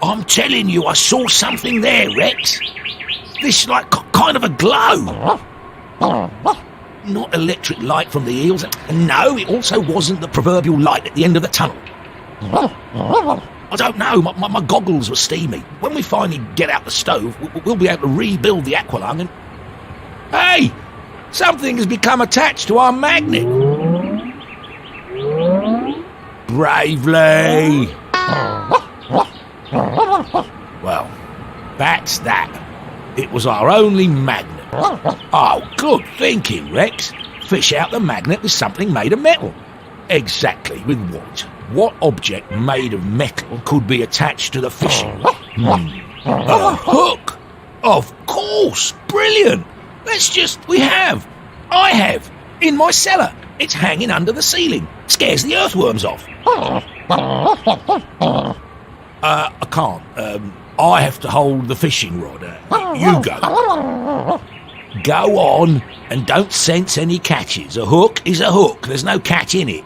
I'm telling you, I saw something there, Rex. This, like, kind of a glow. Not electric light from the eels. No, it also wasn't the proverbial light at the end of the tunnel. I don't know, my goggles were steamy. When we finally get out the stove, we'll be able to rebuild the aqualung and... Hey! Something has become attached to our magnet. Bravely! Well, that's that. It was our only magnet. Oh, good thinking, Rex. Fish out the magnet with something made of metal. Exactly, with what? What object made of metal could be attached to the fishing rod? A hook! Of course! Brilliant! I have, in my cellar. It's hanging under the ceiling. Scares the earthworms off. I can't. I have to hold the fishing rod. You go. Go on, and don't sense any catches. A hook is a hook. There's no catch in it.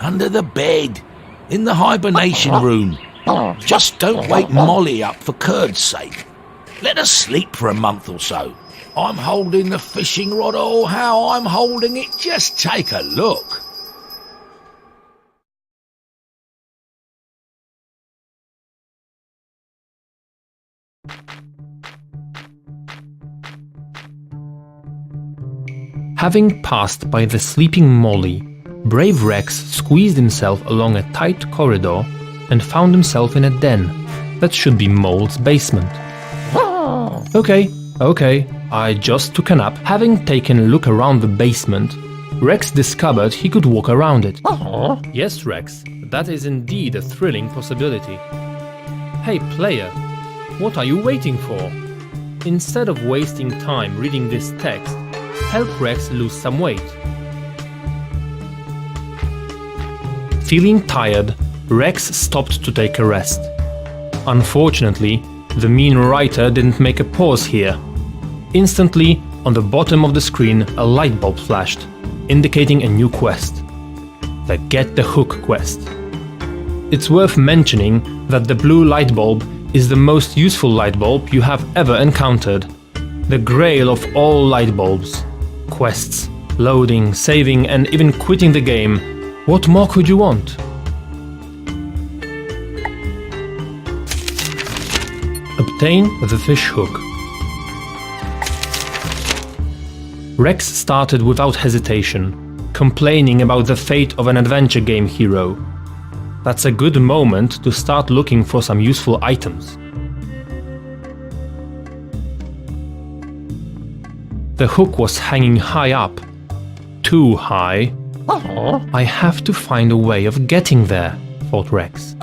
Under the bed, in the hibernation room. Just don't wake Molly up for Curd's sake. Let her sleep for a month or so. I'm holding the fishing rod. Oh, how I'm holding it. Just take a look. Having passed by the sleeping Molly, brave Rex squeezed himself along a tight corridor and found himself in a den that should be Mole's basement. Okay, I just took a nap. Having taken a look around the basement, Rex discovered he could walk around it. Yes, Rex, that is indeed a thrilling possibility. Hey player, what are you waiting for? Instead of wasting time reading this text, help Rex lose some weight. Feeling tired, Rex stopped to take a rest. Unfortunately, the mean writer didn't make a pause here. Instantly, on the bottom of the screen, a light bulb flashed, indicating a new quest. The Get the Hook quest. It's worth mentioning that the blue light bulb is the most useful light bulb you have ever encountered. The grail of all light bulbs. Quests, loading, saving, and even quitting the game. What more could you want? Obtain the fish hook. Rex started without hesitation, complaining about the fate of an adventure game hero. That's a good moment to start looking for some useful items. The hook was hanging high up. Too high. I have to find a way of getting there, thought Rex.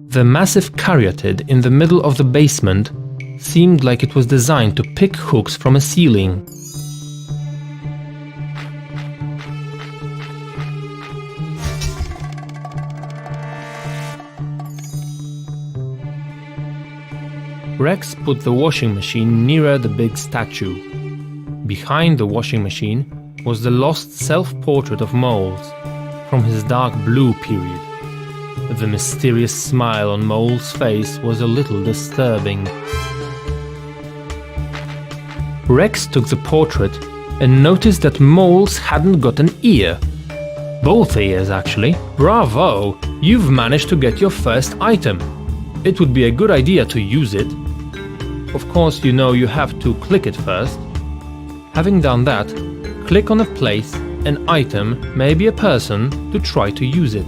The massive caryatid in the middle of the basement seemed like it was designed to pick hooks from a ceiling. Rex put the washing machine nearer the big statue. Behind the washing machine was the lost self-portrait of Moles, from his dark blue period. The mysterious smile on Mole's face was a little disturbing. Rex took the portrait and noticed that Moles hadn't got an ear. Both ears, actually. Bravo! You've managed to get your first item. It would be a good idea to use it. Of course, you know you have to click it first. Having done that, click on a place, an item, maybe a person, to try to use it.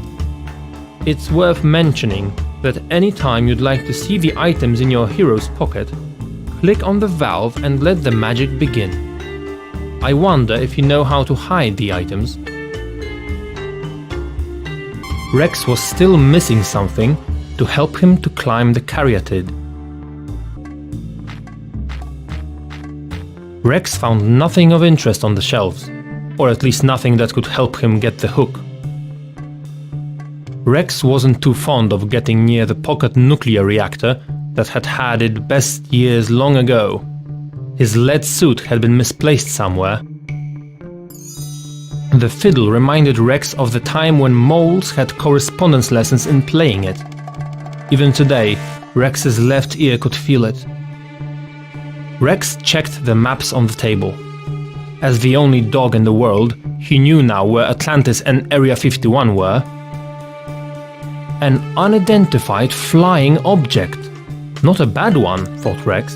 It's worth mentioning that any time you'd like to see the items in your hero's pocket, click on the valve and let the magic begin. I wonder if you know how to hide the items. Rex was still missing something to help him to climb the caryatid. Rex found nothing of interest on the shelves, or at least nothing that could help him get the hook. Rex wasn't too fond of getting near the pocket nuclear reactor that had had its best years long ago. His lead suit had been misplaced somewhere. The fiddle reminded Rex of the time when moles had correspondence lessons in playing it. Even today, Rex's left ear could feel it. Rex checked the maps on the table. As the only dog in the world, he knew now where Atlantis and Area 51 were. An unidentified flying object. Not a bad one, thought Rex.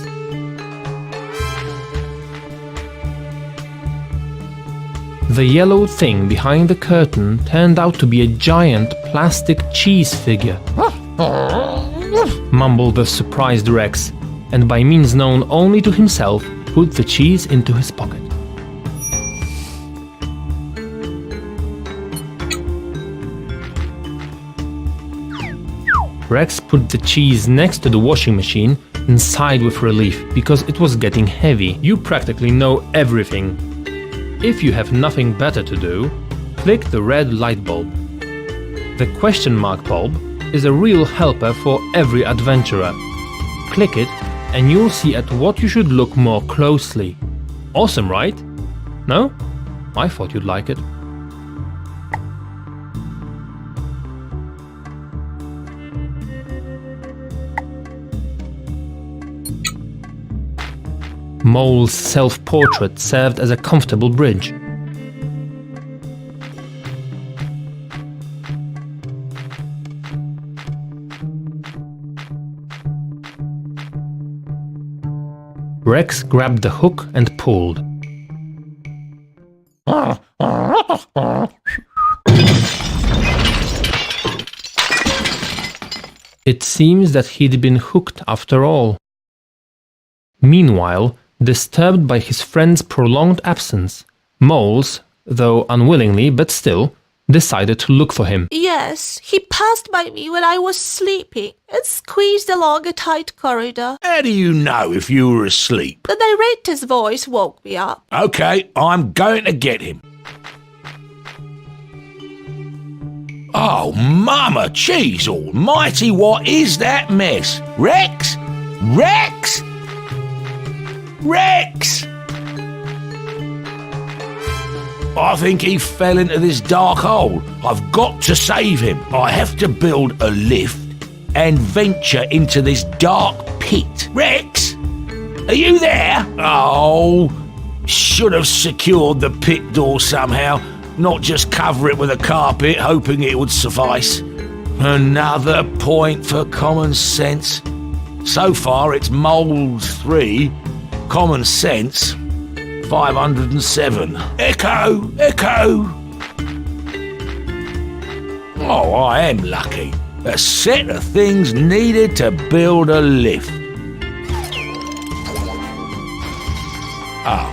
The yellow thing behind the curtain turned out to be a giant plastic cheese figure. Mumbled the surprised Rex, and by means known only to himself, put the cheese into his pocket. Rex put the cheese next to the washing machine and sighed with relief because it was getting heavy. You practically know everything. If you have nothing better to do, click the red light bulb. The question mark bulb is a real helper for every adventurer. Click it and you'll see at what you should look more closely. Awesome, right? No? I thought you'd like it. Mole's self-portrait served as a comfortable bridge. Rex grabbed the hook and pulled. It seems that he'd been hooked after all. Meanwhile, disturbed by his friend's prolonged absence, Moles, though unwillingly but still, decided to look for him. Yes, he passed by me when I was sleeping and squeezed along a tight corridor. How do you know if you were asleep? The narrator's voice woke me up. Okay, I'm going to get him. Oh, Mama Cheese Almighty, what is that mess? Rex? Rex? Rex! I think he fell into this dark hole. I've got to save him. I have to build a lift and venture into this dark pit. Rex? Are you there? Oh, should have secured the pit door somehow, not just cover it with a carpet, hoping it would suffice. Another point for common sense. So far it's Moles 3, common sense 507. Echo! Echo! Oh, I am lucky. A set of things needed to build a lift. Oh,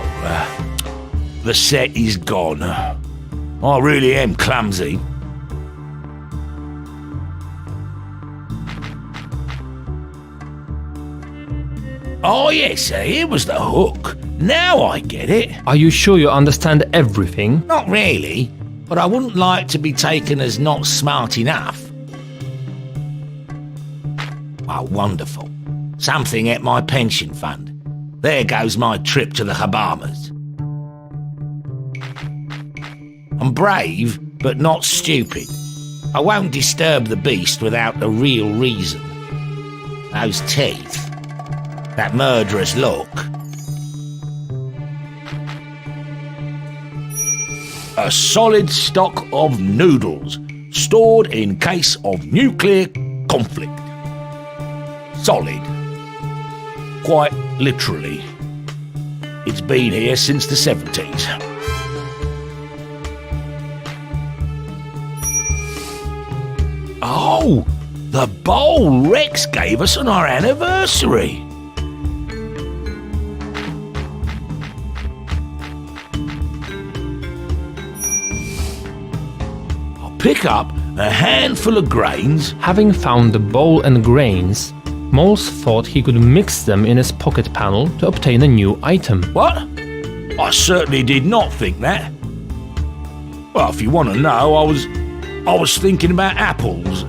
the set is gone. I really am clumsy. Oh yes, here was the hook. Now I get it. Are you sure you understand everything? Not really, but I wouldn't like to be taken as not smart enough. Oh, wonderful. Something at my pension fund. There goes my trip to the Bahamas. I'm brave, but not stupid. I won't disturb the beast without a real reason. Those teeth. That murderous look. A solid stock of noodles, stored in case of nuclear conflict. Solid. Quite literally. It's been here since the 70s. Oh, the bowl Rex gave us on our anniversary. Pick up a handful of grains. Having found the bowl and grains, Moles thought he could mix them in his pocket panel to obtain a new item. What? I certainly did not think that. Well, if you want to know, I was thinking about apples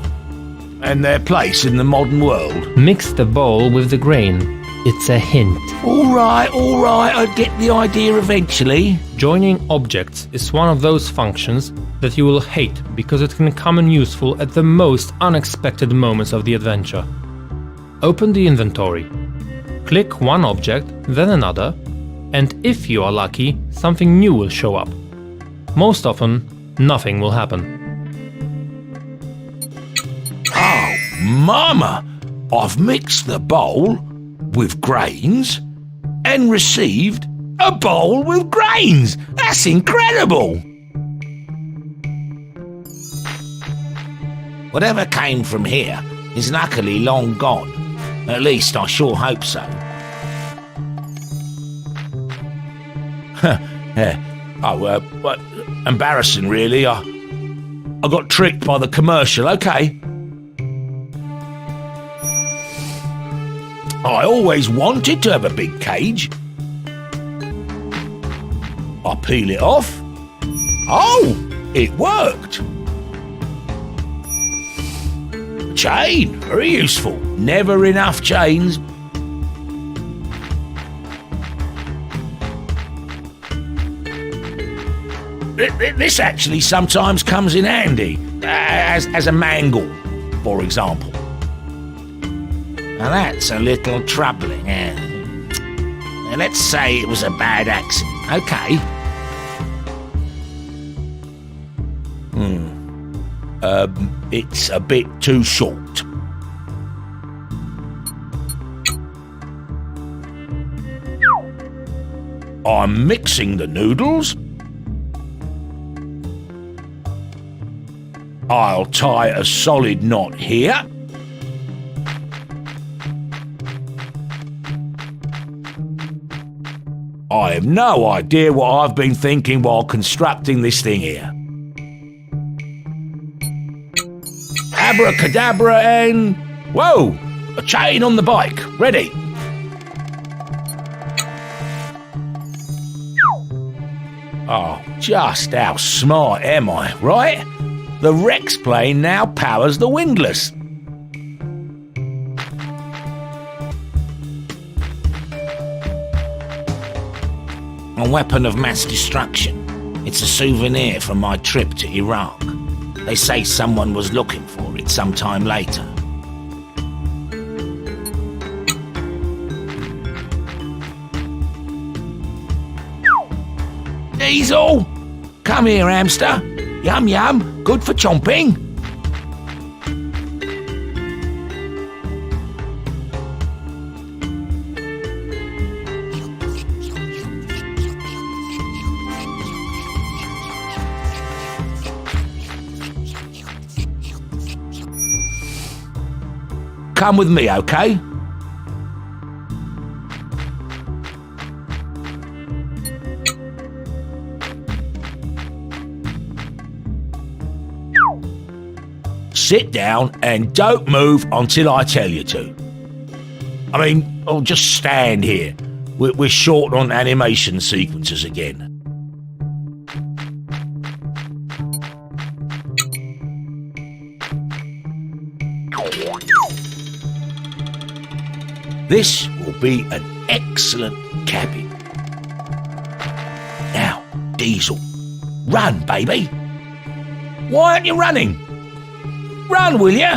and their place in the modern world. Mix the bowl with the grain. It's a hint. All right, I get the idea eventually. Joining objects is one of those functions that you will hate because it can come in useful at the most unexpected moments of the adventure. Open the inventory. Click one object, then another, and if you are lucky, something new will show up. Most often, nothing will happen. Oh, Mama! I've mixed the bowl with grains and received a bowl with grains! That's incredible! Whatever came from here is luckily long gone. At least I sure hope so. Well, embarrassing really. I got tricked by the commercial, okay. I always wanted to have a big cage. I peel it off. Oh, it worked. Chain, very useful. Never enough chains. This actually sometimes comes in handy, as a mangle, for example. Now that's a little troubling. Let's say it was a bad accident, okay? It's a bit too short. I'm mixing the noodles. I'll tie a solid knot here. I have no idea what I've been thinking while constructing this thing here. Abracadabra and... Whoa! A chain on the bike. Ready. Oh, just how smart am I, right? The Rex plane now powers the windlass. A weapon of mass destruction. It's a souvenir from my trip to Iraq. They say someone was looking for it sometime later. Diesel! Come here, hamster. Yum yum, good for chomping. Come with me, okay? Sit down and don't move until I tell you to. I mean, I'll just stand here. We're short on animation sequences again. This will be an excellent cabin. Now, Diesel, run, baby. Why aren't you running? Run, will you?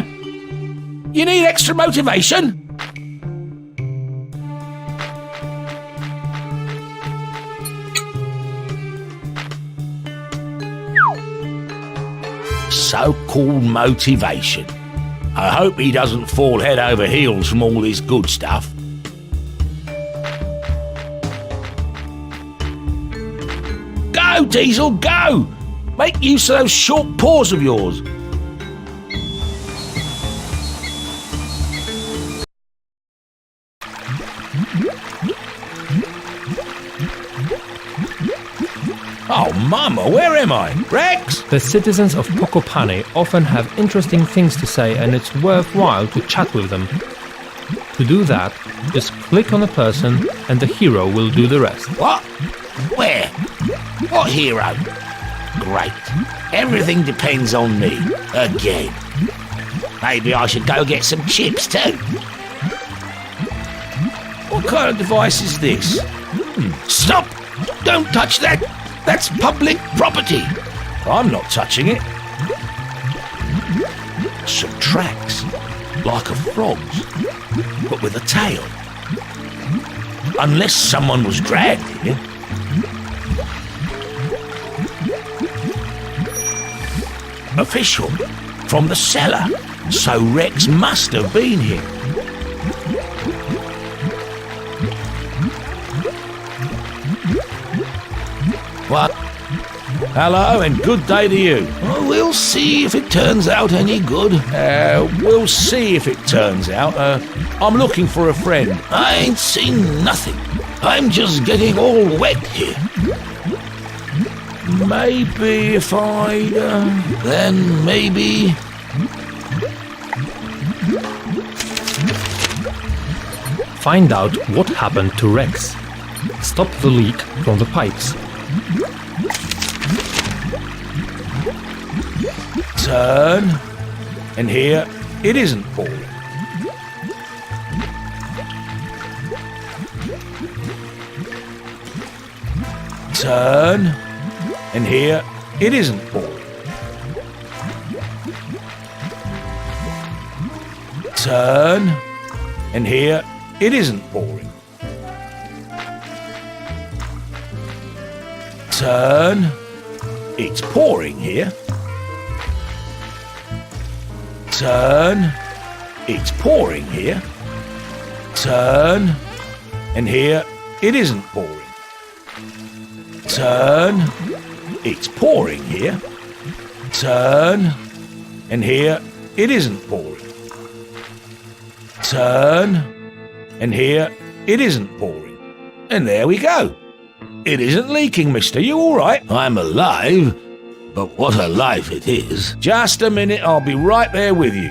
You need extra motivation? So-called motivation. I hope he doesn't fall head over heels from all this good stuff. Go, Diesel, go! Make use of those short paws of yours. Oh, Mama, where am I? Rex? The citizens of Pocopane often have interesting things to say, and it's worthwhile to chat with them. To do that, just click on a person and the hero will do the rest. What? Where? What hero? Great. Everything depends on me. Again. Maybe I should go get some chips too. What kind of device is this? Stop! Don't touch that! That's public property! I'm not touching it. Some tracks, like a frog's, but with a tail. Unless someone was dragged here. A fish hook from the cellar, so Rex must have been here. What? Hello and good day to you. Well, we'll see if it turns out any good. We'll see if it turns out. I'm looking for a friend. I ain't seen nothing. I'm just getting all wet here. Maybe if then maybe... Find out what happened to Rex. Stop the leak from the pipes. Turn, and here it isn't pouring. Turn, and here it isn't pouring. Turn, and here it isn't pouring. Turn, it's pouring here. Turn, it's pouring here. Turn, and here it isn't pouring. Turn, it's pouring here. Turn, and here it isn't pouring. Turn, and here it isn't pouring. And there we go. It isn't leaking, mister. You all right? I'm alive, but what a life it is. Just a minute, I'll be right there with you.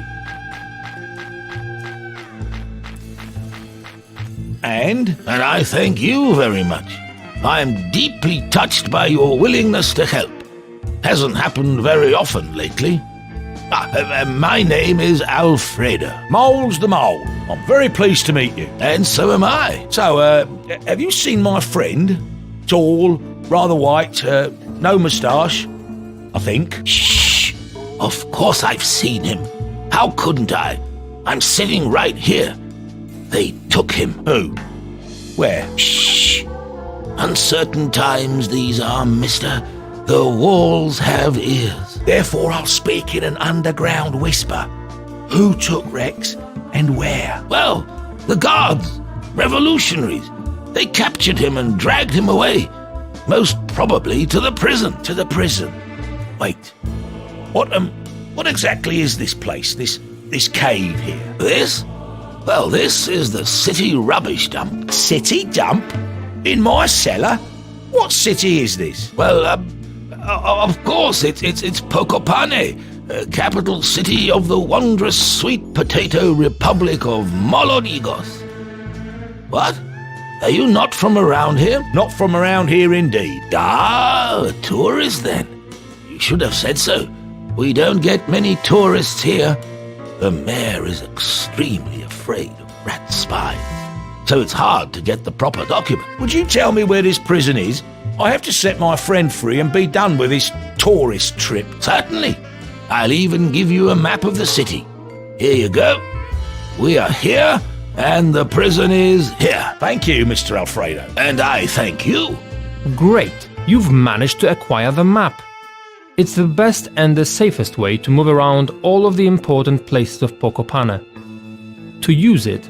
And I thank you very much. I'm deeply touched by your willingness to help. Hasn't happened very often lately. My name is Alfredo. Mole's the Mole. I'm very pleased to meet you. And so am I. So, have you seen my friend? Tall, rather white, no moustache, I think. Shh! Of course I've seen him. How couldn't I? I'm sitting right here. They took him. Who? Where? Shh! Uncertain times these are, mister. The walls have ears. Therefore I'll speak in an underground whisper. Who took Rex and where? Well, the guards, revolutionaries. They captured him and dragged him away. Most probably to the prison. To the prison. Wait. What exactly is this place? This cave here? This? Well, this is the city rubbish dump. City dump? In my cellar? What city is this? Well, of course, it's Pocopane, capital city of the wondrous sweet potato republic of Molonigos. What? Are you not from around here? Not from around here indeed. Ah, a tourist then. You should have said so. We don't get many tourists here. The mayor is extremely afraid of rat spies, so it's hard to get the proper document. Would you tell me where this prison is? I have to set my friend free and be done with this tourist trip. Certainly. I'll even give you a map of the city. Here you go. We are here, and the prison is here. Thank you, Mr. Alfredo. And I thank you. Great, you've managed to acquire the map. It's the best and the safest way to move around all of the important places of Pocopane. To use it,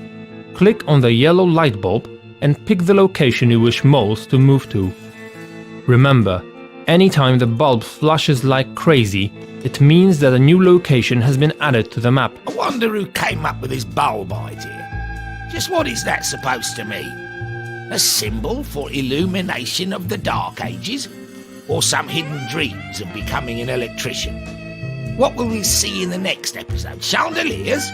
click on the yellow light bulb and pick the location you wish moles to move to. Remember, anytime the bulb flashes like crazy, it means that a new location has been added to the map. I wonder who came up with this bulb idea. Just what is that supposed to mean? A symbol for illumination of the Dark Ages? Or some hidden dreams of becoming an electrician? What will we see in the next episode? Chandeliers?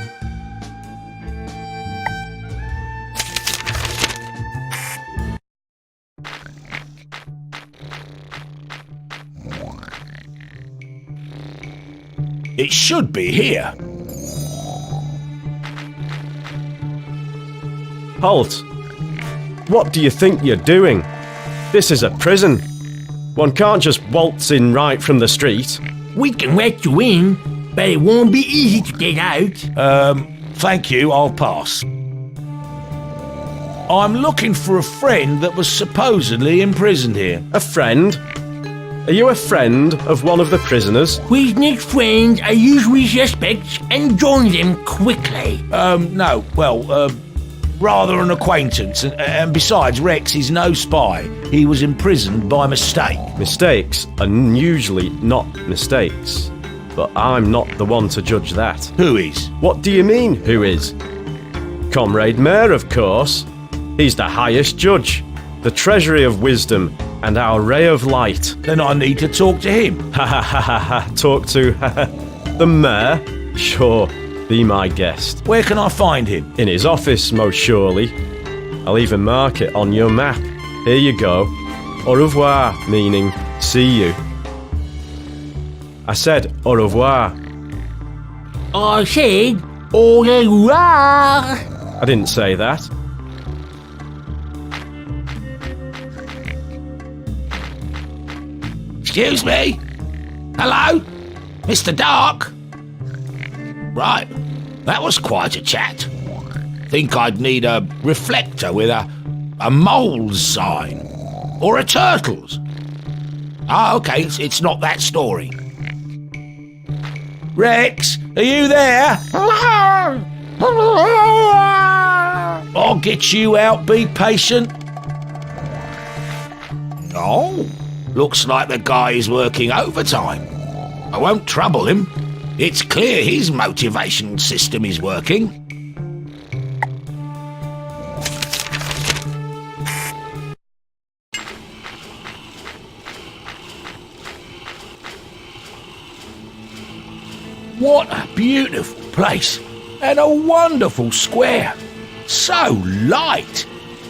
It should be here. Halt! What do you think you're doing? This is a prison. One can't just waltz in right from the street. We can let you in, but it won't be easy to get out. Thank you, I'll pass. I'm looking for a friend that was supposedly imprisoned here. A friend? Are you a friend of one of the prisoners? Prisoner's friends are usually suspects and join them quickly. No, well, rather an acquaintance. And besides, Rex is no spy. He was imprisoned by mistake. Mistakes are usually not mistakes. But I'm not the one to judge that. Who is? What do you mean, who is? Comrade Mayor, of course. He's the highest judge, the treasury of wisdom, and our ray of light. Then I need to talk to him. Ha ha ha ha ha. Talk to the mayor? Sure, be my guest. Where can I find him? In his office, most surely. I'll even mark it on your map. Here you go. Au revoir, meaning see you. I said au revoir. I said, au revoir. I didn't say that. Excuse me? Hello? Mr. Dark? Right, that was quite a chat. Think I'd need a reflector with a mole's sign. Or a turtle's. Ah, okay, it's not that story. Rex, are you there? I'll get you out, be patient. Oh, looks like the guy is working overtime. I won't trouble him. It's clear his motivation system is working. What a beautiful place, and a wonderful square. So light.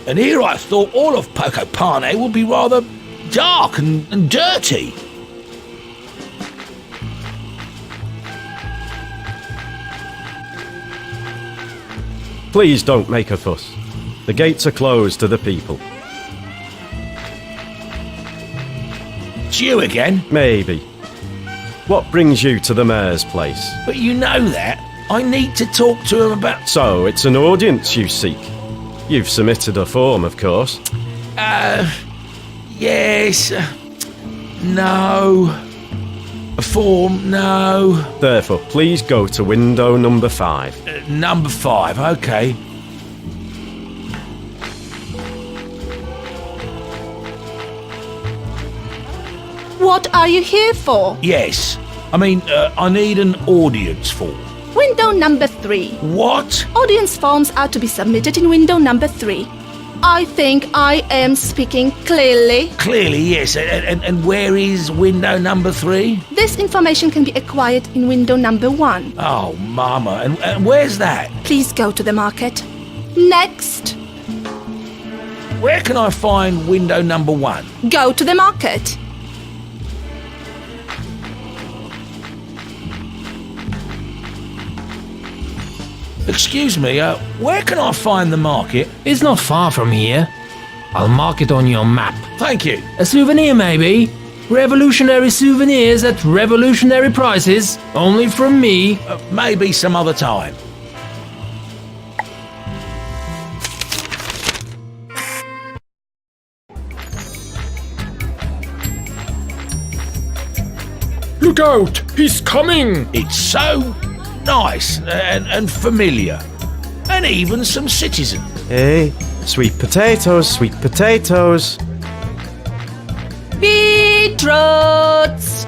And here I thought all of Pocopane would be rather dark and dirty. Please don't make a fuss. The gates are closed to the people. It's you again. Maybe. What brings you to the mayor's place? But you know that. I need to talk to him about... So, it's an audience you seek. You've submitted a form, of course. Yes. No. A form, no. Therefore, please go to window number 5. Number 5, okay. What are you here for? Yes. I need an audience form. Window number 3. What? Audience forms are to be submitted in window number 3. I think I am speaking clearly. Clearly, yes. And where is window number 3? This information can be acquired in window number 1. Oh, mama. And where's that? Please go to the market. Next. Where can I find window number 1? Go to the market. Excuse me, where can I find the market? It's not far from here. I'll mark it on your map. Thank you. A souvenir, maybe? Revolutionary souvenirs at revolutionary prices, only from me. Maybe some other time. Look out! He's coming! It's so nice and familiar. And even some citizens. Hey, sweet potatoes, sweet potatoes. Beetroots.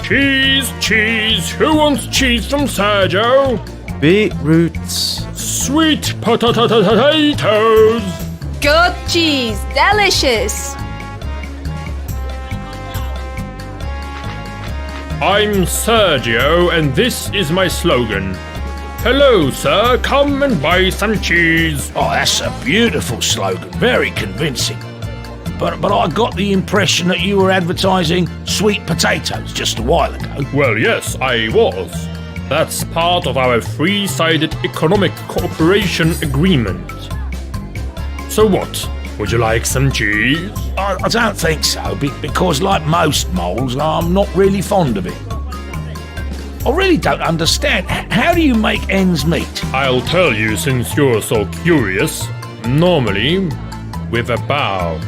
Cheese, cheese! Who wants cheese from Sergio? Beetroots. Sweet potatoes! Good cheese. Delicious. I'm Sergio, and this is my slogan. Hello, sir, come and buy some cheese. Oh, that's a beautiful slogan. Very convincing. But I got the impression that you were advertising sweet potatoes just a while ago. Well, yes, I was. That's part of our three-sided economic cooperation agreement. So what? Would you like some cheese? I don't think so, because like most moles, I'm not really fond of it. I really don't understand. How do you make ends meet? I'll tell you since you're so curious. Normally, with a bow.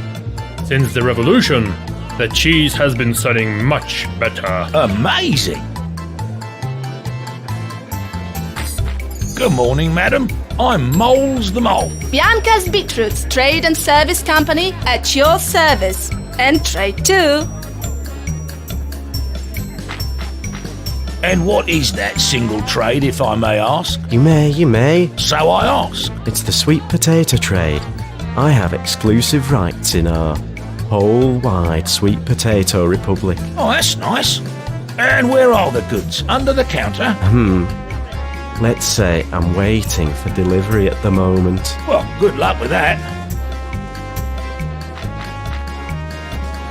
Since the revolution, the cheese has been selling much better. Amazing. Good morning, madam. I'm Moles the Mole. Bianca's Beetroots Trade and Service Company at your service. And trade too. And what is that single trade, if I may ask? You may. So I ask. It's the sweet potato trade. I have exclusive rights in our whole wide sweet potato republic. Oh, that's nice. And where are the goods? Under the counter? Let's say I'm waiting for delivery at the moment. Well, good luck with that.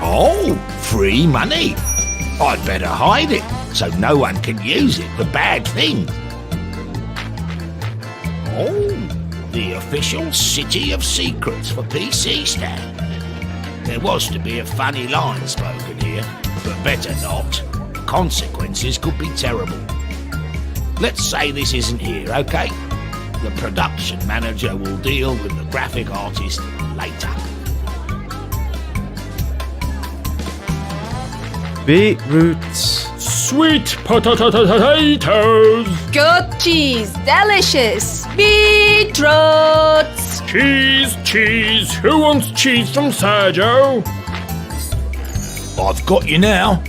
Oh, free money. I'd better hide it so no one can use it for bad things. Oh, the official City of Secrets for PC stand. There was to be a funny line spoken here, but better not. Consequences could be terrible. Let's say this isn't here, okay? The production manager will deal with the graphic artist later. Beetroots. Sweet potatoes! Good cheese, delicious. Beetroots. Cheese! Who wants cheese from Sergio? I've got you now.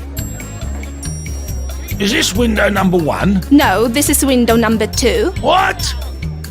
Is this window number 1? No, this is window number 2. What?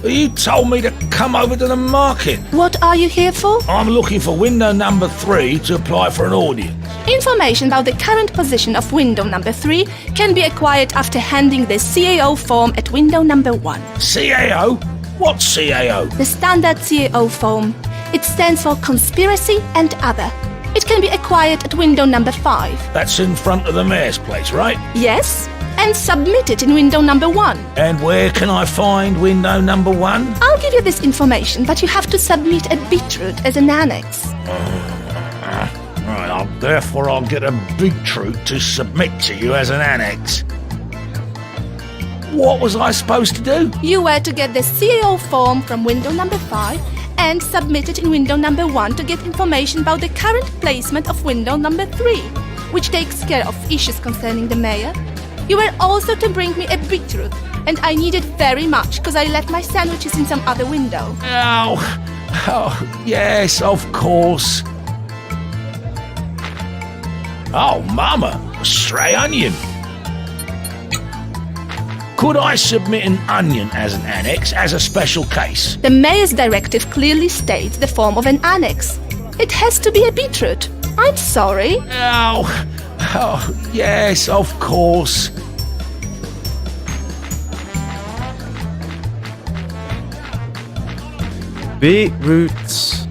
You told me to come over to the market. What are you here for? I'm looking for window number 3 to apply for an audience. Information about the current position of window number 3 can be acquired after handing the CAO form at window number 1. CAO? What's CAO? The standard CAO form. It stands for Conspiracy and Other. It can be acquired at window number 5. That's in front of the mayor's place, right? Yes, and submitted in window number 1. And where can I find window number 1? I'll give you this information, but you have to submit a beetroot as an annex. Right, therefore I'll get a beetroot to submit to you as an annex. What was I supposed to do? You were to get the CAO form from window number 5 and submit it in window number 1 to get information about the current placement of window number 3, which takes care of issues concerning the mayor. You were also to bring me a beetroot, and I need it very much because I left my sandwiches in some other window. Oh, yes, of course. Oh, Mama, a stray onion. Could I submit an onion as an annex as a special case? The mayor's directive clearly states the form of an annex. It has to be a beetroot. I'm sorry. Oh, yes, of course. Beetroots.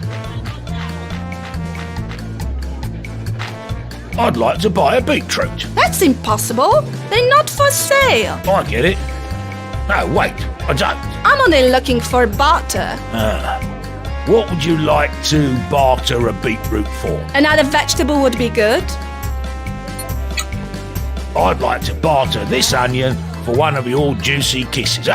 I'd like to buy a beetroot. That's impossible. They're not for sale. I get it. No, wait, I don't. I'm only looking for barter. What would you like to barter a beetroot for? Another vegetable would be good. I'd like to barter this onion for one of your juicy kisses.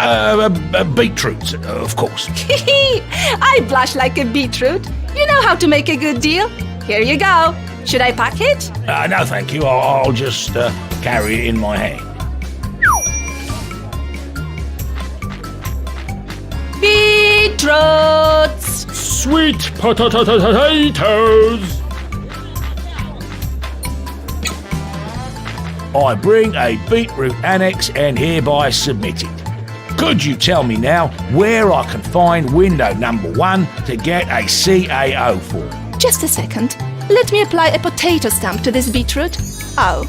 Beetroots, of course. I blush like a beetroot. You know how to make a good deal. Here you go. Should I pack it? No, thank you. I'll just carry it in my hand. Beetroots! Sweet potatoes! I bring a beetroot annex and hereby submit it. Could you tell me now where I can find window number 1 to get a CAO for? Just a second. Let me apply a potato stamp to this beetroot. Oh,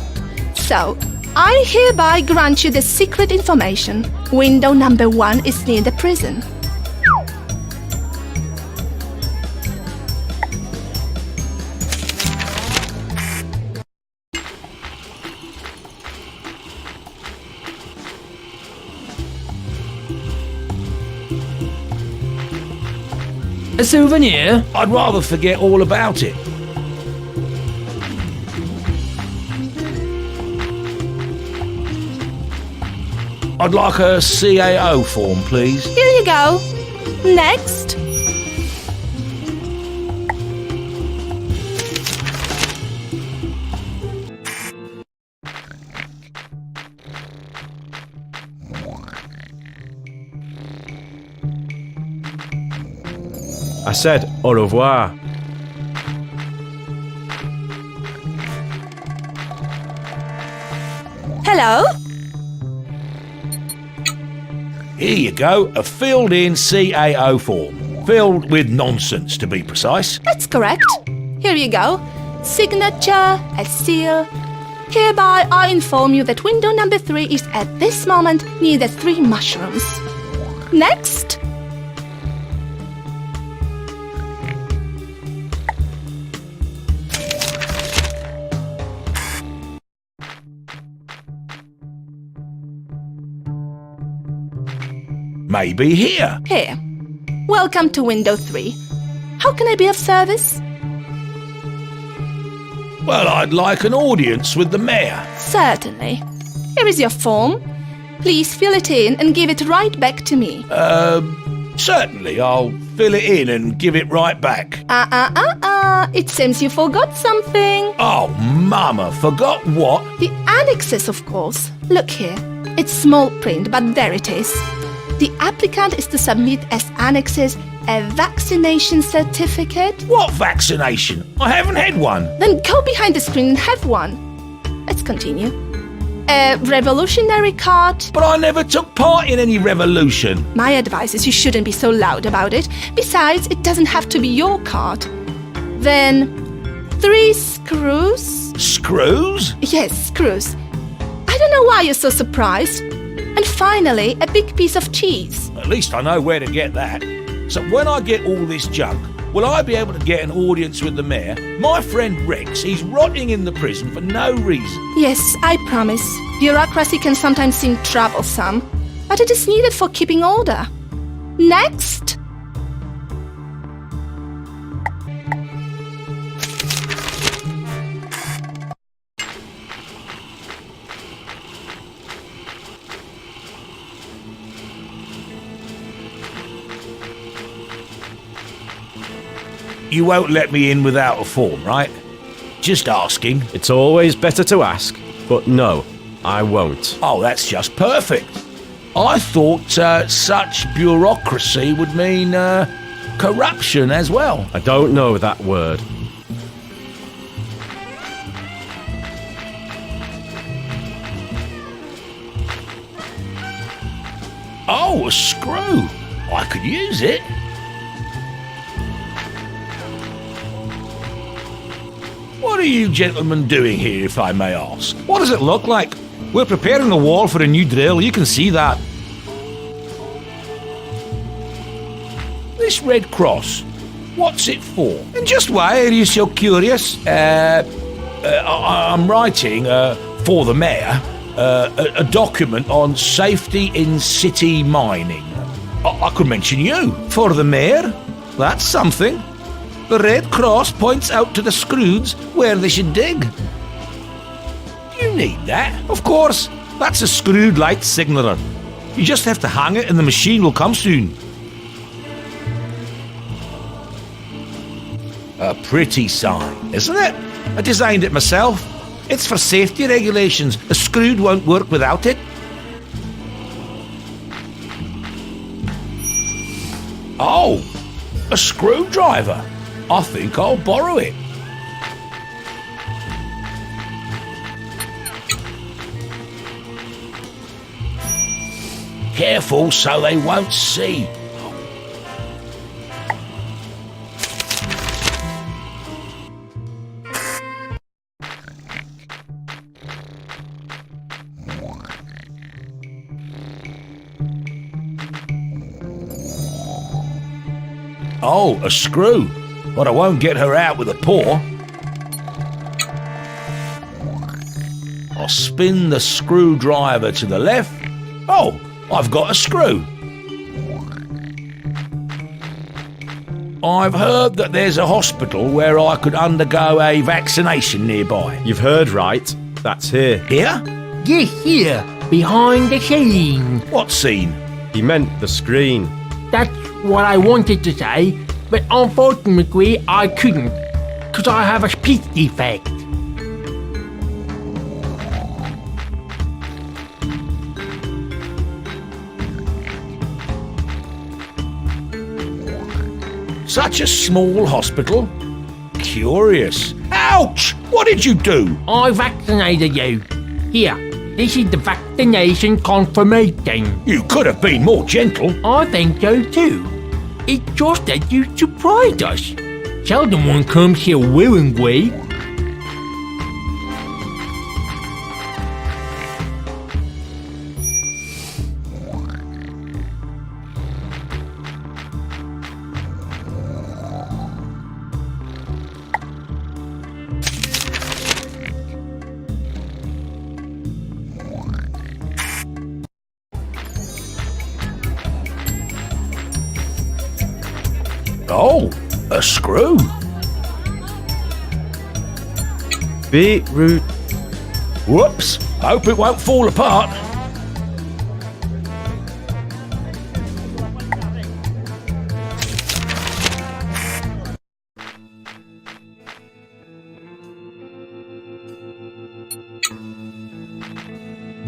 so I hereby grant you the secret information. Window number 1 is near the prison. A souvenir? I'd rather forget all about it. I'd like a CAO form, please. Here you go. Next. I said au revoir. Hello? Here you go, a filled-in CAO form. Filled with nonsense, to be precise. That's correct. Here you go. Signature, a seal. Hereby I inform you that window number 3 is at this moment near the 3 mushrooms. Next. Maybe here. Here. Welcome to window 3. How can I be of service? Well, I'd like an audience with the mayor. Certainly. Here is your form. Please fill it in and give it right back to me. Certainly, I'll fill it in and give it right back. It seems you forgot something. Oh, Mama, forgot what? The annexes, of course. Look here. It's small print, but there it is. The applicant is to submit as annexes a vaccination certificate. What vaccination? I haven't had one. Then go behind the screen and have one. Let's continue. A revolutionary card. But I never took part in any revolution. My advice is you shouldn't be so loud about it. Besides, it doesn't have to be your card. Then 3 screws. Screws? Yes, screws. I don't know why you're so surprised. And finally, a big piece of cheese. At least I know where to get that. So when I get all this junk, will I be able to get an audience with the mayor? My friend Rex, he's rotting in the prison for no reason. Yes, I promise. Bureaucracy can sometimes seem troublesome, but it is needed for keeping order. Next. You won't let me in without a form, right? Just asking. It's always better to ask, but no, I won't. Oh, that's just perfect. I thought such bureaucracy would mean corruption as well. I don't know that word. Oh, a screw. I could use it. What are you gentlemen doing here, if I may ask? What does it look like? We're preparing the wall for a new drill, you can see that. This red cross, what's it for? And just why are you so curious? I'm writing, for the mayor, a document on safety in city mining. I could mention you. For the mayor? That's something. The red cross points out to the Scroods where they should dig. Do you need that? Of course, that's a Scrood light signaler. You just have to hang it and the machine will come soon. A pretty sign, Isn't it? I designed it myself. It's for safety regulations. A Scrood won't work without it. Oh, a screwdriver. I think I'll borrow it. Careful so they won't see. Oh, a screw. But I won't get her out with a paw. I'll spin the screwdriver to the left. Oh, I've got a screw. I've heard that there's a hospital where I could undergo a vaccination nearby. You've heard right. That's here. Here? Yes, here, behind the scene. What scene? He meant the screen. That's what I wanted to say, but unfortunately I couldn't, because I have a speech defect. Such a small hospital? Curious. Ouch! What did you do? I vaccinated you. Here, this is the vaccination confirmation. You could have been more gentle. I think so too. It's just that you surprised us. Seldom one comes here willingly. Oh, a screw. Beetroot. Whoops. Hope it won't fall apart.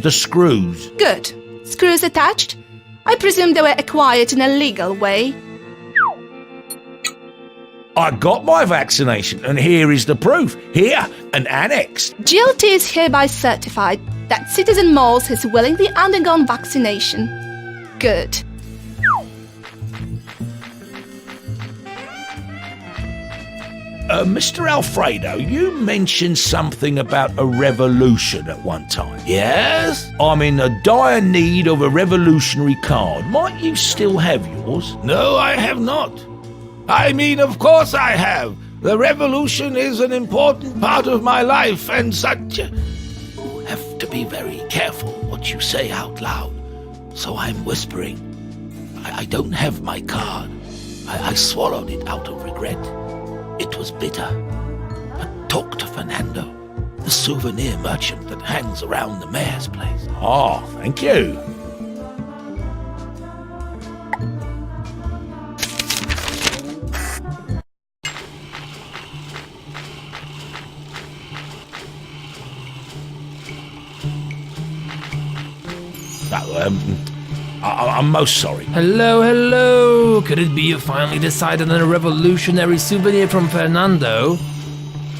The screws. Good. Screws attached? I presume they were acquired in a legal way. I got my vaccination, and here is the proof. Here, an annex. GLT is hereby certified that Citizen Moles has willingly undergone vaccination. Good. Mr. Alfredo, you mentioned something about a revolution at one time. Yes? I'm in a dire need of a revolutionary card. Might you still have yours? No, I have not. I mean, of course I have. The revolution is an important part of my life and such. You have to be very careful what you say out loud. So I'm whispering. I don't have my card. I swallowed it out of regret. It was bitter. But talk to Fernando, the souvenir merchant that hangs around the mayor's place. Oh, thank you. I'm most sorry. Hello, hello! Could it be you finally decided on a revolutionary souvenir from Fernando?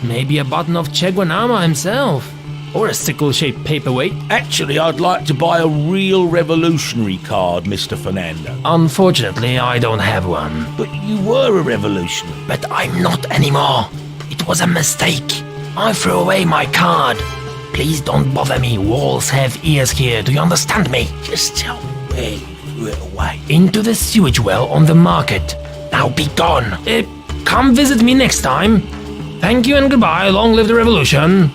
Maybe a button of Che Guanama himself? Or a sickle-shaped paperweight? Actually, I'd like to buy a real revolutionary card, Mr. Fernando. Unfortunately, I don't have one. But you were a revolutionary. But I'm not anymore. It was a mistake. I threw away my card. Please don't bother me. Walls have ears here. Do you understand me? Just tell me where you threw it away. Into the sewage well on the market. Now be gone. Come visit me next time. Thank you and goodbye. Long live the revolution.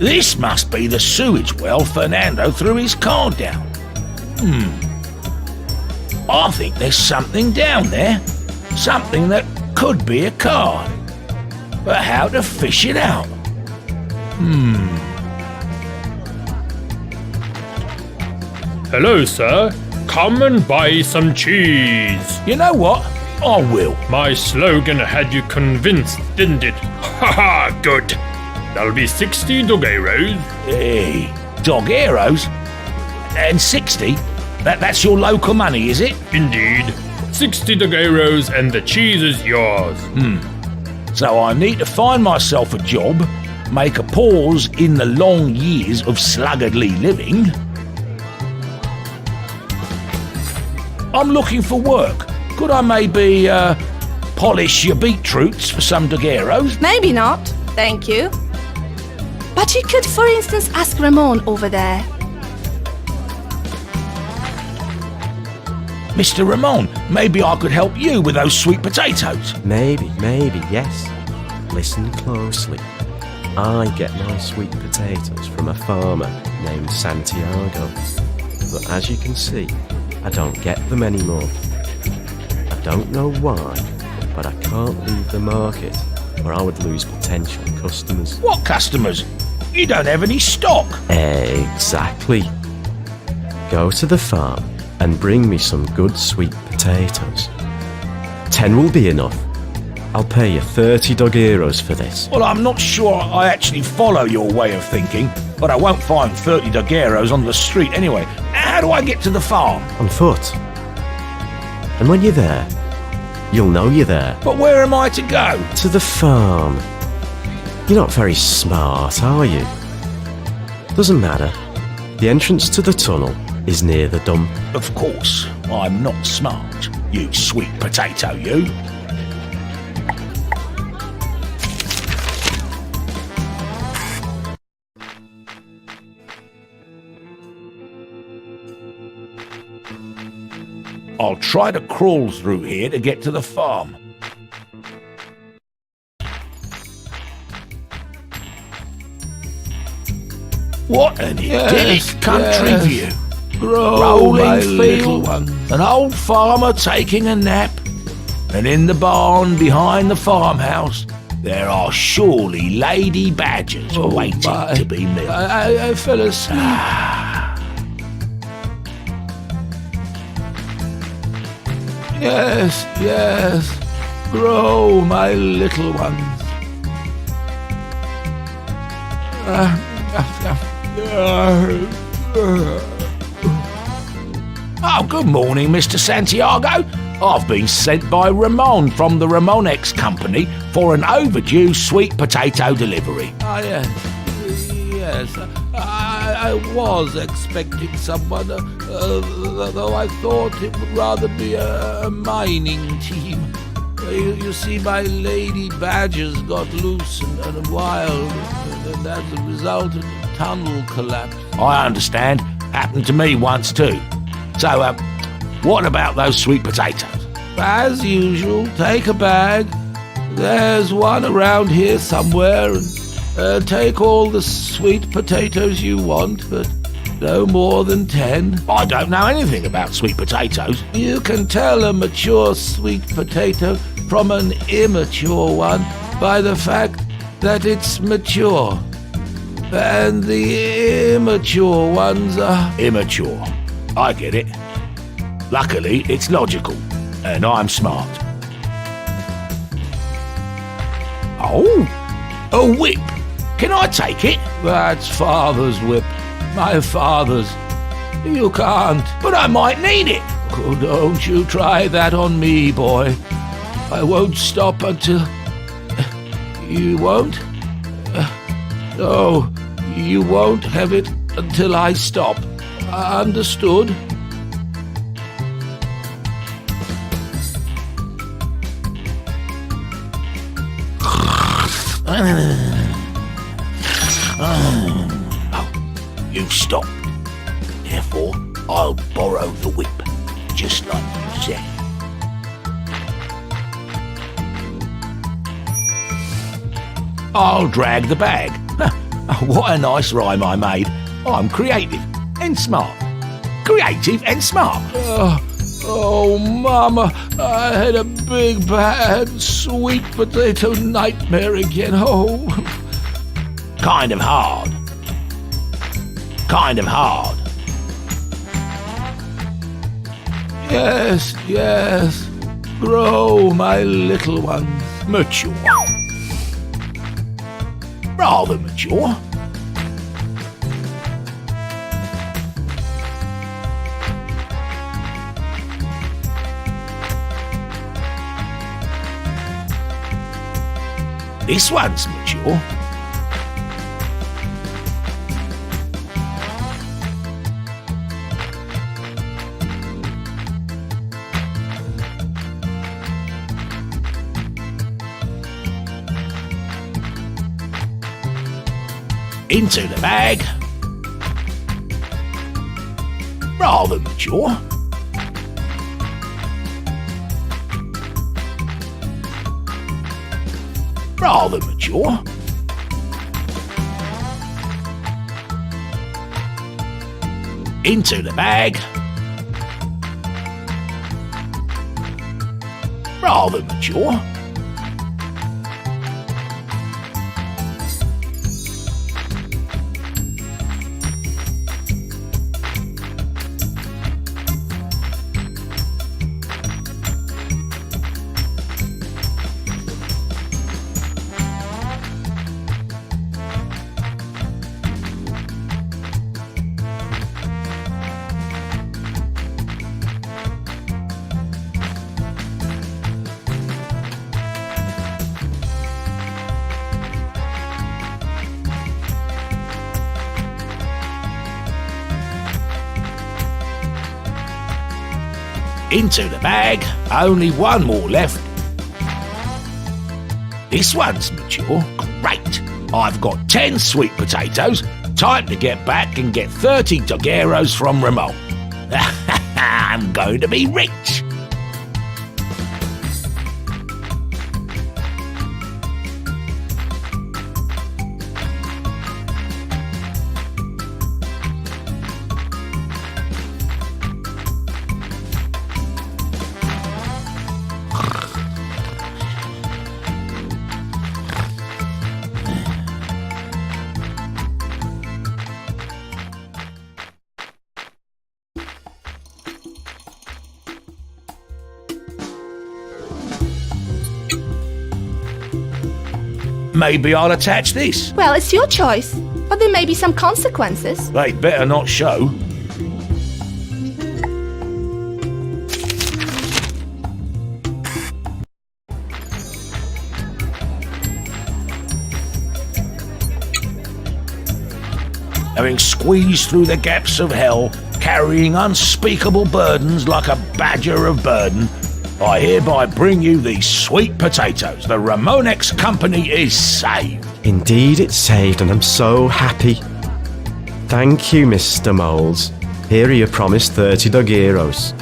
This must be the sewage well Fernando threw his card down. I think there's something down there. Something that could be a card. But how to fish it out? Hello, sir. Come and buy some cheese. You know what? I will. My slogan had you convinced, didn't it? Haha, good. That'll be 60 dogueros. Hey, dogueros? And 60? That's your local money, is it? Indeed. 60 dogueros and the cheese is yours. So I need to find myself a job, make a pause in the long years of sluggardly living. I'm looking for work. Could I maybe polish your beetroots for some dogueros? Maybe not, thank you. But you could, for instance, ask Ramon over there. Mr. Ramon, maybe I could help you with those sweet potatoes. Maybe, yes. Listen closely. I get my sweet potatoes from a farmer named Santiago. But as you can see, I don't get them anymore. I don't know why, but I can't leave the market or I would lose potential customers. What customers? You don't have any stock. Exactly. Go to the farm and bring me some good sweet potatoes. 10 will be enough. I'll pay you 30 dagueros for this. Well, I'm not sure I actually follow your way of thinking, but I won't find 30 dagueros on the street anyway. How do I get to the farm? On foot. And when you're there, you'll know you're there. But where am I to go? To the farm. You're not very smart, are you? Doesn't matter. The entrance to the tunnel is near the dump. Of course, I'm not smart, you sweet potato, you. I'll try to crawl through here to get to the farm. What an idyllic country view. Rolling field, an old farmer taking a nap, and in the barn behind the farmhouse there are surely lady badgers waiting to be milked. I fell asleep. Yes, yes, grow, my little ones. Oh, good morning, Mr. Santiago. I've been sent by Ramon from the Ramonex Company for an overdue sweet potato delivery. Yes, I was expecting someone, though I thought it would rather be a mining team. You see, my lady badgers got loose and wild, and as a result, a tunnel collapsed. I understand. Happened to me once too. So, what about those sweet potatoes? As usual, take a bag. There's one around here somewhere, and take all the sweet potatoes you want, but no more than 10. I don't know anything about sweet potatoes. You can tell a mature sweet potato from an immature one by the fact that it's mature. And the immature ones are immature. I get it. Luckily, it's logical, and I'm smart. Oh, a whip. Can I take it? That's father's whip. My father's. You can't. But I might need it. Oh, don't you try that on me, boy. I won't stop until... You won't? No, you won't have it until I stop. Understood? Oh, you've stopped. Therefore, I'll borrow the whip, just like you said. I'll drag the bag. What a nice rhyme I made. I'm creative and smart. Creative and smart. Oh, Mama, I had a big, bad, sweet potato nightmare again. Oh, kind of hard. Kind of hard. Yes, yes. Grow, my little ones. Mature. Rather mature. This one's mature. Into the bag. Rather mature. Rather mature. Into the bag. Rather mature. Into the bag. Only one more left. This one's mature. Great. I've got 10 sweet potatoes. Time to get back and get 30 daguerreos from Ramon. I'm going to be rich. Maybe I'll attach this. Well, it's your choice, but there may be some consequences. They'd better not show. Having squeezed through the gaps of hell, carrying unspeakable burdens like a badger of burden, I hereby bring you these sweet potatoes. The Ramonex Company is saved. Indeed, it's saved, and I'm so happy. Thank you, Mr. Moles. Here are your promised 30 daguerreos.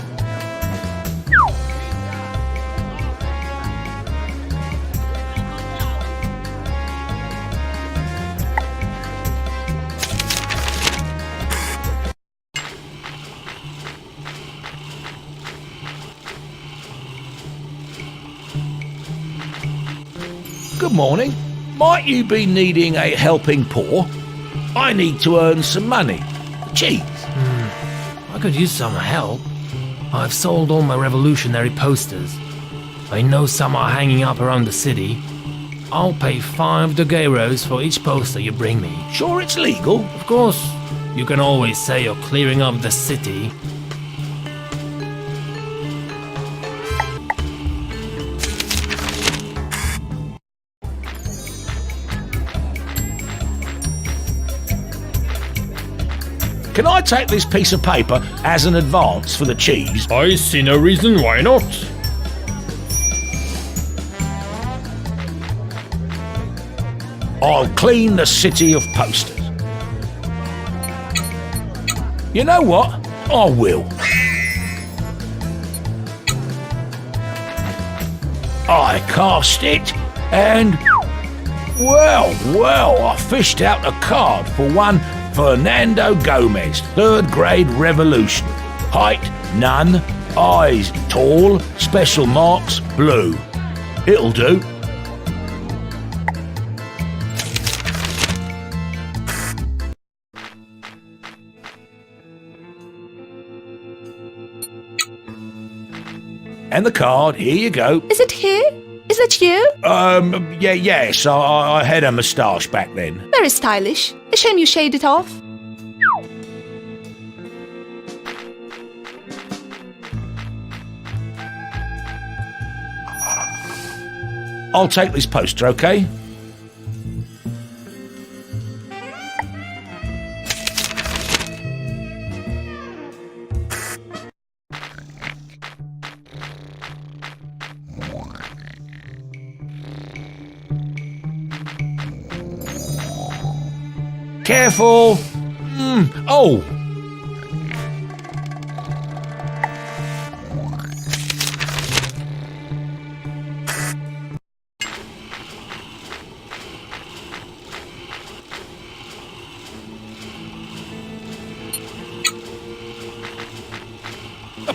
Good morning. Might you be needing a helping paw? I need to earn some money. Cheese. I could use some help. I've sold all my revolutionary posters. I know some are hanging up around the city. I'll pay 5 daguerreos for each poster you bring me. Sure it's legal? Of course, you can always say you're clearing up the city. Can I take this piece of paper as an advance for the cheese? I see no reason why not. I'll clean the city of posters. You know what? I will. I cast it and... Well, I fished out a card for one Fernando Gomez, 3rd grade revolution. Height, none. Eyes, tall. Special marks, blue. It'll do. And the card, here you go. Is it here? Is that you? Yes, I had a moustache back then. Very stylish. A shame you shaved it off. I'll take this poster, okay? Careful! Oh!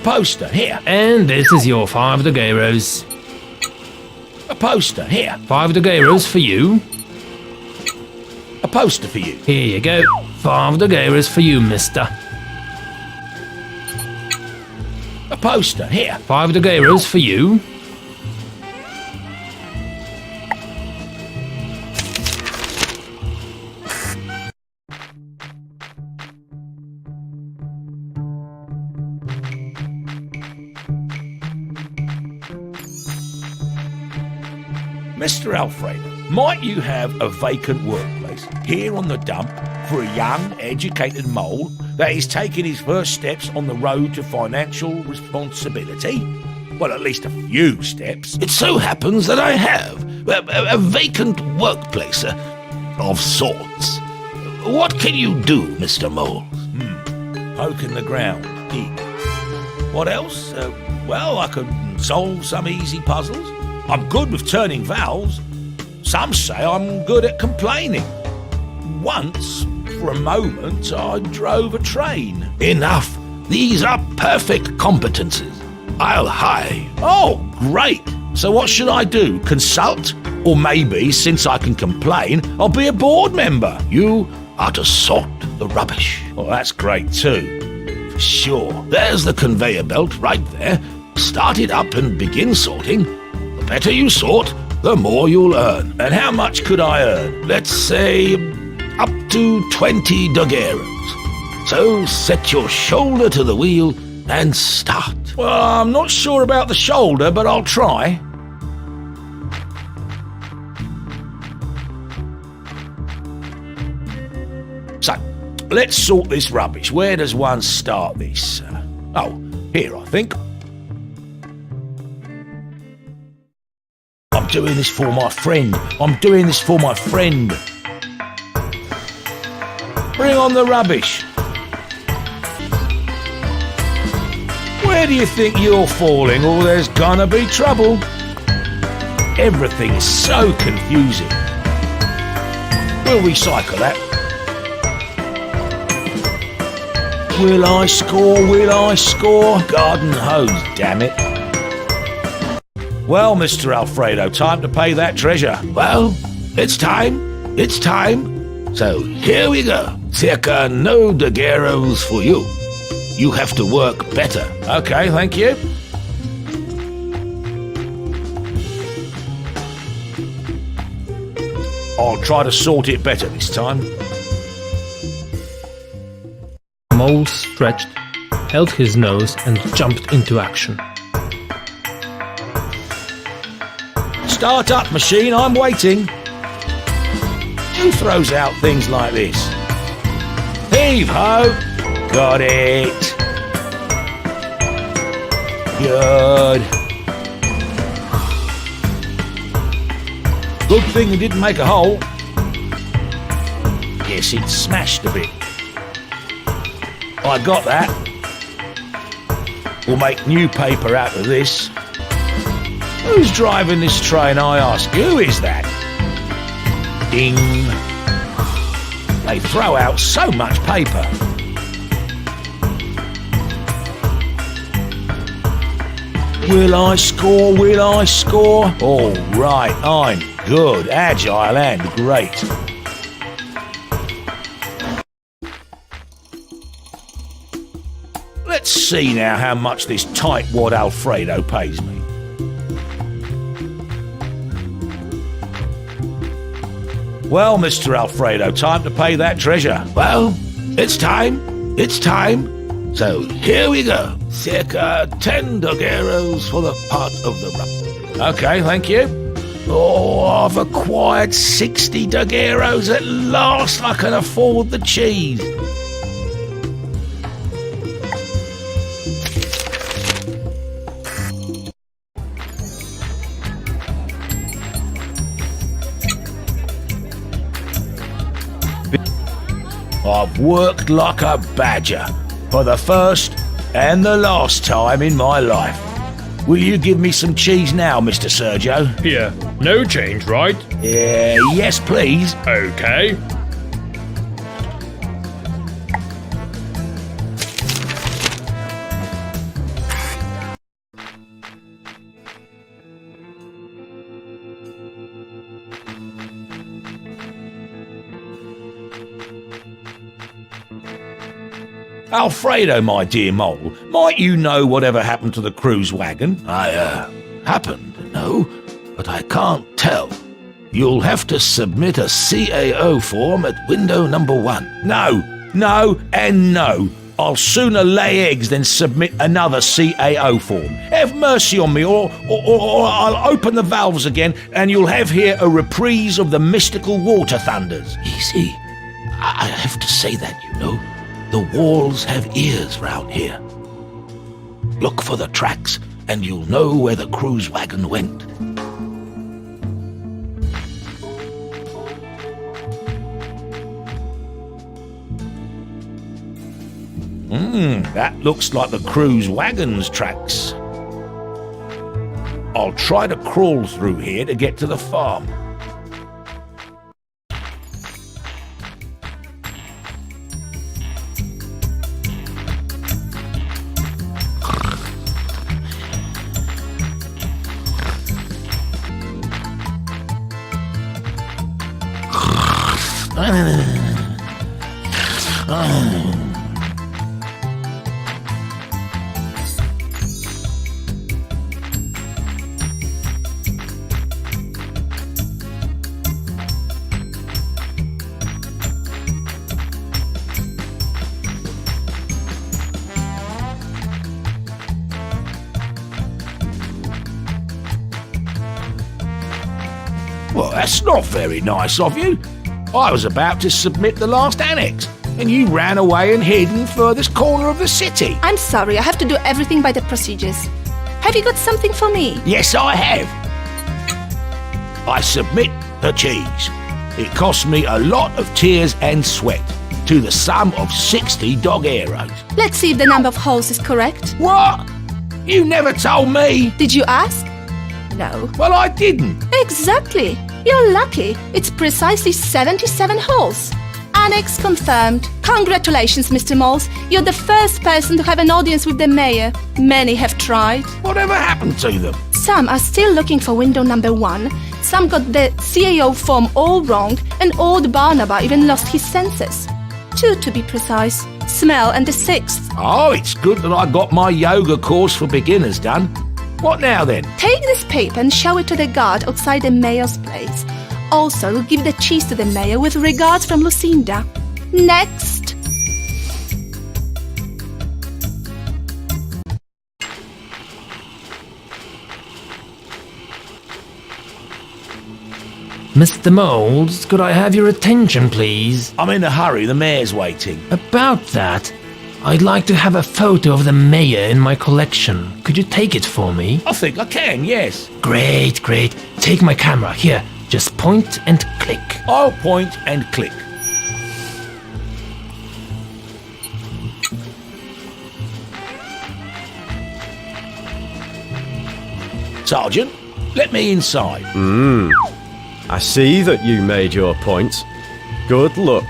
poster, here. And this is your 5 daguerreos. A poster, here. 5 daguerreos for you. A poster for you. Here you go. 5 daguerreos for you, mister. A poster, here. 5 daguerreos for you. Mr. Alfredo, might you have a vacant workplace here on the dump for a young, educated mole that is taking his first steps on the road to financial responsibility? Well, at least a few steps. It so happens that I have a vacant workplace of sorts. What can you do, Mr. Mole? Poke in the ground. Dig. What else? Well, I could solve some easy puzzles. I'm good with turning valves. Some say I'm good at complaining. Once, for a moment, I drove a train. Enough. These are perfect competences. I'll hire. Oh, great. So what should I do? Consult? Or maybe, since I can complain, I'll be a board member. You are to sort the rubbish. Oh, that's great too. For sure. There's the conveyor belt right there. Start it up and begin sorting. The better you sort, the more you'll earn. And how much could I earn? Let's say up to 20 daguerreos. So set your shoulder to the wheel and start. Well, I'm not sure about the shoulder, but I'll try. So, let's sort this rubbish. Where does one start this? Oh, here, I think. I'm doing this for my friend. I'm doing this for my friend. Bring on the rubbish. Where do you think you're falling, or there's gonna be trouble? Everything is so confusing. We'll recycle that. Will I score? Will I score? Garden hose, damn it. Well, Mr. Alfredo, time to pay that treasure. Well, it's time. It's time. So here we go. Circa no daguerreos for you. You have to work better. Okay, thank you. I'll try to sort it better this time. Mole stretched, held his nose and jumped into action. Start up, machine, I'm waiting. Who throws out things like this? Heave ho! Got it. Good. Good thing it didn't make a hole. Yes, it smashed a bit. I got that. We'll make new paper out of this. Who's driving this train, I ask? Who is that? Ding. They throw out so much paper. Will I score? Will I score? All right, I'm good, agile and great. Let's see now how much this tightwad Alfredo pays me. Well, Mr. Alfredo, time to pay that treasure. Well, it's time. It's time. So here we go. Circa 10 daguerreos for the part of the rub. Okay, thank you. Oh, I've acquired 60 daguerreos. At last I can afford the cheese. I've worked like a badger for the first and the last time in my life. Will you give me some cheese now, Mr. Sergio? Here, no change, right? Yes, please. Okay. Alfredo, my dear mole, might you know whatever happened to the cruise wagon? I happen to know, but I can't tell. You'll have to submit a CAO form at window number 1. No, and no. I'll sooner lay eggs than submit another CAO form. Have mercy on me, or I'll open the valves again, and you'll have here a reprise of the mystical water thunders. Easy. I have to say that, you know. The walls have ears round here. Look for the tracks, and you'll know where the cruise wagon went. That looks like the cruise wagon's tracks. I'll try to crawl through here to get to the farm. Well, that's not very nice of you. I was about to submit the last annex, and you ran away and hid in the furthest corner of the city. I'm sorry, I have to do everything by the procedures. Have you got something for me? Yes, I have. I submit the cheese. It cost me a lot of tears and sweat, to the sum of 60 dog arrows. Let's see if the number of holes is correct. What? You never told me. Did you ask? No. Well, I didn't. Exactly. You're lucky. It's precisely 77 holes. Annex confirmed. Congratulations, Mr. Moles. You're the first person to have an audience with the mayor. Many have tried. Whatever happened to them? Some are still looking for window number 1. Some got the CAO form all wrong, and old Barnaba even lost his senses. 2 to be precise. Smell and the 6th. Oh, it's good that I got my yoga course for beginners done. What now then? Take this paper and show it to the guard outside the mayor's place. Also, give the cheese to the mayor with regards from Lucinda. Next. Mr. Moles, could I have your attention, please? I'm in a hurry, the mayor's waiting. About that, I'd like to have a photo of the mayor in my collection. Could you take it for me? I think I can, yes. Great. Take my camera. Here, just point and click. I'll point and click. Sergeant, let me inside. I see that you made your point. Good luck.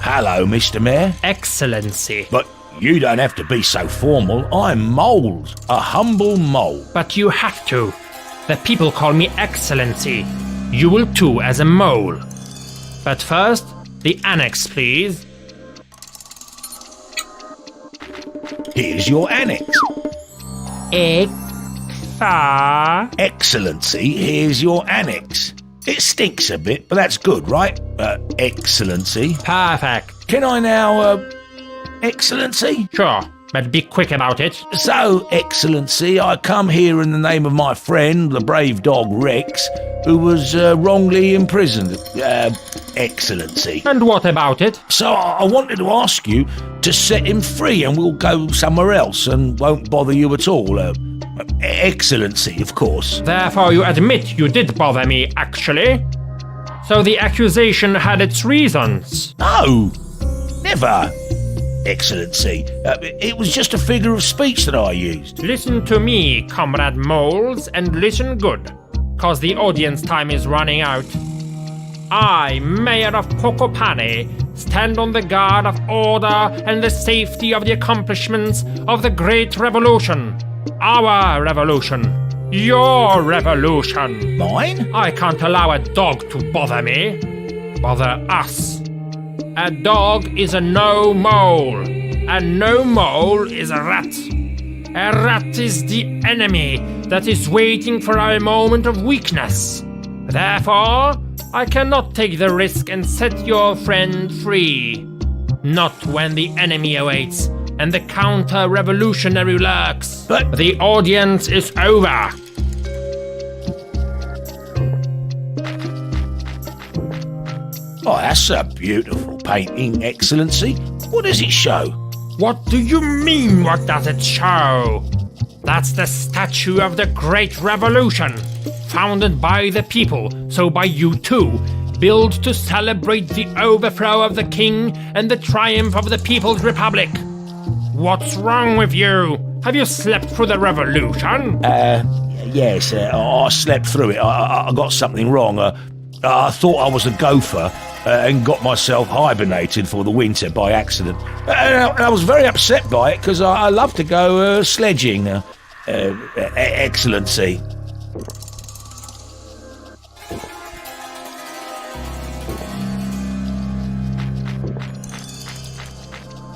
Hello, Mr. Mayor. Excellency. But you don't have to be so formal. I'm Moles, a humble mole. But you have to. The people call me Excellency. You will too as a mole. But first, the annex, please. Here's your annex. Excellency, here's your annex. It stinks a bit, but that's good, right? Excellency. Perfect. Can I now, Excellency? Sure, but be quick about it. So, Excellency, I come here in the name of my friend, the brave dog Rex, who was wrongly imprisoned. Excellency. And what about it? So I wanted to ask you to set him free and we'll go somewhere else and won't bother you at all. Excellency, of course. Therefore you admit you did bother me, actually. So the accusation had its reasons. No, never. Excellency, it was just a figure of speech that I used. Listen to me, Comrade Moles, and listen good, cause the audience time is running out. I, Mayor of Pocopane, stand on the guard of order and the safety of the accomplishments of the Great Revolution. Our revolution. Your revolution. Mine? I can't allow a dog to bother me. Bother us. A dog is a no-mole. A no-mole is a rat. A rat is the enemy that is waiting for a moment of weakness. Therefore, I cannot take the risk and set your friend free. Not when the enemy awaits and the counter-revolutionary lurks. But- The audience is over. Oh, that's a beautiful painting, Excellency. What does it show? What do you mean, what does it show? That's the statue of the Great Revolution, founded by the people, so by you too, built to celebrate the overthrow of the king and the triumph of the People's Republic. What's wrong with you? Have you slept through the revolution? Yes, I slept through it. I got something wrong. I thought I was a gopher and got myself hibernated for the winter by accident. And I was very upset by it because I love to go sledging, Excellency.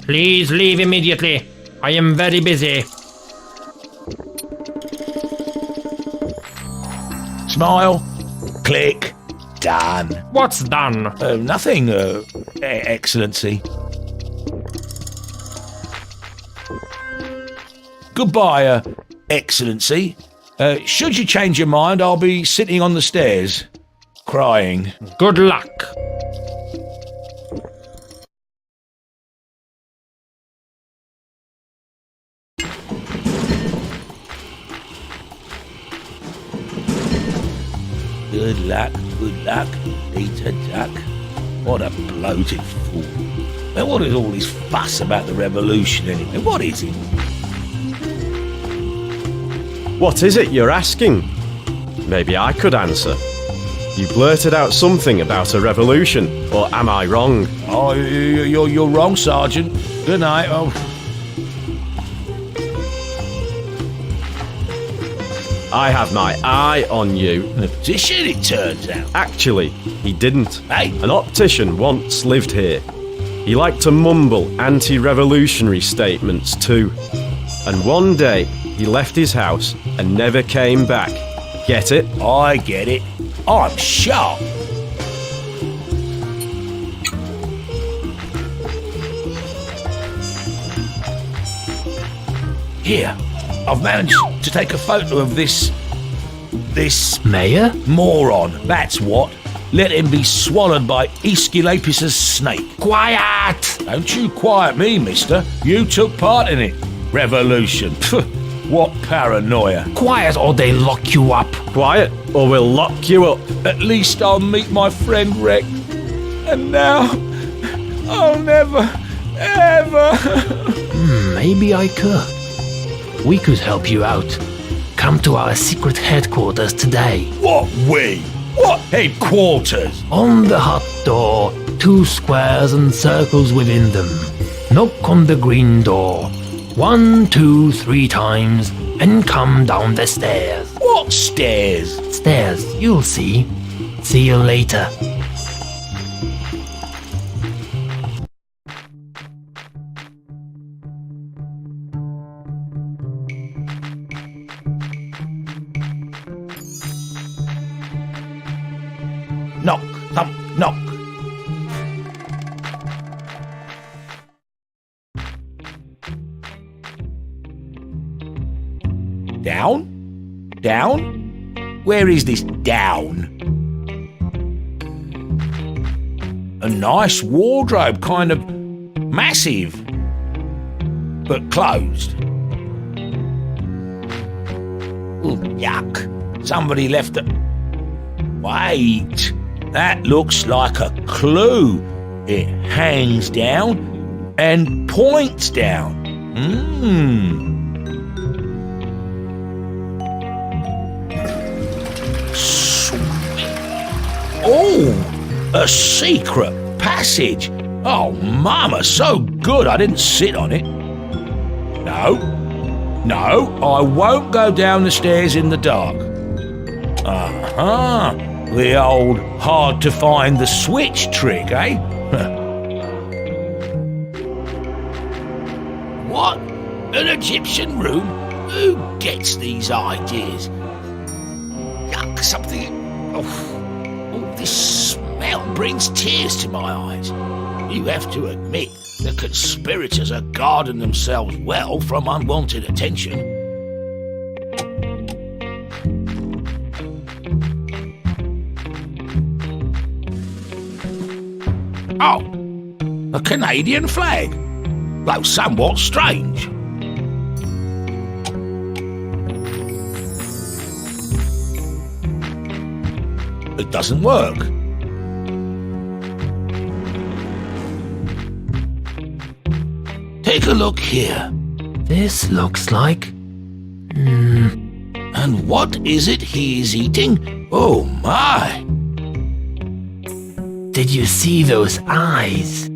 Please leave immediately. I am very busy. Smile, click, done. What's done? Nothing, Excellency. Goodbye, Excellency. Should you change your mind, I'll be sitting on the stairs, crying. Good luck. Good luck, Peter Duck. What a bloated fool. Now, what is all this fuss about the revolution anyway? What is it? What is it you're asking? Maybe I could answer. You blurted out something about a revolution, or am I wrong? Oh, you're wrong, Sergeant. Good night. Oh. I have my eye on you. An optician, it turns out. Actually, he didn't. Hey. An optician once lived here. He liked to mumble anti-revolutionary statements too. And one day, he left his house and never came back. Get it? I get it. I'm sharp. Here, I've managed to take a photo of this Mayor? moron. That's what. Let him be swallowed by Aesculapius's snake. Quiet! Don't you quiet me, mister. You took part in it. Revolution. Pff, what paranoia. Quiet or they lock you up. Quiet, or we'll lock you up. At least I'll meet my friend Rex. And now, I'll never, ever... Maybe I could. We could help you out. Come to our secret headquarters today. What we? What headquarters? On the hut door, 2 squares and circles within them. Knock on the green door. 1, 2, 3 times, and come down the stairs. What stairs? Stairs, you'll see. See you later. Knock, thump, knock. Down? Down? Where is this down? A nice wardrobe, kind of massive, but closed. Ooh, yuck. Somebody left it. Wait, that looks like a clue. It hangs down and points down. Sweet. Oh, a secret passage. Oh, Mama, so good I didn't sit on it. No, I won't go down the stairs in the dark. The old hard to find the switch trick, eh? What? An Egyptian room? Who gets these ideas? Yuck, something... Oh, this smell brings tears to my eyes. You have to admit, the conspirators are guarding themselves well from unwanted attention. Oh, a Canadian flag, though somewhat strange. It doesn't work. Take a look here. This looks like... And what is it he is eating? Oh my! Did you see those eyes?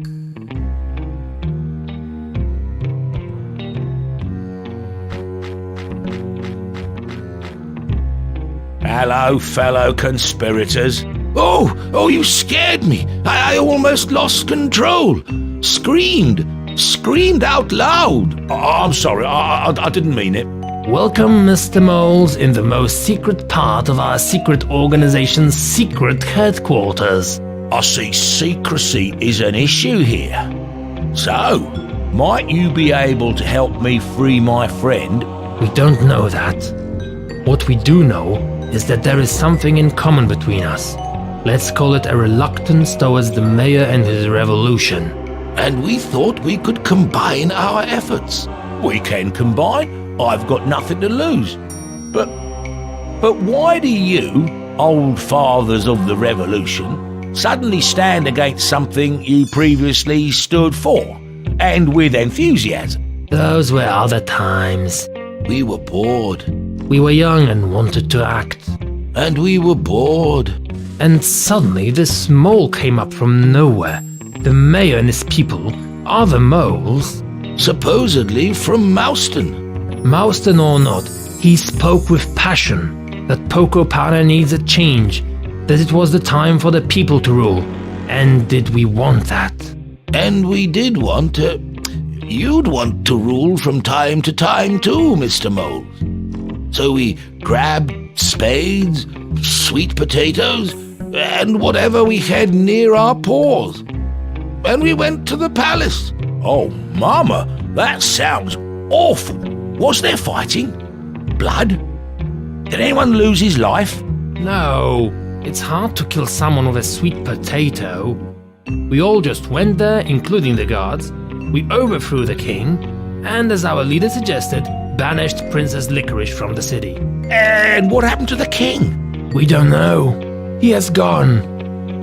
Hello, fellow conspirators. Oh, you scared me. I almost lost control. Screamed out loud. Oh, I'm sorry, I didn't mean it. Welcome, Mr. Moles, in the most secret part of our secret organization's secret headquarters. I see secrecy is an issue here. So, might you be able to help me free my friend? We don't know that. What we do know is that there is something in common between us. Let's call it a reluctance towards the mayor and his revolution. And we thought we could combine our efforts. We can combine. I've got nothing to lose. But why do you, old fathers of the revolution, suddenly stand against something you previously stood for, and with enthusiasm? Those were other times. We were bored. We were young and wanted to act. And we were bored. And suddenly this mole came up from nowhere. The mayor and his people are the moles. Supposedly from Mouston. Mouston or not, he spoke with passion that Pocopana needs a change, that it was the time for the people to rule. And did we want that? And we did want to... You'd want to rule from time to time too, Mr. Moles. So we grabbed spades, sweet potatoes, and whatever we had near our paws. And we went to the palace. Oh, Mama, that sounds awful. Was there fighting? Blood? Did anyone lose his life? No, it's hard to kill someone with a sweet potato. We all just went there, including the guards. We overthrew the king, and as our leader suggested, banished Princess Licorice from the city. And what happened to the king? We don't know. He has gone.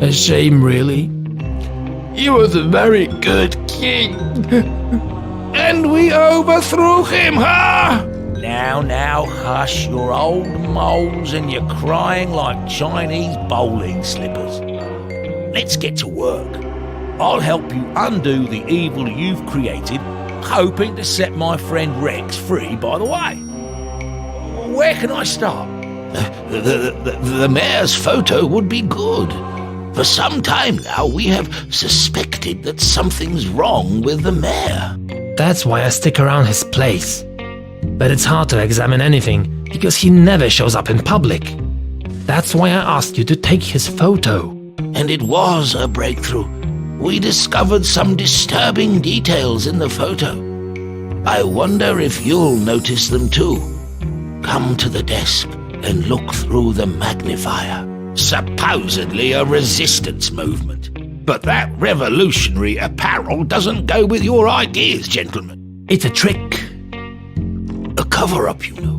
A shame, really. He was a very good king. And we overthrew him, huh? Now, hush your old moles and you're crying like Chinese bowling slippers. Let's get to work. I'll help you undo the evil you've created, hoping to set my friend Rex free by the way. Where can I start? The mayor's photo would be good. For some time now, we have suspected that something's wrong with the mayor. That's why I stick around his place. But it's hard to examine anything, because he never shows up in public. That's why I asked you to take his photo. And it was a breakthrough. We discovered some disturbing details in the photo. I wonder if you'll notice them too. Come to the desk and look through the magnifier. Supposedly a resistance movement. But that revolutionary apparel doesn't go with your ideas, gentlemen. It's a trick. A cover-up, you know.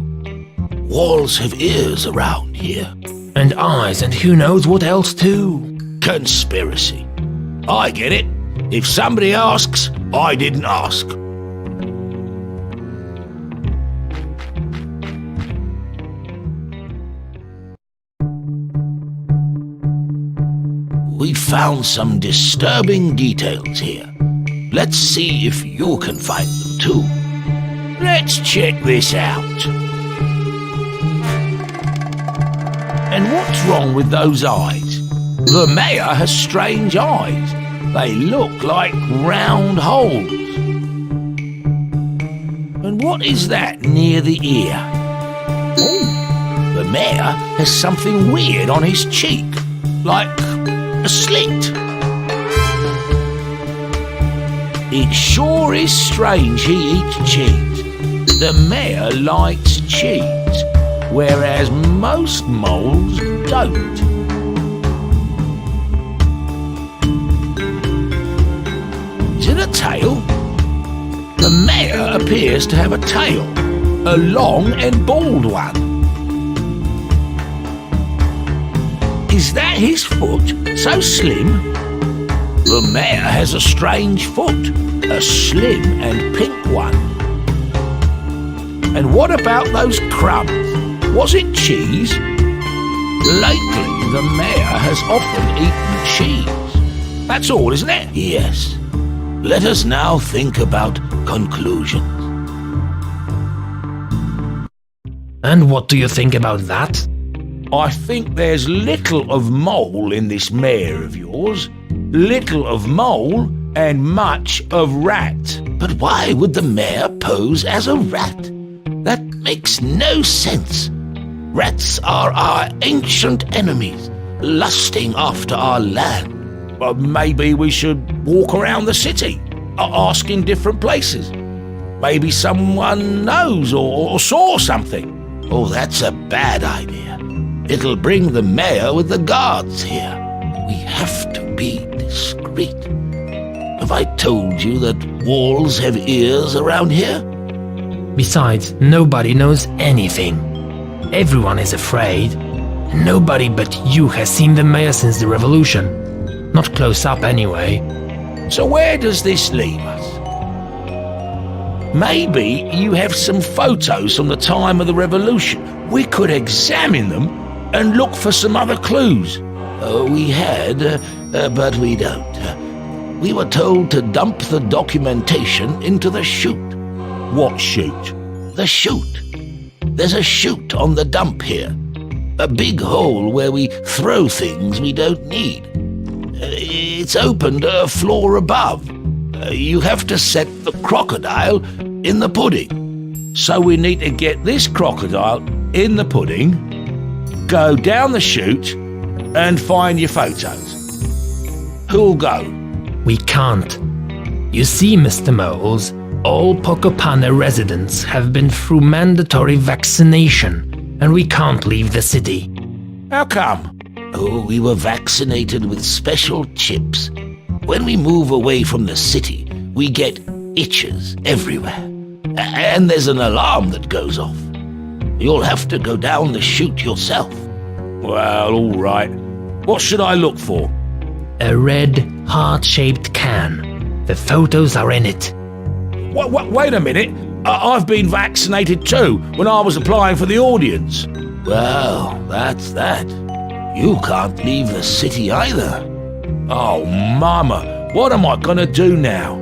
Walls have ears around here. And eyes, and who knows what else too. Conspiracy. I get it. If somebody asks, I didn't ask. We found some disturbing details here. Let's see if you can find them too. Let's check this out. And what's wrong with those eyes? The mayor has strange eyes. They look like round holes. And what is that near the ear? Oh, the mayor has something weird on his cheek, like a slit. It sure is strange he eats cheese. The mayor likes cheese, whereas most moles don't. Is it a tail? The mayor appears to have a tail, a long and bald one. Is that his foot, so slim? The mayor has a strange foot, a slim and pink one. And what about those crumbs? Was it cheese? Lately, the mayor has often eaten cheese. That's all, isn't it? Yes. Let us now think about conclusions. And what do you think about that? I think there's little of mole in this mayor of yours. Little of mole and much of rat. But why would the mayor pose as a rat? That makes no sense. Rats are our ancient enemies, lusting after our land. Well, maybe we should walk around the city, ask in different places. Maybe someone knows or saw something. Oh, that's a bad idea. It'll bring the mayor with the guards here. We have to be discreet. Have I told you that walls have ears around here? Besides, nobody knows anything. Everyone is afraid. Nobody but you has seen the mayor since the revolution. Not close up anyway. So where does this leave us? Maybe you have some photos from the time of the revolution. We could examine them and look for some other clues. We had, but we don't. We were told to dump the documentation into the chute. What chute? The chute. There's a chute on the dump here. A big hole where we throw things we don't need. It's opened a floor above. You have to set the crocodile in the pudding. So we need to get this crocodile in the pudding, go down the chute, and find your photos. Who'll go? We can't. You see, Mr. Moles, all Pocopane residents have been through mandatory vaccination, and we can't leave the city. How come? Oh, we were vaccinated with special chips. When we move away from the city, we get itches everywhere. And there's an alarm that goes off. You'll have to go down the chute yourself. Well, all right. What should I look for? A red, heart-shaped can. The photos are in it. Wait a minute. I've been vaccinated too when I was applying for the audience. Well, that's that. You can't leave the city either. Oh, Mama, what am I going to do now?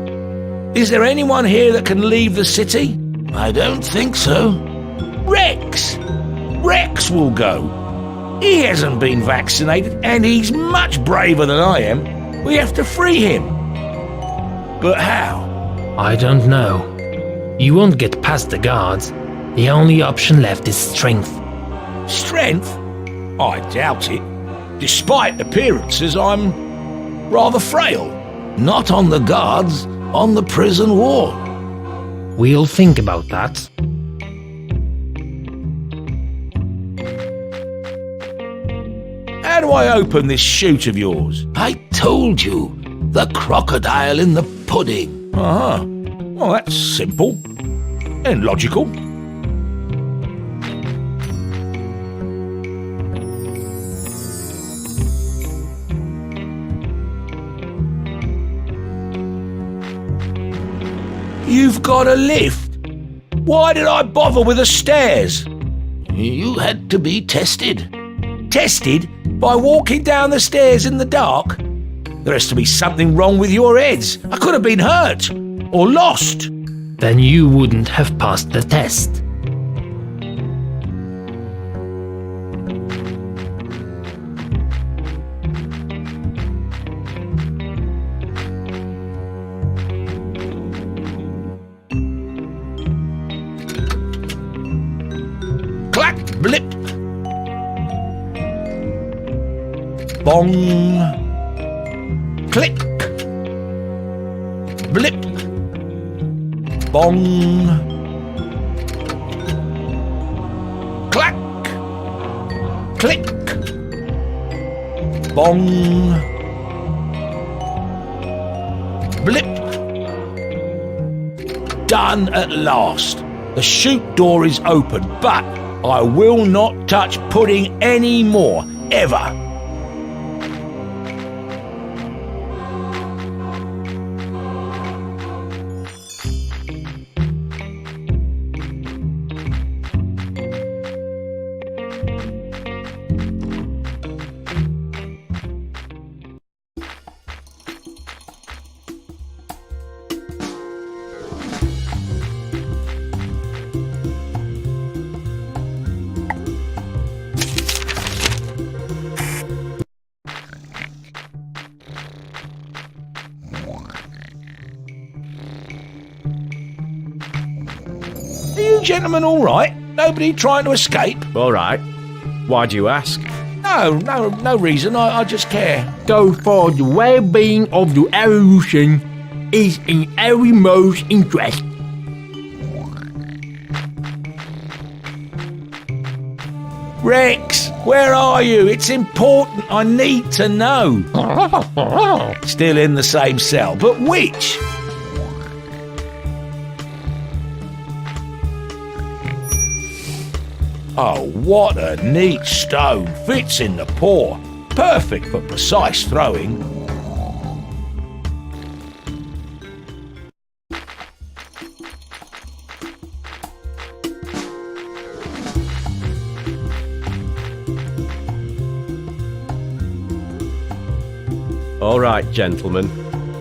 Is there anyone here that can leave the city? I don't think so. Rex! Rex will go. He hasn't been vaccinated and he's much braver than I am. We have to free him. But how? I don't know. You won't get past the guards. The only option left is strength. Strength? I doubt it. Despite appearances, I'm rather frail. Not on the guards, on the prison wall. We'll think about that. How do I open this chute of yours? I told you. The crocodile in the pudding. Ah, well, that's simple. And logical. You've got a lift. Why did I bother with the stairs? You had to be tested. Tested? By walking down the stairs in the dark? There has to be something wrong with your heads. I could have been hurt or lost. Then you wouldn't have passed the test. Clack, blip. Bong. Click. Blip. Bong. Clack. Click. Bong. Blip. Done at last. The chute door is open, but I will not touch pudding any more, ever. Are you gentlemen all right? Nobody trying to escape? All right. Why do you ask? No reason. I just care. So for the well-being of the evolution is in every most interest. Rex, where are you? It's important. I need to know. Still in the same cell, but which? Oh, what a neat stone. Fits in the paw. Perfect for precise throwing. All right, gentlemen.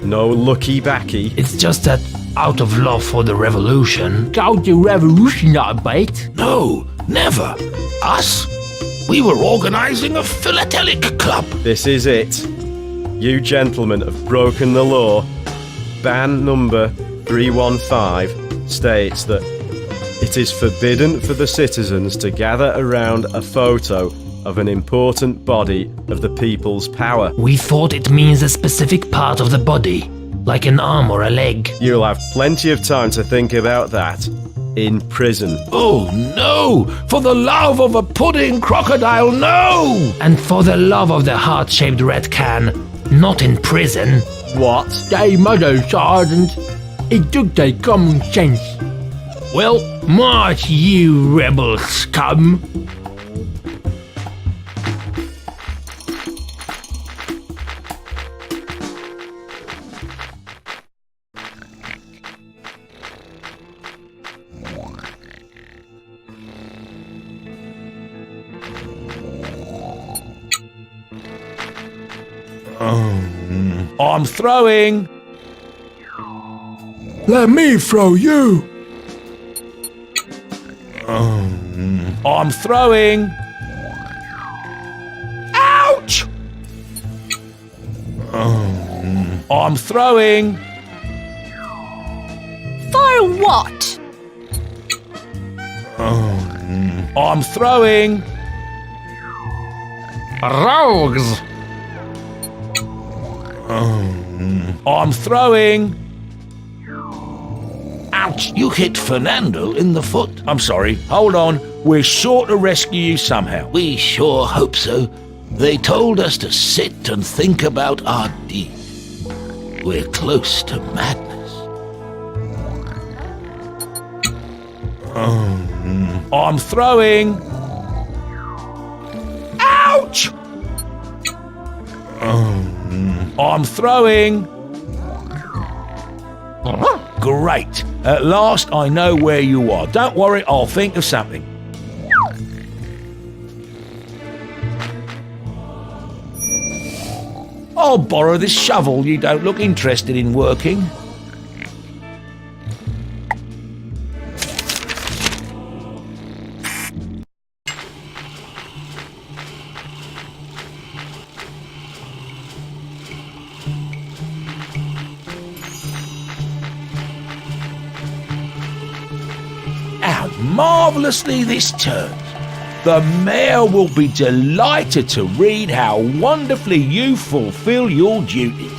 No lucky-backy. It's just that out of love for the revolution. Out the revolution, I bet. No, never. Us? We were organising a philatelic club. This is it. You gentlemen have broken the law. Ban number 315 states that it is forbidden for the citizens to gather around a photo of an important body of the people's power. We thought it means a specific part of the body, like an arm or a leg. You'll have plenty of time to think about that in prison. Oh no! For the love of a pudding crocodile, no! And for the love of the heart-shaped red can, not in prison. What? Say, Mother Sergeant, it took take common sense. Well, march, you rebel scum! I'm throwing. Let me throw you. I'm throwing. Ouch! I'm throwing. For what? I'm throwing. Rogues. I'm throwing. Ouch! You hit Fernando in the foot. I'm sorry. Hold on. We're sure to rescue you somehow. We sure hope so. They told us to sit and think about our deeds. We're close to madness. I'm throwing. Ouch! I'm throwing. Great. At last I know where you are. Don't worry, I'll think of something. I'll borrow this shovel. You don't look interested in working. How marvellously this turns. The mayor will be delighted to read how wonderfully you fulfill your duties.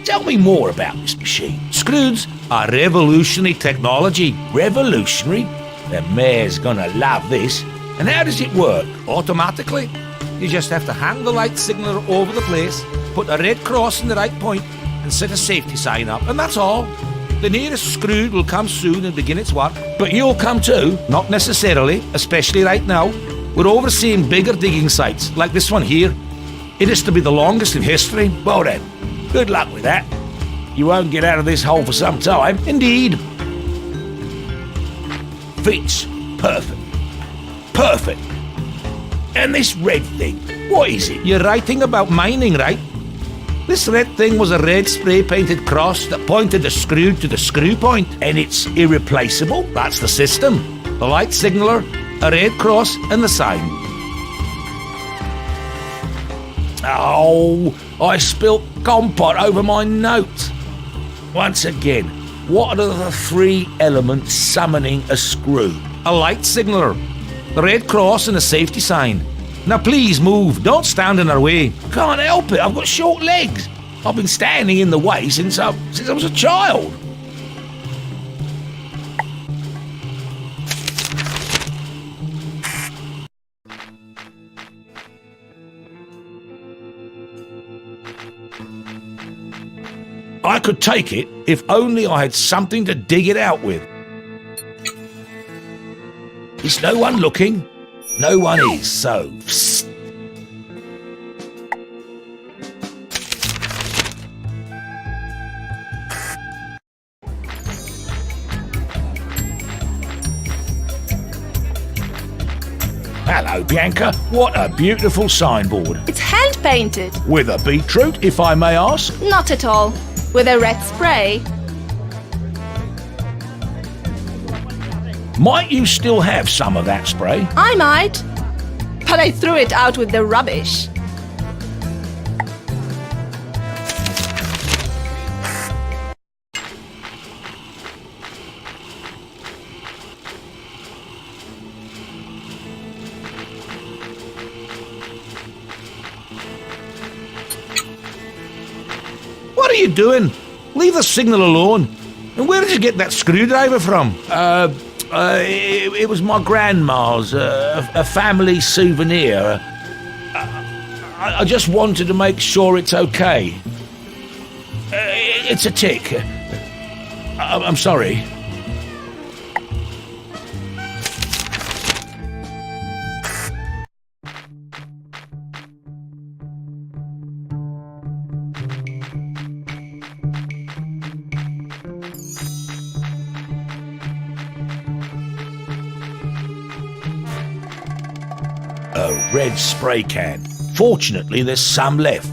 Tell me more about this machine. Screws are revolutionary technology. Revolutionary? The mayor's gonna love this. And how does it work? Automatically. You just have to hang the light signaler over the place, put a red cross in the right point, and set a safety sign up, and that's all. The nearest Scrood will come soon and begin its work, but you'll come too, not necessarily, especially right now. We're overseeing bigger digging sites, like this one here. It is to be the longest in history. Well then, good luck with that. You won't get out of this hole for some time. Indeed. Fits perfect. Perfect. And this red thing, what is it? You're writing about mining, right? This red thing was a red spray-painted cross that pointed the screw to the screw point, and it's irreplaceable. That's the system. The light signaler, a red cross, and the sign. Oh, I spilt compote over my notes. Once again, what are the three elements summoning a screw? A light signaler, the red cross, and a safety sign. Now please move, don't stand in our way. Can't help it, I've got short legs. I've been standing in the way since I was a child. I could take it if only I had something to dig it out with. Is no one looking? No one is, so... Psst. Hello, Bianca. What a beautiful signboard. It's hand-painted. With a beetroot, if I may ask. Not at all. With a red spray. Might you still have some of that spray? I might. But I threw it out with the rubbish. What are you doing? Leave the signal alone. And where did you get that screwdriver from? It was my grandma's, a family souvenir. I just wanted to make sure it's okay. It's a tick. I'm sorry. A red spray can. Fortunately, there's some left.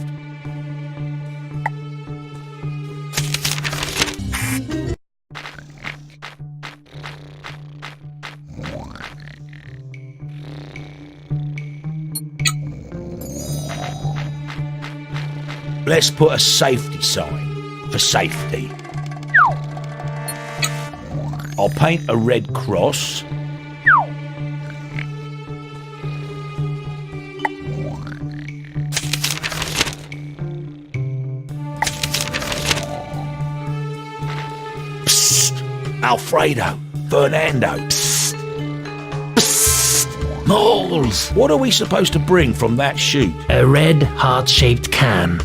Let's put a safety sign for safety. I'll paint a red cross. Alfredo, Fernando, psst, psst, moles. What are we supposed to bring from that chute? A red heart-shaped can.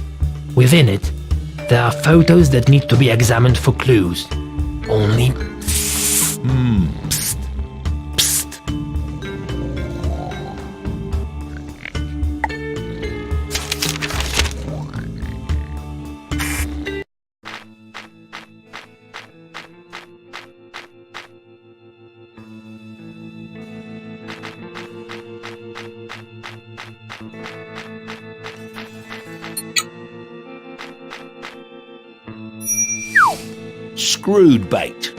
Within it, there are photos that need to be examined for clues. Only psst, psst, psst. screwed bait.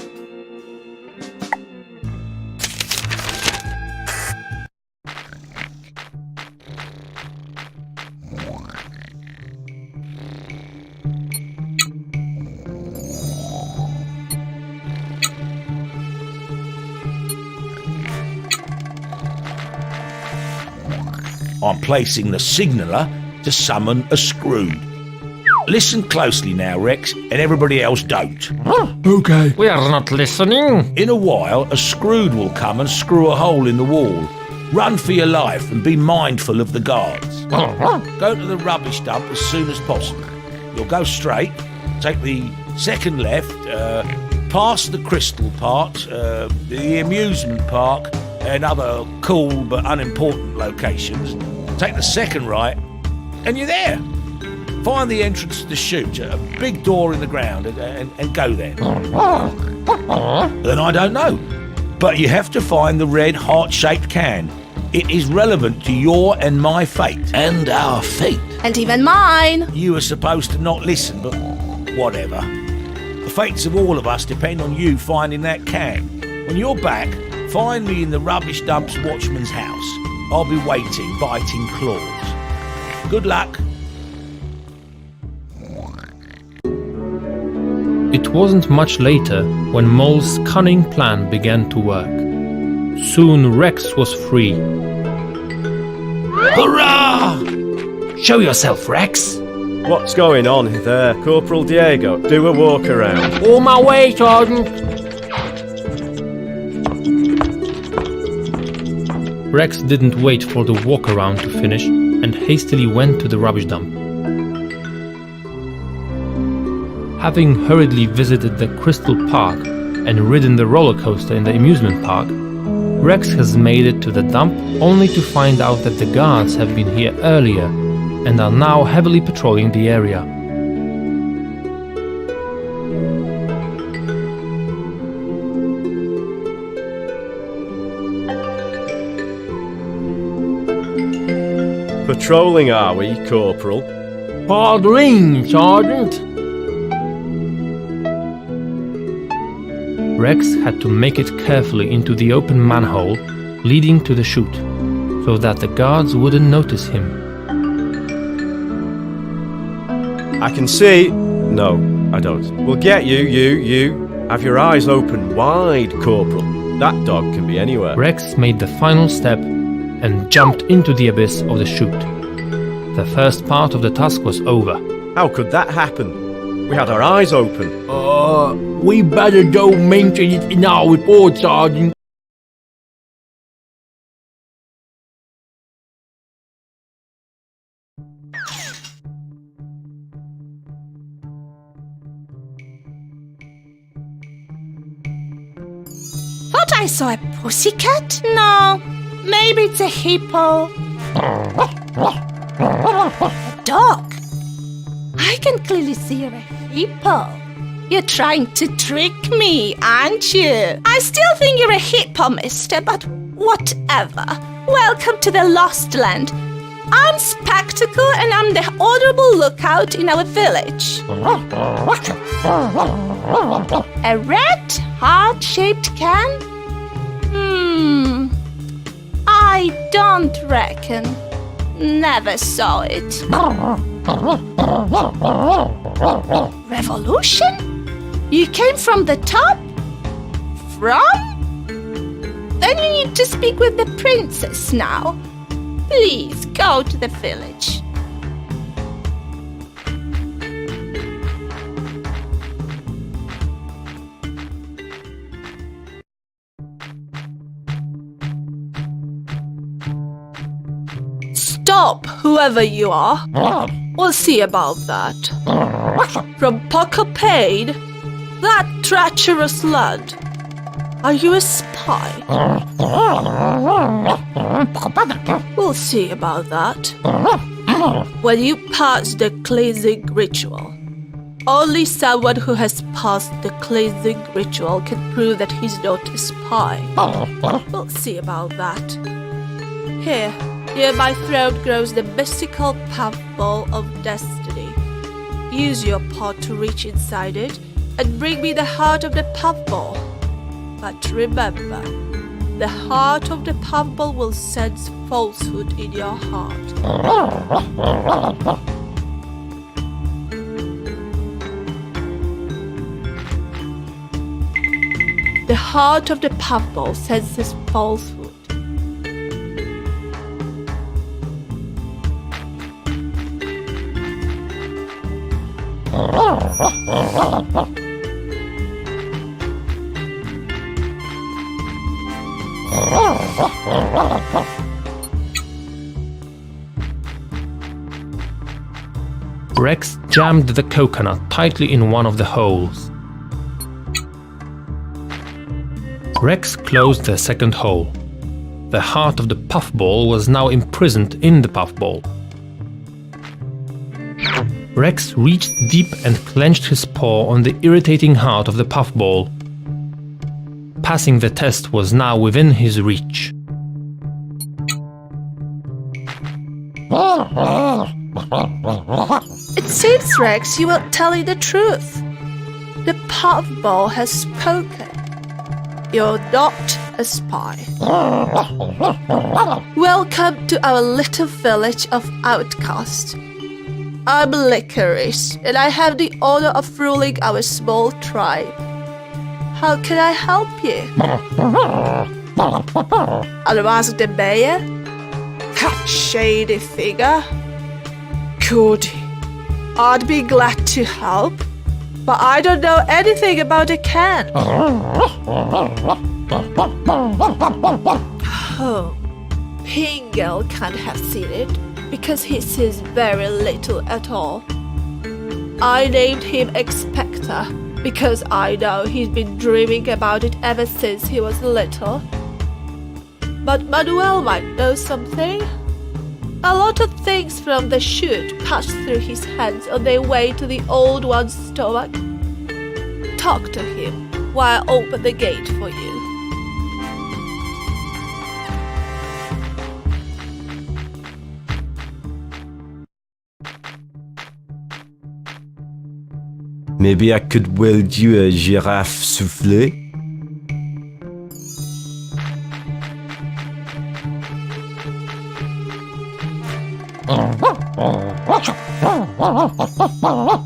I'm placing the signaller to summon a scrood. Listen closely now, Rex, and everybody else don't. Okay. We are not listening. In a while, a scrood will come and screw a hole in the wall. Run for your life and be mindful of the guards. Go to the rubbish dump as soon as possible. You'll go straight, take the second left, past the crystal part, the amusement park, and other cool but unimportant locations. Take the second right, and you're there. Find the entrance to the chute, a big door in the ground, and go there. Then I don't know. But you have to find the red heart-shaped can. It is relevant to your and my fate. And our fate. And even mine. You were supposed to not listen, but whatever. The fates of all of us depend on you finding that can. When you're back, find me in the rubbish dump's watchman's house. I'll be waiting, biting claws. Good luck. It wasn't much later when Mole's cunning plan began to work. Soon Rex was free. Hurrah! Show yourself, Rex! What's going on there, Corporal Diego? Do a walk around. On my way, Sergeant. Rex didn't wait for the walk-around to finish and hastily went to the rubbish dump. Having hurriedly visited the Crystal Park and ridden the roller coaster in the amusement park, Rex has made it to the dump only to find out that the guards have been here earlier and are now heavily patrolling the area. Patrolling, are we, Corporal? Hard ring, Sergeant. Rex had to make it carefully into the open manhole leading to the chute, so that the guards wouldn't notice him. I can see... No, I don't. We'll get you, you. Have your eyes open wide, Corporal. That dog can be anywhere. Rex made the final step and jumped into the abyss of the chute. The first part of the task was over. How could that happen? We had our eyes open. We better don't mention it in our report, Sergeant. Thought I saw a pussycat? No, maybe it's a hippo. A dog? I can clearly see you're a hippo. You're trying to trick me, aren't you? I still think you're a hippo, mister, but whatever. Welcome to the Lost Land. I'm Spectacle and I'm the honorable lookout in our village. A red, heart-shaped can? I don't reckon. Never saw it. Revolution? You came from the top? From? Then you need to speak with the princess now. Please go to the village. Stop, whoever you are. We'll see about that. From Pockapade, that treacherous lad. Are you a spy? We'll see about that. When you pass the cleansing ritual, only someone who has passed the cleansing ritual can prove that he's not a spy. We'll see about that. Here, near my throat grows the mystical puffball of destiny. Use your paw to reach inside it and bring me the heart of the puffball. But remember, the heart of the puffball will sense falsehood in your heart. The heart of the puffball senses falsehood. Rex jammed the coconut tightly in one of the holes. Rex closed the second hole. The heart of the puffball was now imprisoned in the puffball. Rex reached deep and clenched his paw on the irritating heart of the puffball. Passing the test was now within his reach. It seems, Rex, you are telling the truth. The puffball has spoken. You're not a spy. Welcome to our little village of outcasts. I'm Licorice, and I have the honor of ruling our small tribe. How can I help you? I'll ask the mayor? That shady figure? Good. I'd be glad to help, but I don't know anything about a can. Oh, Pingle can't have seen it because he sees very little at all. I named him Expector because I know he's been dreaming about it ever since he was little. But Manuel might know something. A lot of things from the chute pass through his hands on their way to the old one's stomach. Talk to him while I open the gate for you. Maybe I could weld you a giraffe soufflé?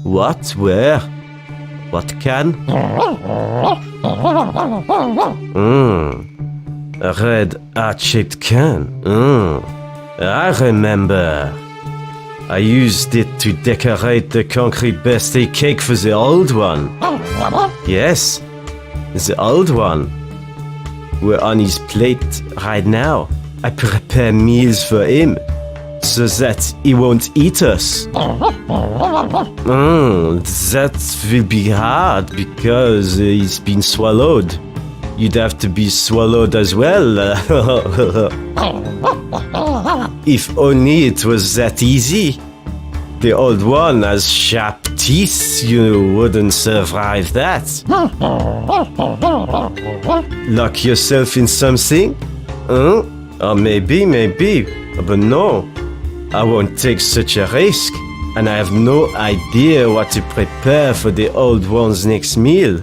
What? Where? What can? A red heart-shaped can. I remember. I used it to decorate the concrete birthday cake for the old one. Yes, the old one. We're on his plate right now. I prepare meals for him so that he won't eat us. That will be hard because he's been swallowed. You'd have to be swallowed as well. If only it was that easy. The old one has sharp teeth, you wouldn't survive that. Lock yourself in something? Or maybe, but no. I won't take such a risk, and I have no idea what to prepare for the old one's next meal.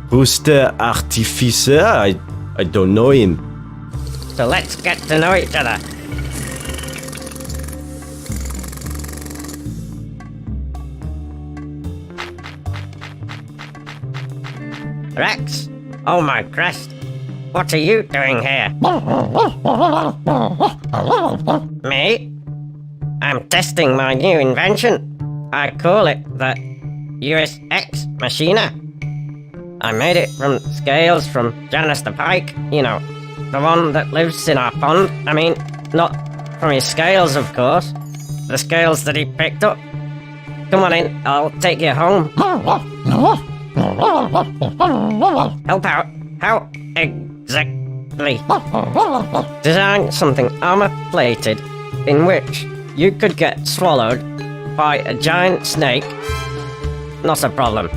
Who's the artificer? I don't know him. So let's get to know each other. Rex? Oh my crest. What are you doing here? Me? I'm testing my new invention. I call it the US Ex Machina. I made it from scales from Janus the Pike, you know, the one that lives in our pond. I mean, not from his scales, of course. The scales that he picked up. Come on in, I'll take you home. Help out. How exactly? Design something armor-plated in which you could get swallowed by a giant snake. Not a problem.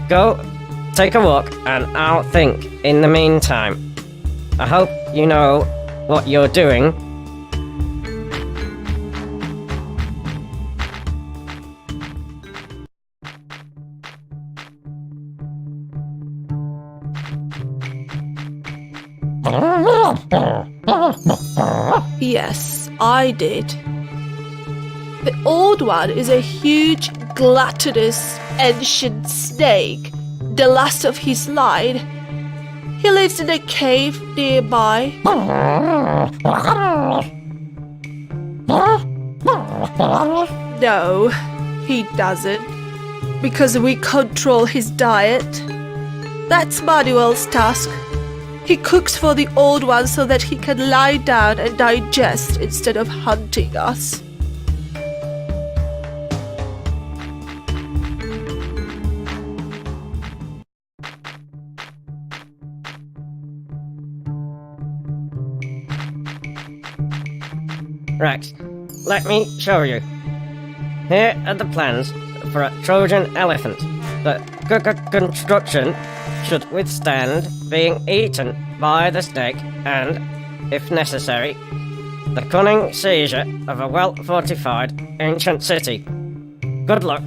Go take a walk and I'll think in the meantime. I hope you know what you're doing. Yes, I did. The Old One is a huge, gluttonous, ancient snake, the last of his line. He lives in a cave nearby. No, he doesn't. Because we control his diet. That's Manuel's task. He cooks for the Old One so that he can lie down and digest instead of hunting us. Rex, let me show you. Here are the plans for a Trojan elephant. The construction should withstand being eaten by the snake and, if necessary, the cunning seizure of a well-fortified ancient city. Good luck.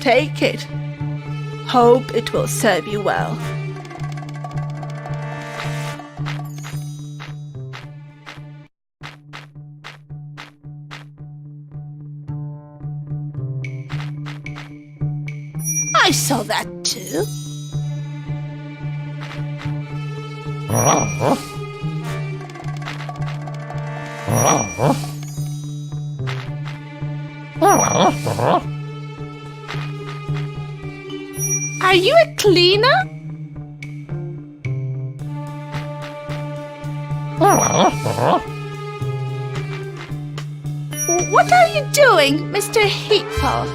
Take it. Hope it will serve you well. I saw that too. Are you a cleaner? What are you doing, Mr. Hippo?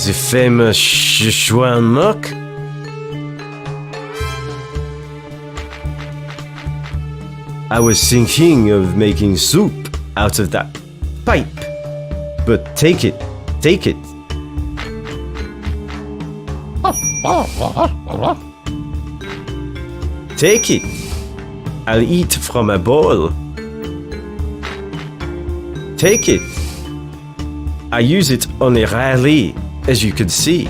The famous Schwalmuck? I was thinking of making soup out of that pipe. But take it. Take it. I'll eat from a bowl. Take it. I use it only rarely, as you can see.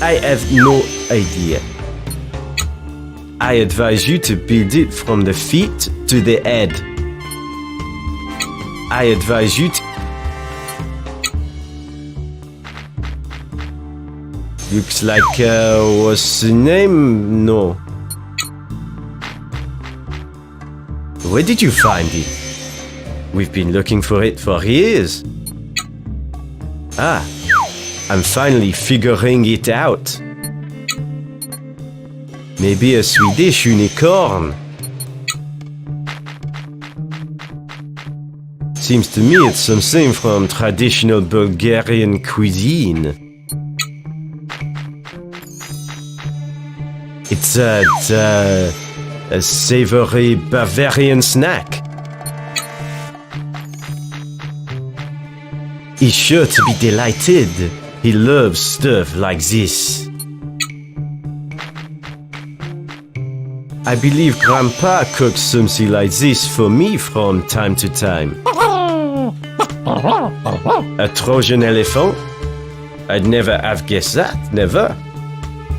I have no idea. I advise you to build it from the feet to the head. I advise you to... Looks like, what's the name? No. Where did you find it? We've been looking for it for years. Ah, I'm finally figuring it out. Maybe a Swedish unicorn. Seems to me it's something from traditional Bulgarian cuisine. It's a savory Bavarian snack. He's sure to be delighted. He loves stuff like this. I believe Grandpa cooks something like this for me from time to time. A Trojan elephant? I'd never have guessed that, never.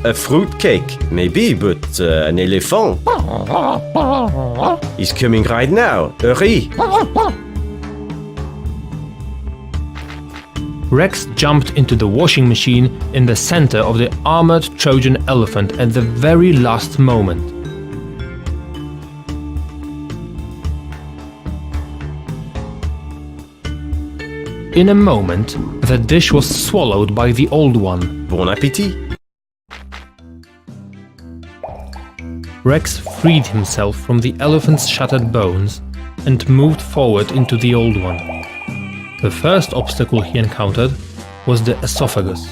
A fruit cake, maybe, but an elephant? He's coming right now, hurry! Rex jumped into the washing machine in the center of the armored Trojan elephant at the very last moment. In a moment, the dish was swallowed by the old one. Bon appétit! Rex freed himself from the elephant's shattered bones and moved forward into the old one. The first obstacle he encountered was the esophagus.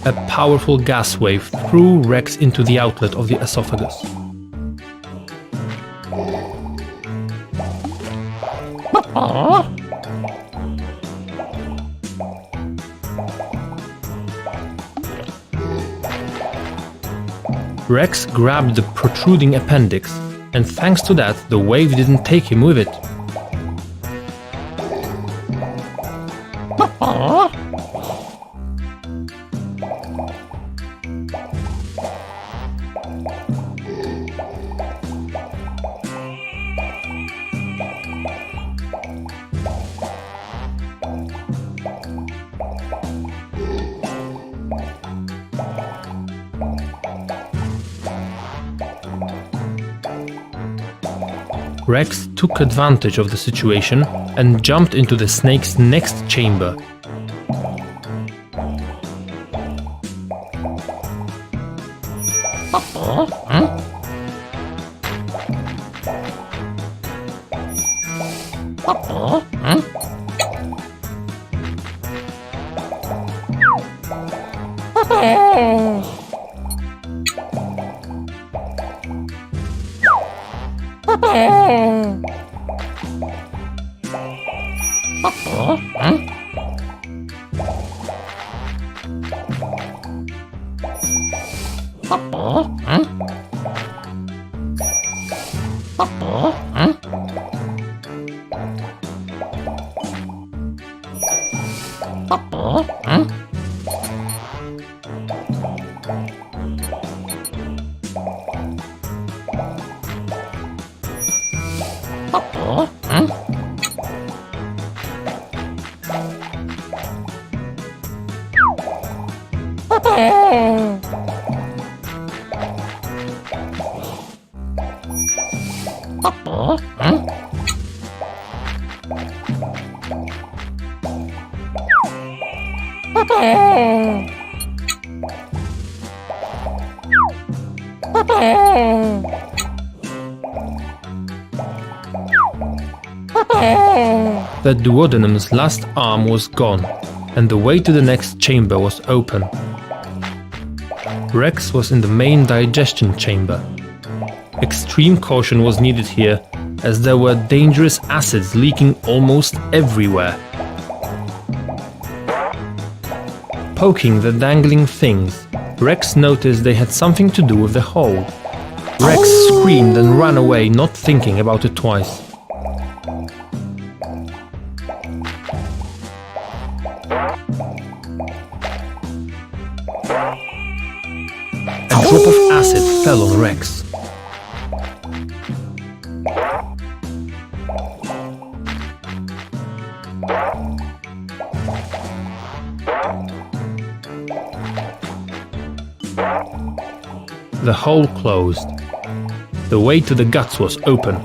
A powerful gas wave threw Rex into the outlet of the esophagus. Rex grabbed the protruding appendix, and thanks to that, the wave didn't take him with it. Rex took advantage of the situation and jumped into the snake's next chamber. The duodenum's last arm was gone, and the way to the next chamber was open. Rex was in the main digestion chamber. Extreme caution was needed here, as there were dangerous acids leaking almost everywhere. Poking the dangling things, Rex noticed they had something to do with the hole. Rex screamed and ran away, not thinking about it twice. A drop of acid fell on Rex. The hole closed. The way to the guts was open.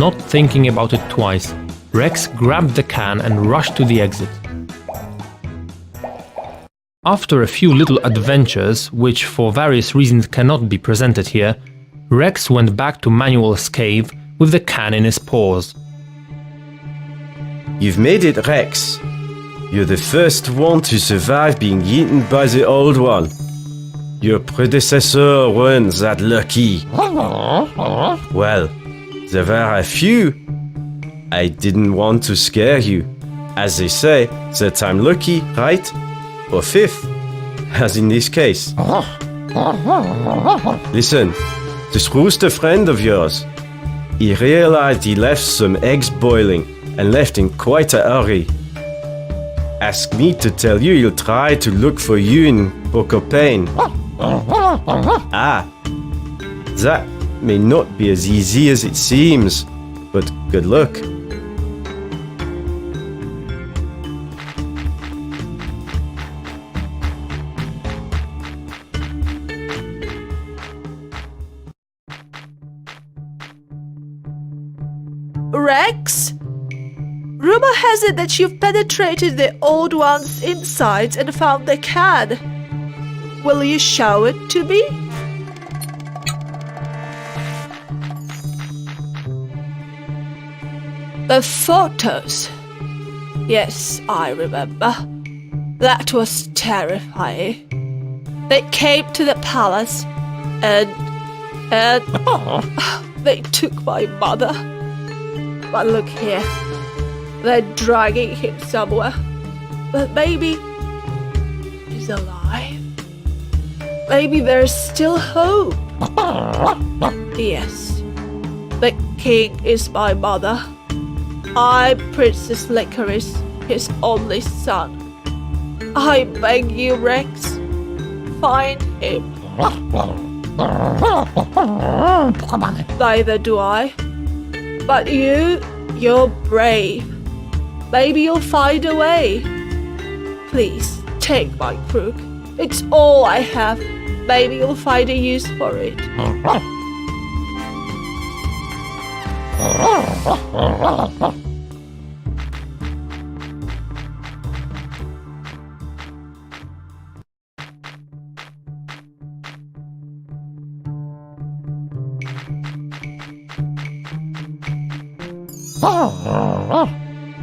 Not thinking about it twice, Rex grabbed the can and rushed to the exit. After a few little adventures, which for various reasons cannot be presented here, Rex went back to Manuel's cave with the can in his paws. You've made it, Rex. You're the first one to survive being eaten by the old one. Your predecessor weren't that lucky. Well, there were a few. I didn't want to scare you. As they say, that I'm lucky, right? Or fifth, as in this case. Listen, this rooster friend of yours, he realized he left some eggs boiling and left in quite a hurry. Asked me to tell you he'll try to look for you in Bocopane. That may not be as easy as it seems, but good luck. Rex? Rumor has it that you've penetrated the old one's insides and found the can. Will you show it to me? The photos. Yes, I remember. That was terrifying. They came to the palace and they took my mother. But look here, they're dragging him somewhere. But maybe he's alive. Maybe there's still hope. Yes, the king is my mother. I'm Princess Licorice, his only son. I beg you, Rex, find him. Neither do I. But you're brave. Maybe you'll find a way. Please, take my crook. It's all I have. Maybe you'll find a use for it.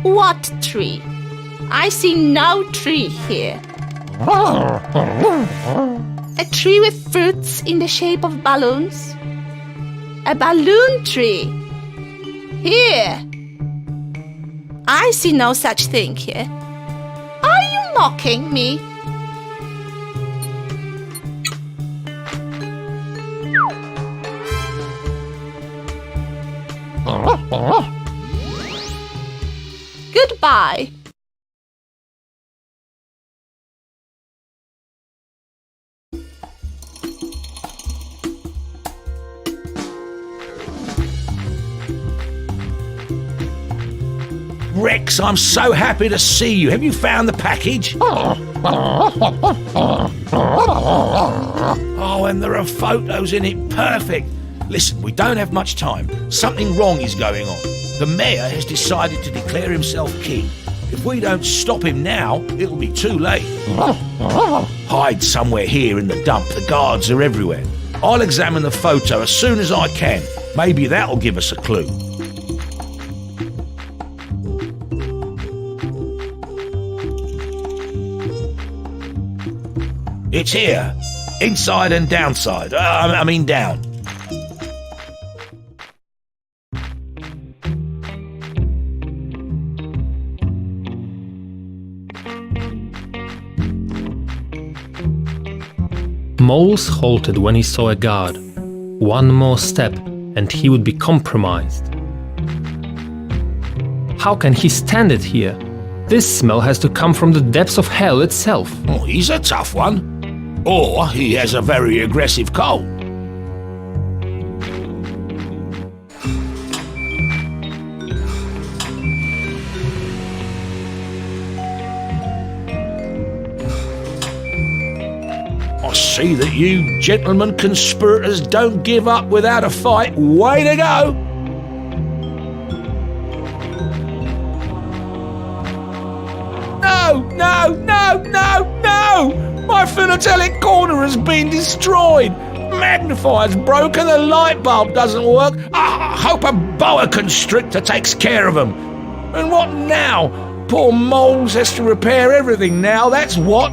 What tree? I see no tree here. A tree with fruits in the shape of balloons? A balloon tree? Here. I see no such thing here. Are you mocking me? Goodbye. Rex, I'm so happy to see you. Have you found the package? Oh, and there are photos in it. Perfect. Listen, we don't have much time. Something wrong is going on. The mayor has decided to declare himself king. If we don't stop him now, it'll be too late. Hide somewhere here in the dump. The guards are everywhere. I'll examine the photo as soon as I can. Maybe that'll give us a clue. It's here. Inside and downside. I mean down. Moles halted when he saw a guard. One more step and he would be compromised. How can he stand it here? This smell has to come from the depths of hell itself. Oh, he's a tough one. Or he has a very aggressive cold. I see that you gentlemen conspirators don't give up without a fight. Way to go! no, no, no, no! My philatelic corner has been destroyed. Magnifier's broken, the light bulb doesn't work. I hope a boa constrictor takes care of them. And what now? Poor Moles has to repair everything now, that's what.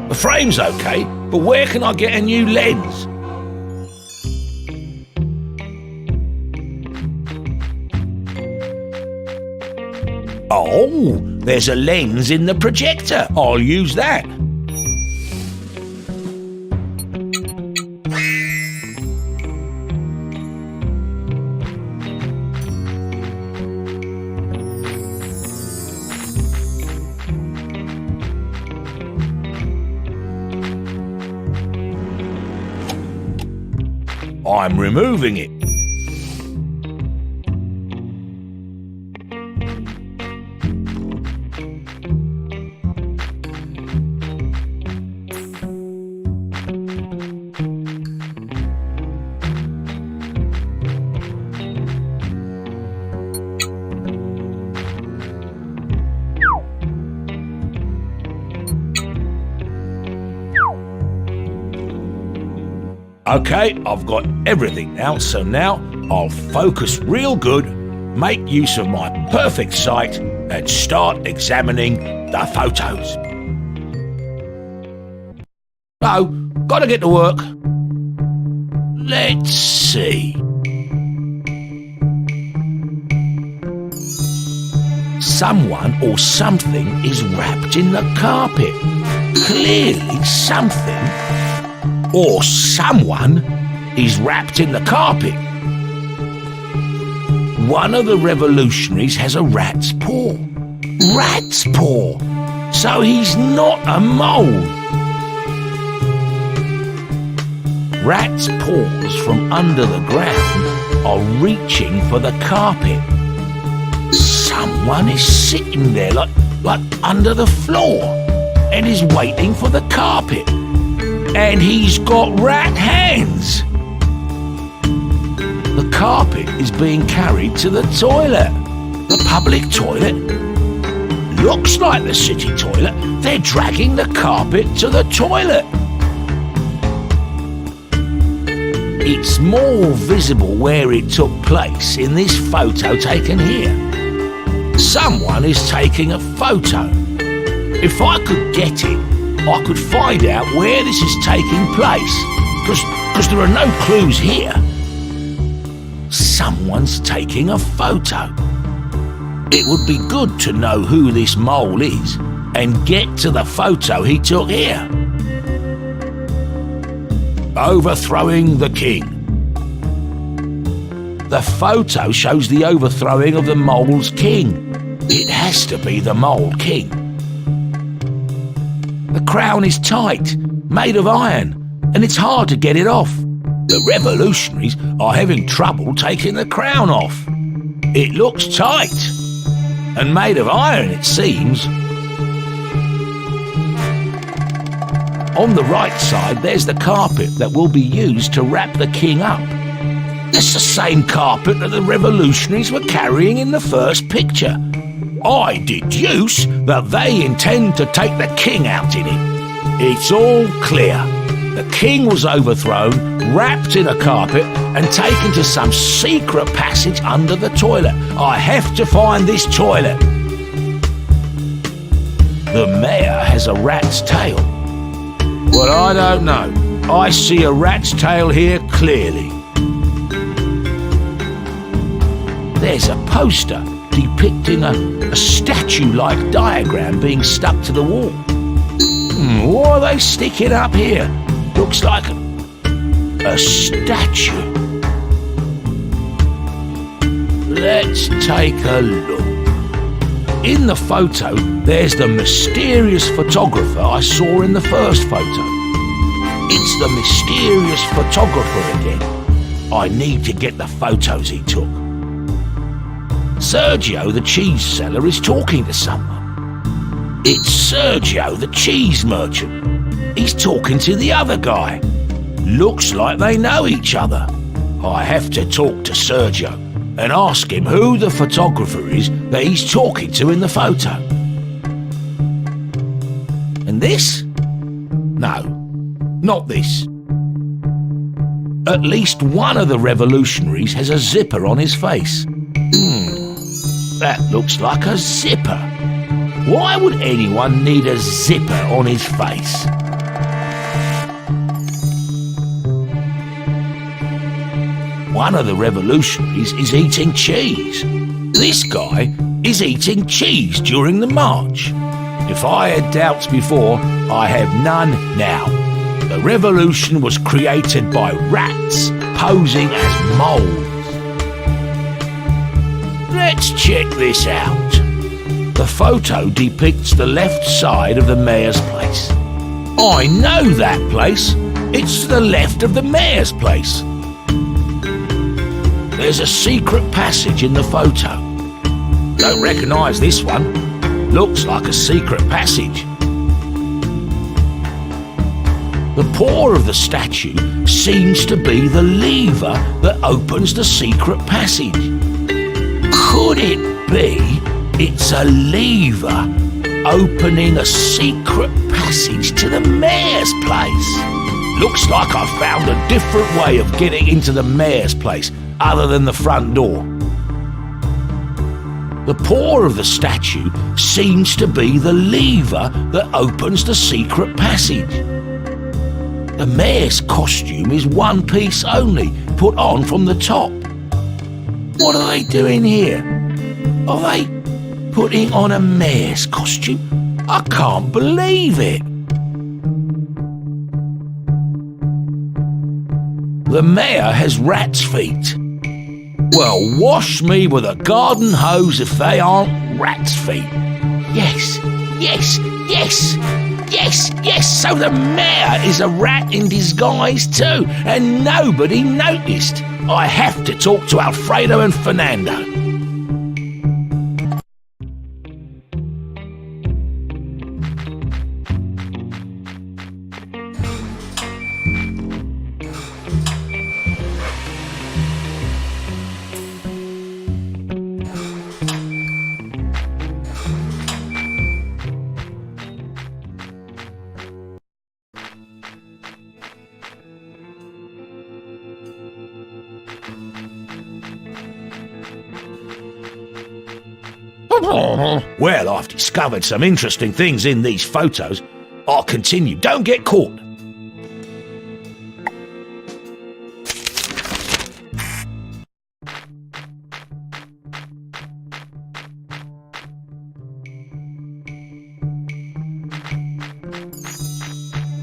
The frame's okay, but where can I get a new lens? Oh, there's a lens in the projector. I'll use that. I'm removing it. Okay, I've got everything now, so now I'll focus real good, make use of my perfect sight, and start examining the photos. Oh, gotta get to work. Let's see. Someone or something is wrapped in the carpet. Clearly something or someone is wrapped in the carpet. One of the revolutionaries has a rat's paw. Rat's paw! So he's not a mole. Rat's paws from under the ground are reaching for the carpet. Someone is sitting there like under the floor and is waiting for the carpet. And he's got rat hands. The carpet is being carried to the toilet. The public toilet. Looks like the city toilet. They're dragging the carpet to the toilet. It's more visible where it took place in this photo taken here. Someone is taking a photo. If I could get it, I could find out where this is taking place, because there are no clues here. Someone's taking a photo. It would be good to know who this mole is and get to the photo he took here. Overthrowing the king. The photo shows the overthrowing of the mole's king. It has to be the mole king. The crown is tight, made of iron, and it's hard to get it off. The revolutionaries are having trouble taking the crown off. It looks tight, and made of iron, it seems. On the right side, there's the carpet that will be used to wrap the king up. It's the same carpet that the revolutionaries were carrying in the first picture. I deduce that they intend to take the king out in it. It's all clear. The king was overthrown, wrapped in a carpet, and taken to some secret passage under the toilet. I have to find this toilet. The mayor has a rat's tail. Well, I don't know. I see a rat's tail here clearly. There's a poster depicting a statue-like diagram being stuck to the wall. What are they sticking up here? Looks like a statue. Let's take a look. In the photo, there's the mysterious photographer I saw in the first photo. It's the mysterious photographer again. I need to get the photos he took. Sergio, the cheese seller, is talking to someone. It's Sergio, the cheese merchant. He's talking to the other guy. Looks like they know each other. I have to talk to Sergio. and ask him who the photographer is that he's talking to in the photo. And this? No, not this. At least one of the revolutionaries has a zipper on his face. That looks like a zipper. Why would anyone need a zipper on his face? One of the revolutionaries is eating cheese. This guy is eating cheese during the march. If I had doubts before, I have none now. The revolution was created by rats posing as moles. Let's check this out. The photo depicts the left side of the mayor's place. I know that place. It's to the left of the mayor's place. There's a secret passage in the photo. Don't recognise this one. Looks like a secret passage. The paw of the statue seems to be the lever that opens the secret passage. Could it be it's a lever opening a secret passage to the mayor's place? Looks like I found a different way of getting into the mayor's place other than the front door. The paw of the statue seems to be the lever that opens the secret passage. The mayor's costume is one piece only, put on from the top. What are they doing here? Are they putting on a mayor's costume? I can't believe it. The mayor has rat's feet. Well, wash me with a garden hose if they aren't rat's feet. Yes, yes, yes, yes, yes. So the mayor is a rat in disguise too, and nobody noticed. I have to talk to Alfredo and Fernando. Well, I've discovered some interesting things in these photos. I'll continue. Don't get caught.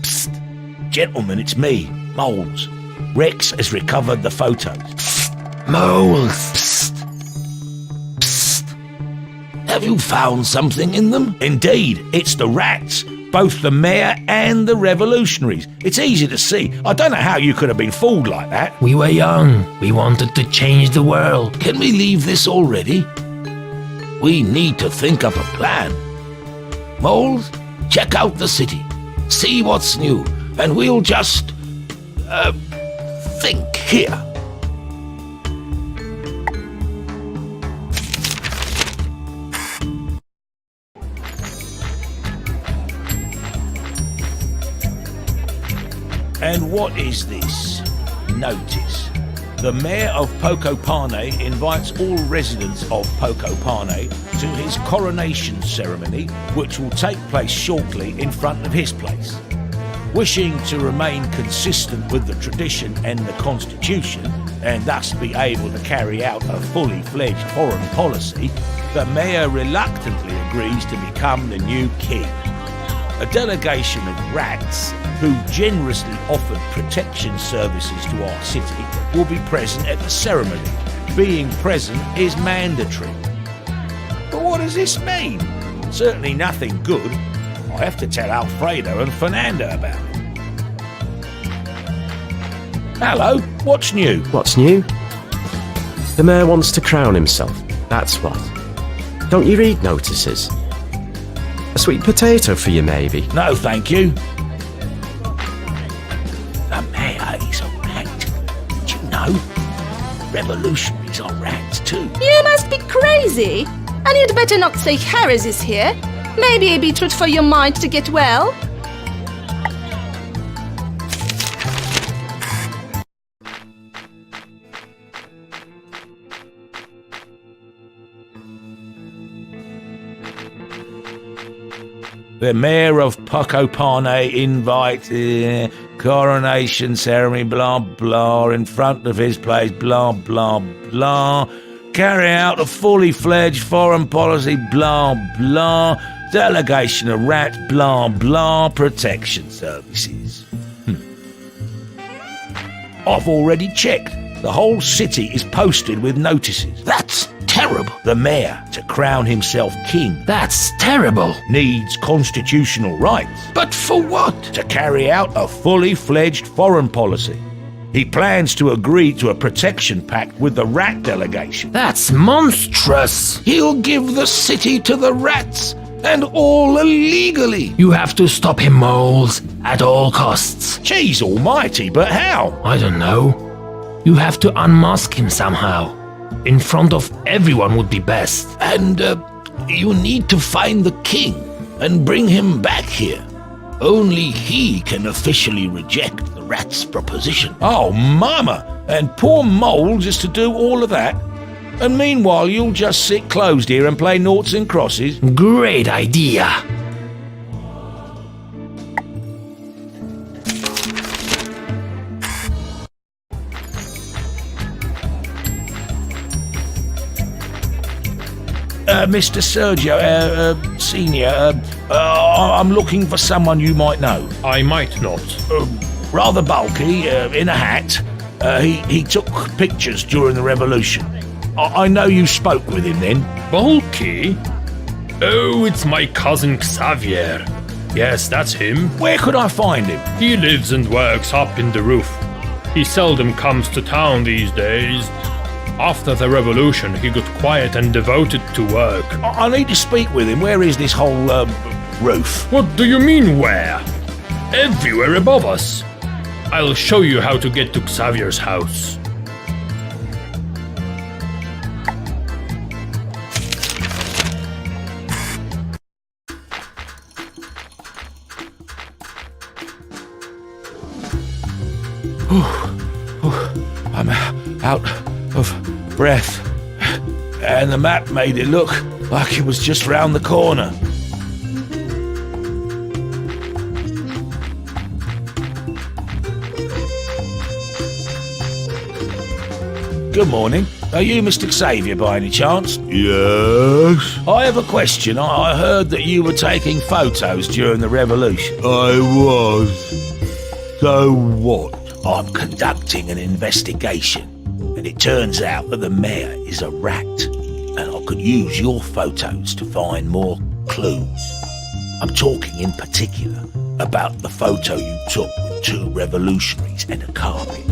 Psst. Gentlemen, it's me, Moles. Rex has recovered the photos. Psst. Moles. Psst. Have you found something in them? Indeed, it's the rats, both the mayor and the revolutionaries. It's easy to see. I don't know how you could have been fooled like that. We were young. We wanted to change the world. Can we leave this already? We need to think up a plan. Moles, check out the city. See what's new. And we'll just... think here. And what is this? Notice. The Mayor of Pocopane invites all residents of Pocopane to his coronation ceremony, which will take place shortly in front of his place. Wishing to remain consistent with the tradition and the Constitution, and thus be able to carry out a fully fledged foreign policy, the Mayor reluctantly agrees to become the new king. A delegation of rats, who generously offered protection services to our city, will be present at the ceremony. Being present is mandatory. But what does this mean? Certainly nothing good. I have to tell Alfredo and Fernando about it. Hello, what's new? What's new? The mayor wants to crown himself, that's what. Don't you read notices? A sweet potato for you, maybe? No, thank you. The mayor is a rat. Did you know? revolutionaries are rats too. You must be crazy. And you'd better not say heresies here. Maybe a beetroot for your mind to get well. The mayor of Pocopane invites coronation ceremony, blah, blah, in front of his place, blah, blah, blah. Carry out a fully fledged foreign policy, blah, blah. Delegation of rats, blah, blah. Protection services. I've already checked. The whole city is posted with notices. That's terrible. The mayor, to crown himself king, That's terrible. needs constitutional rights But for what? to carry out a fully fledged foreign policy. He plans to agree to a protection pact with the rat delegation. That's monstrous. He'll give the city to the rats, and all illegally. You have to stop him, Moles, at all costs. Jeez almighty, but how? I don't know. You have to unmask him somehow. In front of everyone would be best. And you need to find the king and bring him back here. Only he can officially reject the rat's proposition. Oh, mama! And poor Moles is to do all of that? And meanwhile, you'll just sit closed here and play noughts and crosses? Great idea. Mr. Sergio, Senior, I'm looking for someone you might know. I might not. Rather bulky, in a hat. He took pictures during the revolution. I know you spoke with him then. Bulky? Oh, it's my cousin Xavier. Yes, that's him. Where could I find him? He lives and works up in the roof. He seldom comes to town these days. After the revolution, he got quiet and devoted to work. I need to speak with him. Where is this whole roof? What do you mean where? Everywhere above us. I'll show you how to get to Xavier's house. I'm out of breath. And the map made it look like it was just round the corner. Good morning. Are you Mr. Xavier by any chance? Yes, I have a question. I heard that you were taking photos during the revolution. I was. So what? I'm conducting an investigation, and it turns out that the mayor is a rat, and I could use your photos to find more clues. I'm talking in particular about the photo you took with two revolutionaries and a carpet.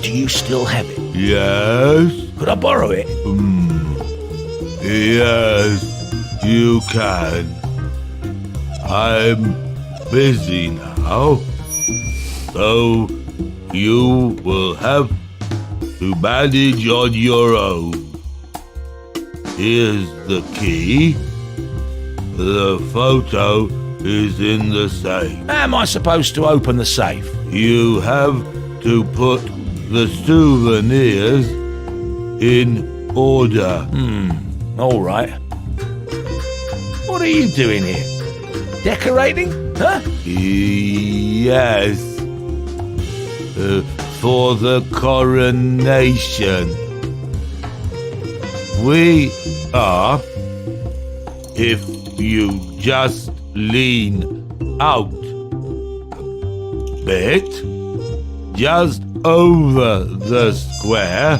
Do you still have it? Yes, Could I borrow it? yes, you can. I'm busy now, so you will have to manage on your own. Here's the key. The photo is in the safe. How am I supposed to open the safe? You have to put the souvenirs in order. All right. What are you doing here? Decorating? Huh? Yes. For the coronation. We are, if you just lean out a bit, just over the square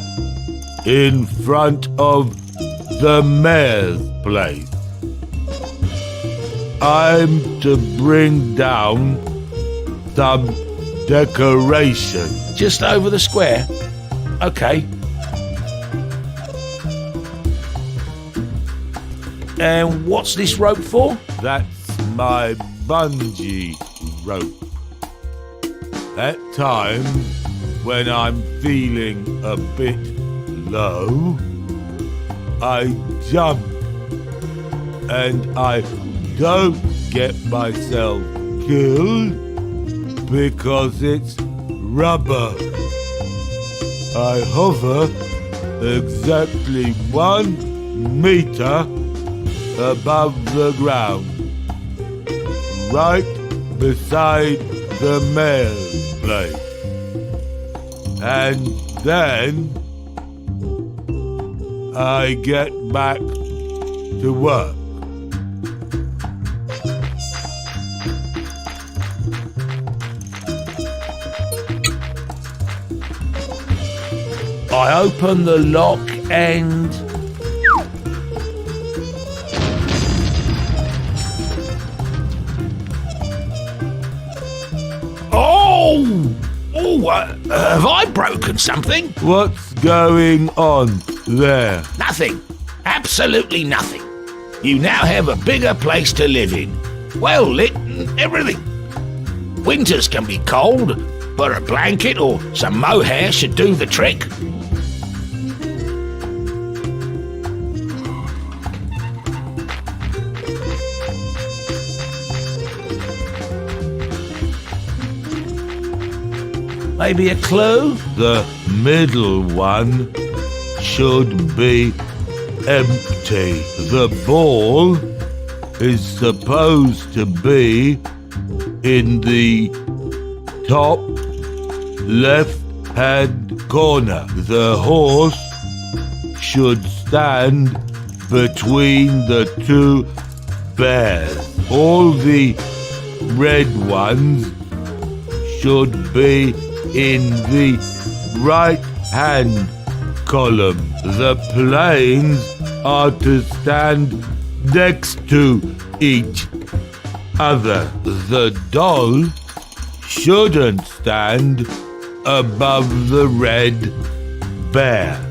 in front of the mayor's place. I'm to bring down some decoration. Just over the square? Okay. And what's this rope for? That's my bungee rope. At times when I'm feeling a bit low, I jump, and I don't get myself killed because it's rubber. I hover exactly 1 meter above the ground, right beside the mail plate. And then I get back to work. I open the lock and... Oh! Oh, have I broken something? What's going on there? Nothing. Absolutely nothing. You now have a bigger place to live in. Well lit and everything. Winters can be cold, but a blanket or some mohair should do the trick. Maybe a clue? The middle one should be empty. The ball is supposed to be in the top left-hand corner. The horse should stand between the 2 bears. All the red ones should be in the right-hand column. The planes are to stand next to each other. The doll shouldn't stand above the red bear.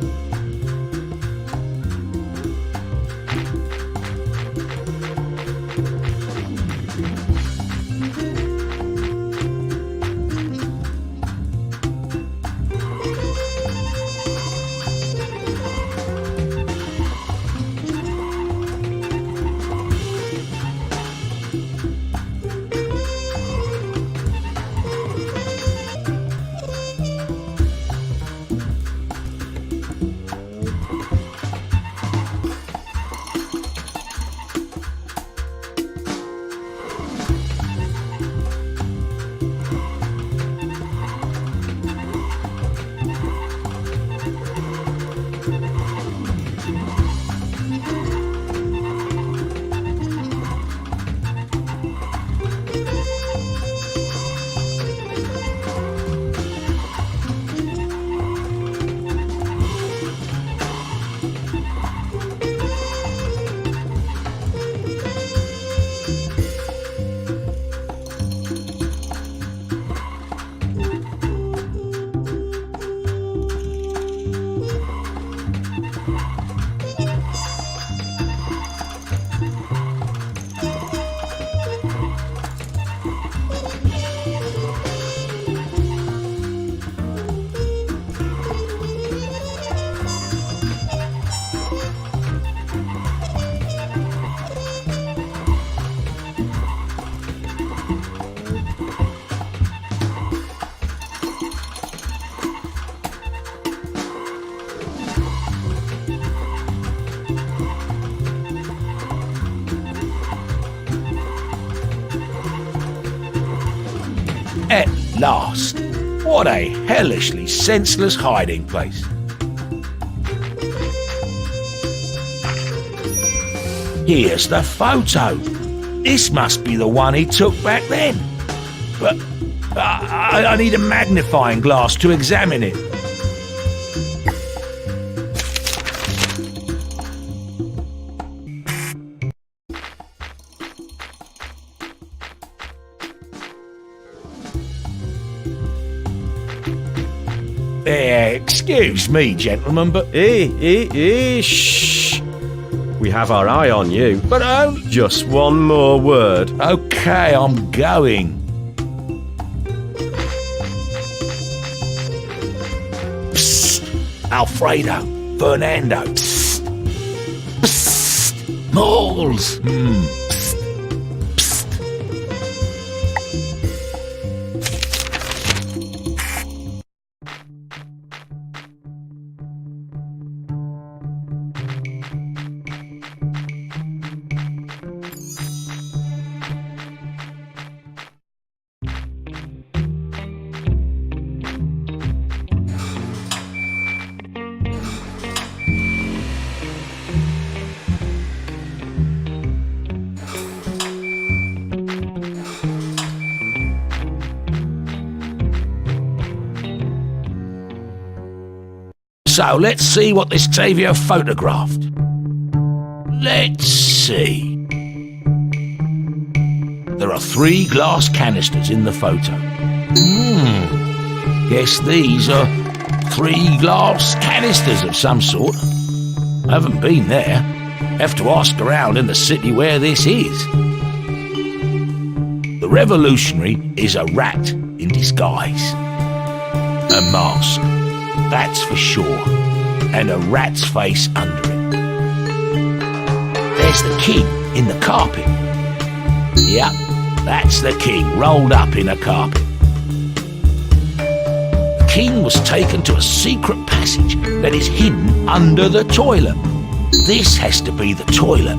At last. What a hellishly senseless hiding place. Here's the photo. This must be the one he took back then. But I need a magnifying glass to examine it. Excuse me, gentlemen, but... Shh. We have our eye on you. But Just one more word. okay, I'm going. Psst, Alfredo. Fernando. Psst. Psst. Moles. Psst. Psst. So let's see what this Xavier photographed. Let's see. There are 3 glass canisters in the photo. Guess these are 3 glass canisters of some sort. Haven't been there. Have to ask around in the city where this is. The revolutionary is a rat in disguise. A mask. That's for sure. And a rat's face under it. There's the king in the carpet. Yep, that's the king rolled up in a carpet. The king was taken to a secret passage that is hidden under the toilet. This has to be the toilet.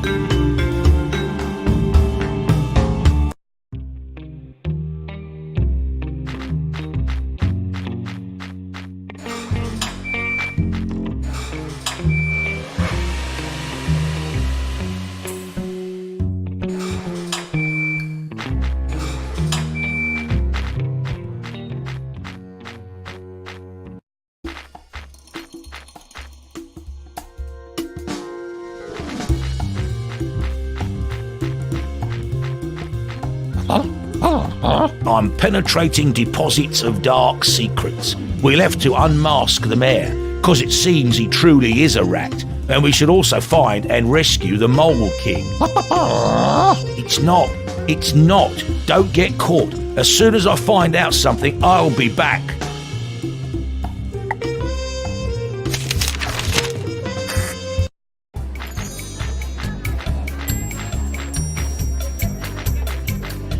I'm penetrating deposits of dark secrets. We'll have to unmask the mayor, because it seems he truly is a rat, and we should also find and rescue the Mole King. It's not. Don't get caught. As soon as I find out something, I'll be back.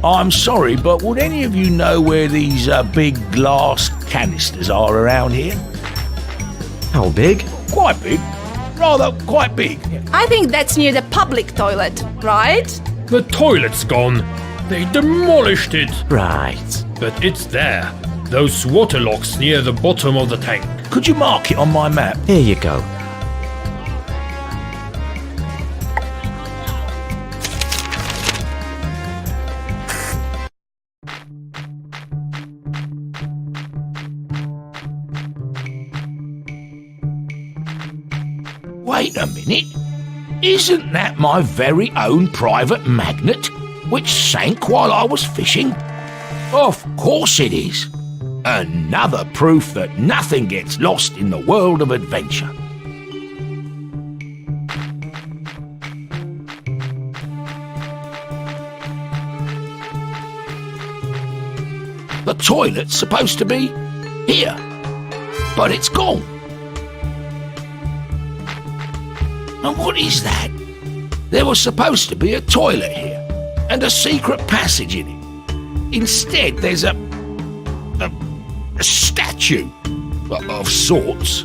I'm sorry, but would any of you know where these big glass canisters are around here? How big? Quite big. Rather quite big. I think that's near the public toilet, right? The toilet's gone. They demolished it. Right. But it's there. Those water locks near the bottom of the tank. Could you mark it on my map? Here you go. Wait a minute. Isn't that my very own private magnet, which sank while I was fishing? Of course it is. Another proof that nothing gets lost in the world of adventure. The toilet's supposed to be here, but it's gone. And what is that? There was supposed to be a toilet here, and a secret passage in it. Instead, there's a statue of sorts.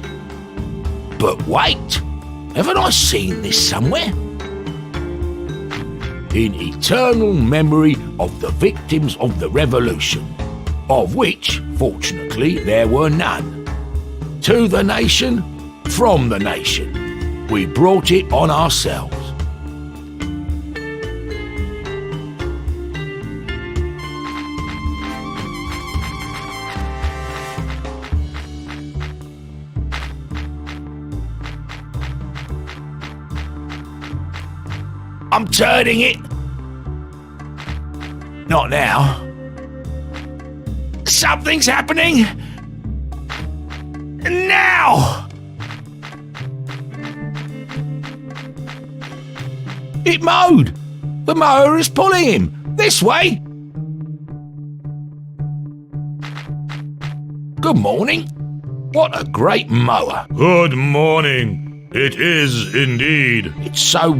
But wait, haven't I seen this somewhere? In eternal memory of the victims of the revolution, of which, fortunately, there were none. To the nation, from the nation. We brought it on ourselves. I'm turning it. Not now. Something's happening. Now! It mowed! The mower is pulling him! This way! Good morning. What a great mower. Good morning. It is indeed. It's so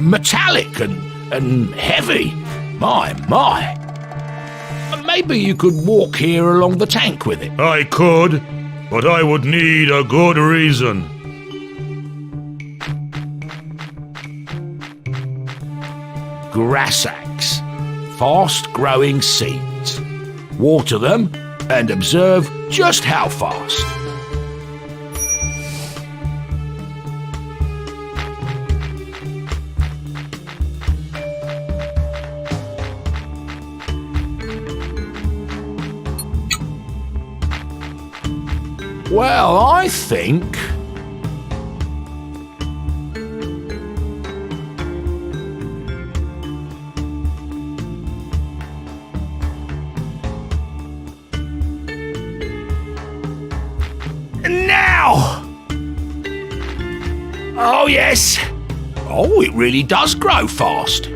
metallic and heavy. My. Maybe you could walk here along the tank with it. I could, but I would need a good reason. Grassacs, fast-growing seeds. Water them and observe just how fast. Well, I think... Now! Oh, yes. Oh, it really does grow fast.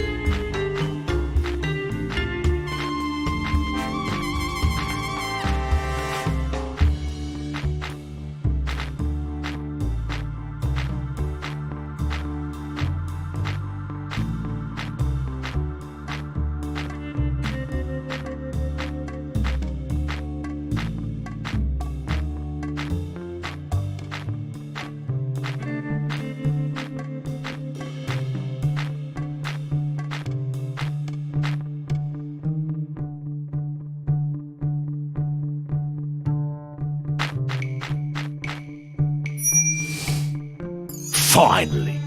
Finally,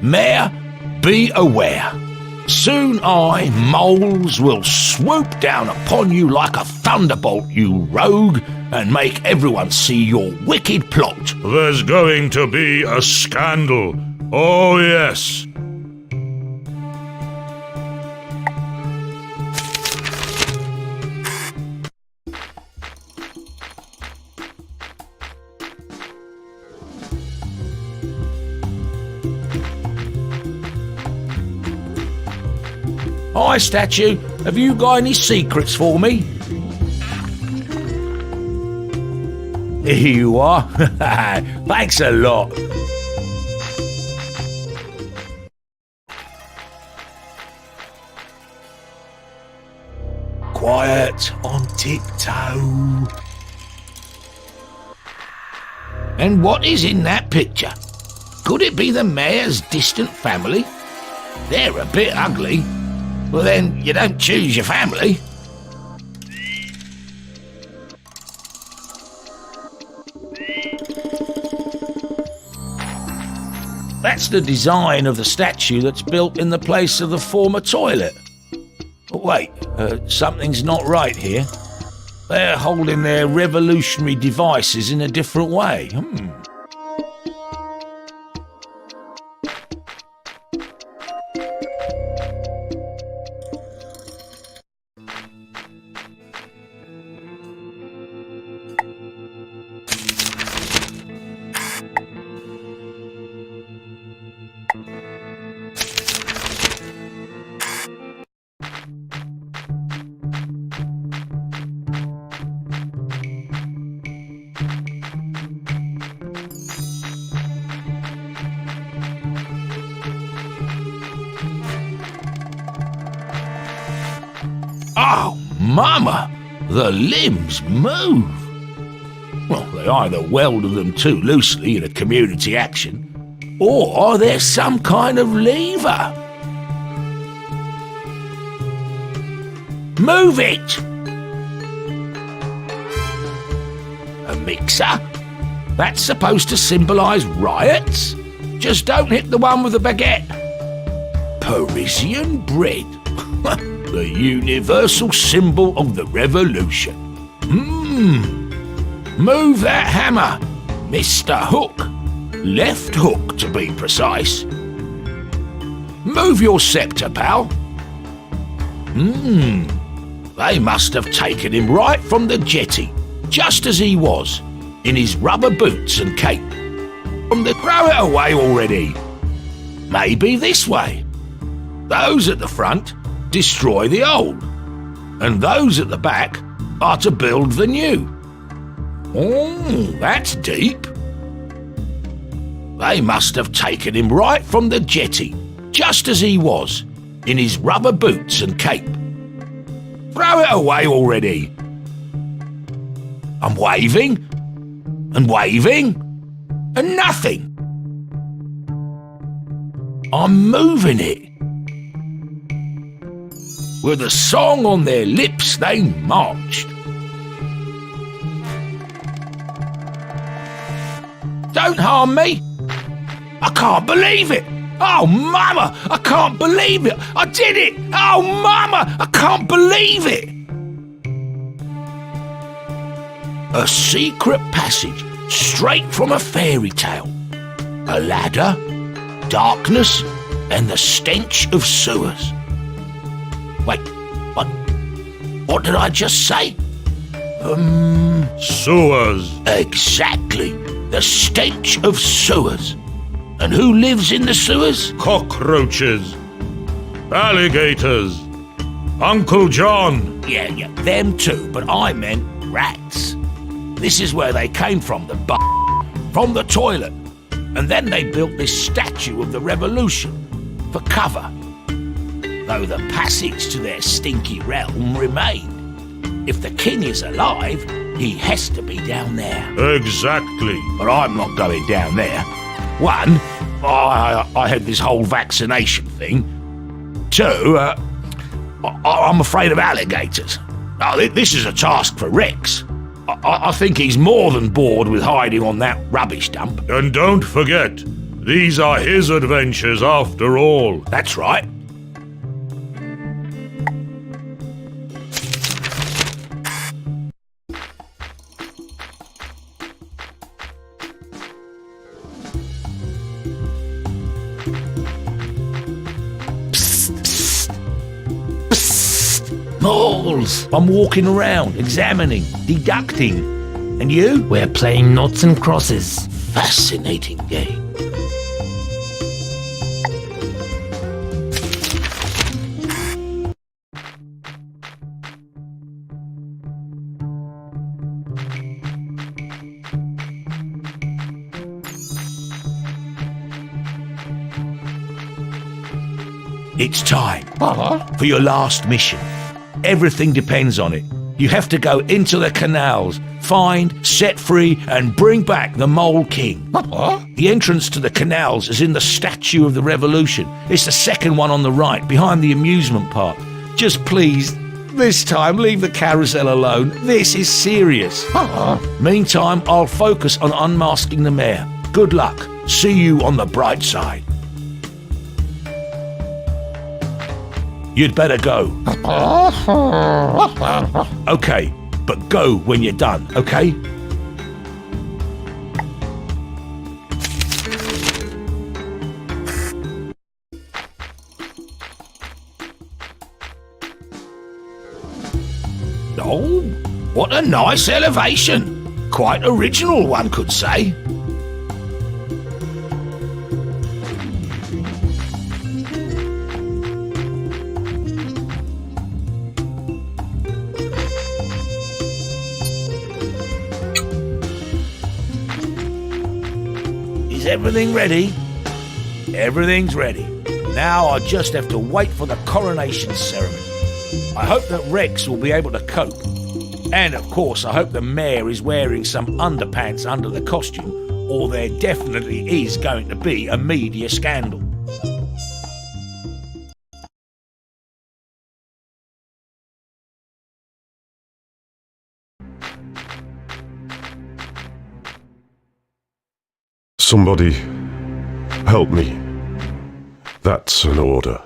Mayor, be aware. Soon moles, will swoop down upon you like a thunderbolt, you rogue, and make everyone see your wicked plot. There's going to be a scandal. Oh, yes. Hi, statue. Have you got any secrets for me? Here you are. Thanks a lot. Quiet on tiptoe. And what is in that picture? Could it be the mayor's distant family? They're a bit ugly. Well, then, you don't choose your family. That's the design of the statue that's built in the place of the former toilet. But wait, something's not right here. They're holding their revolutionary devices in a different way. Oh, Mama! The limbs move! Well, they either welded them too loosely in a community action, or there's some kind of lever. Move it! A mixer? That's supposed to symbolise riots? Just don't hit the one with the baguette. Parisian bread. The universal symbol of the revolution. Move that hammer, Mr. Hook. Left hook, to be precise. Move your scepter, pal. They must have taken him right from the jetty, just as he was, in his rubber boots and cape. Throw it away already. Maybe this way. Those at the front destroy the old, and those at the back are to build the new. Oh, that's deep. They must have taken him right from the jetty, just as he was, in his rubber boots and cape. Throw it away already. I'm waving, and waving, and nothing. I'm moving it. With a song on their lips, they marched. Don't harm me. I can't believe it. Oh, Mama, I can't believe it. I did it. Oh, Mama, I can't believe it. A secret passage straight from a fairy tale. A ladder, darkness, and the stench of sewers. Wait, what? What did I just say? Sewers. Exactly. The stench of sewers. And who lives in the sewers? Cockroaches. Alligators. Uncle John. Yeah, them too, but I meant rats. This is where they came from the toilet. And then they built this statue of the revolution for cover. Though the passage to their stinky realm remained. If the king is alive, he has to be down there. Exactly. But I'm not going down there. One, I had this whole vaccination thing. Two, I'm afraid of alligators. This is a task for Rex. I think he's more than bored with hiding on that rubbish dump. And don't forget, these are his adventures after all. That's right. Moles! I'm walking around, examining, deducting. And you? We're playing noughts and crosses. Fascinating game. It's time for your last mission. Everything depends on it. You have to go into the canals, find, set free, and bring back the Mole King. The entrance to the canals is in the Statue of the Revolution. It's the second one on the right, behind the amusement park. Just please, this time leave the carousel alone. This is serious. Meantime, I'll focus on unmasking the mayor. Good luck. See you on the bright side. You'd better go. Okay, but go when you're done, okay? Oh, what a nice elevation. Quite original, one could say. Everything ready? Everything's ready. Now I just have to wait for the coronation ceremony. I hope that Rex will be able to cope. And of course, I hope the mayor is wearing some underpants under the costume, or there definitely is going to be a media scandal. Somebody help me. That's an order.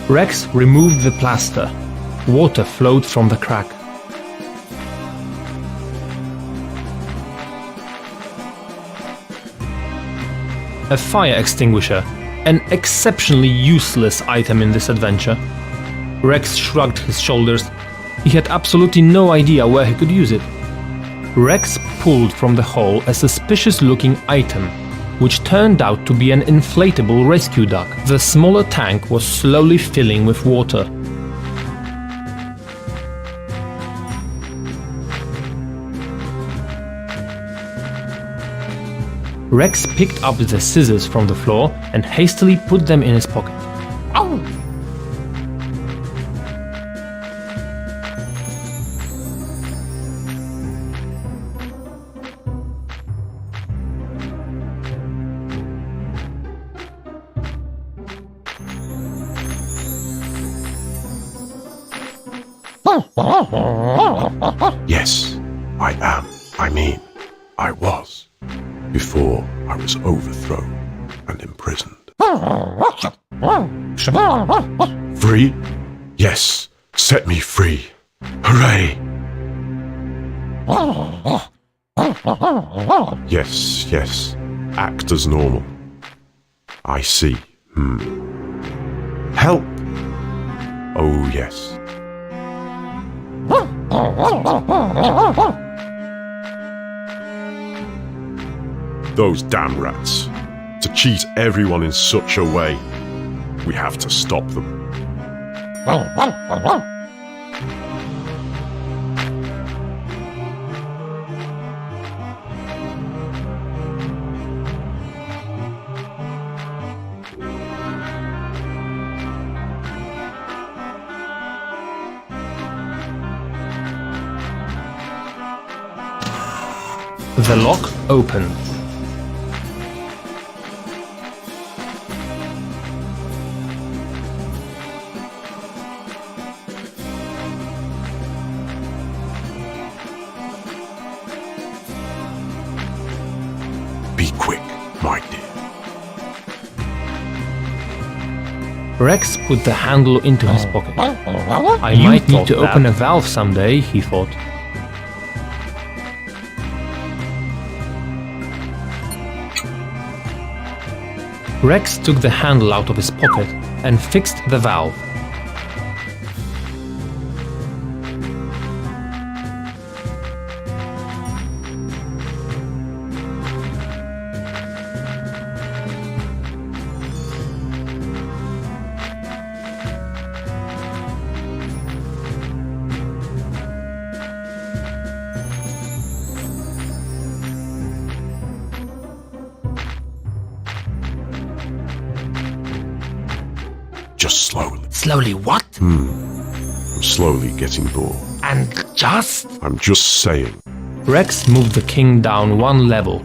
Rex removed the plaster. Water flowed from the crack. A fire extinguisher, an exceptionally useless item in this adventure. Rex shrugged his shoulders. He had absolutely no idea where he could use it. Rex pulled from the hole a suspicious-looking item, which turned out to be an inflatable rescue duck. The smaller tank was slowly filling with water. Rex picked up the scissors from the floor and hastily put them in his pocket. Yes, I am. I was. Before I was overthrown and imprisoned. Free? Yes, set me free. Hooray! Yes, act as normal. I see. Help! Oh, yes. Those damn rats. To cheat everyone in such a way. We have to stop them. The lock opened. Be quick, my dear. Rex put the handle into his pocket. I might need to open a valve someday, he thought. Rex took the handle out of his pocket and fixed the valve. Just slowly. Slowly what? I'm slowly getting bored. And just? I'm just saying. Rex moved the king down one level.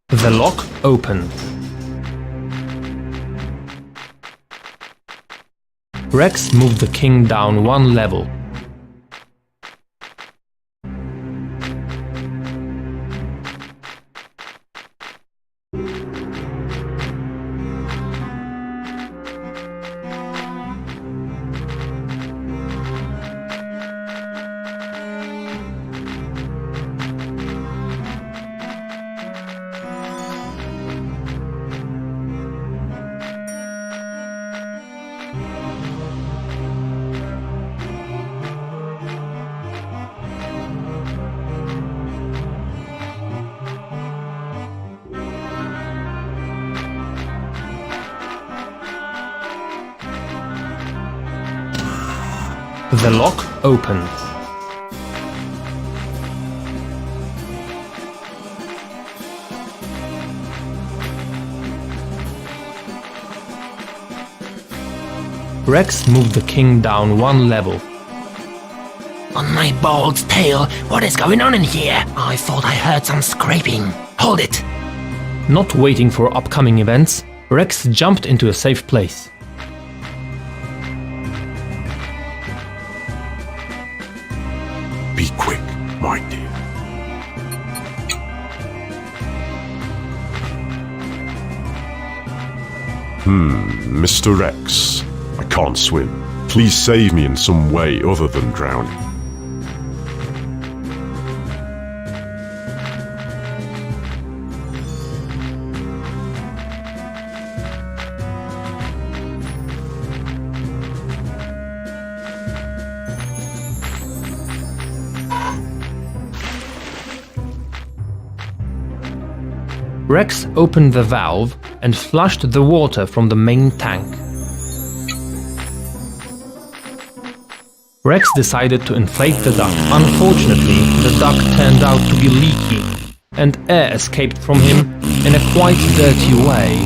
The lock opened. Rex moved the king down one level. The lock opened. Rex moved the king down one level. On my bald's tail, what is going on in here? I thought I heard some scraping. Hold it! Not waiting for upcoming events, Rex jumped into a safe place. Be quick, my dear. Mr. Rex, I can't swim. Please save me in some way other than drowning. Rex opened the valve and flushed the water from the main tank. Rex decided to inflate the duct. Unfortunately, the duct turned out to be leaky, and air escaped from him in a quite dirty way.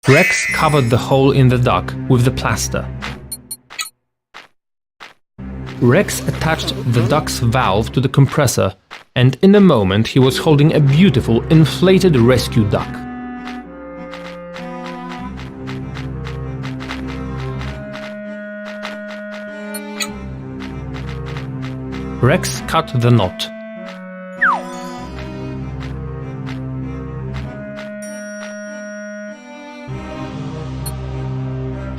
Rex covered the hole in the duct with the plaster. Rex attached the duct's valve to the compressor, and in a moment he was holding a beautiful inflated rescue duck. Rex cut the knot.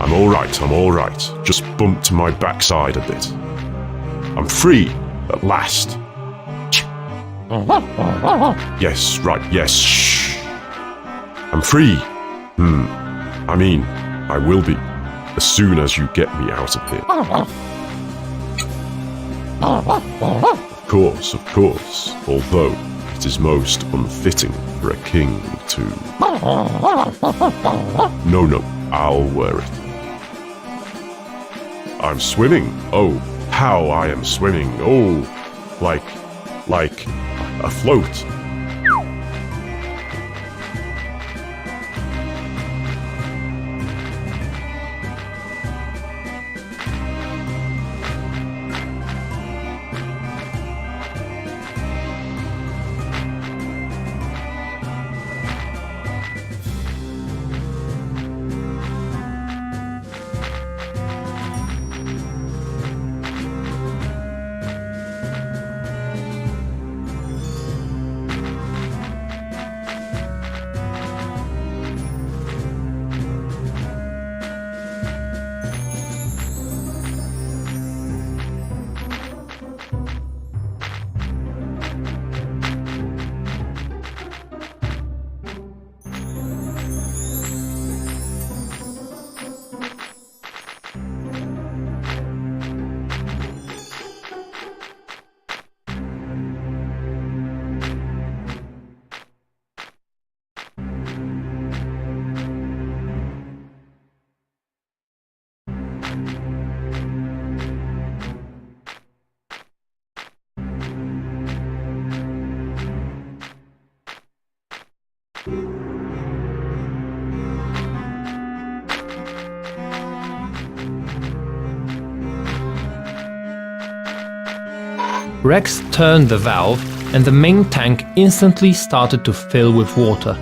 I'm all right. Just bumped my backside a bit. I'm free, at last. Yes, right, yes, shh. I'm free. I mean, I will be, as soon as you get me out of here. Of course, although it is most unfitting for a king to... No, I'll wear it. I'm swimming. Oh, how I am swimming. Oh, like afloat. Rex turned the valve, and the main tank instantly started to fill with water.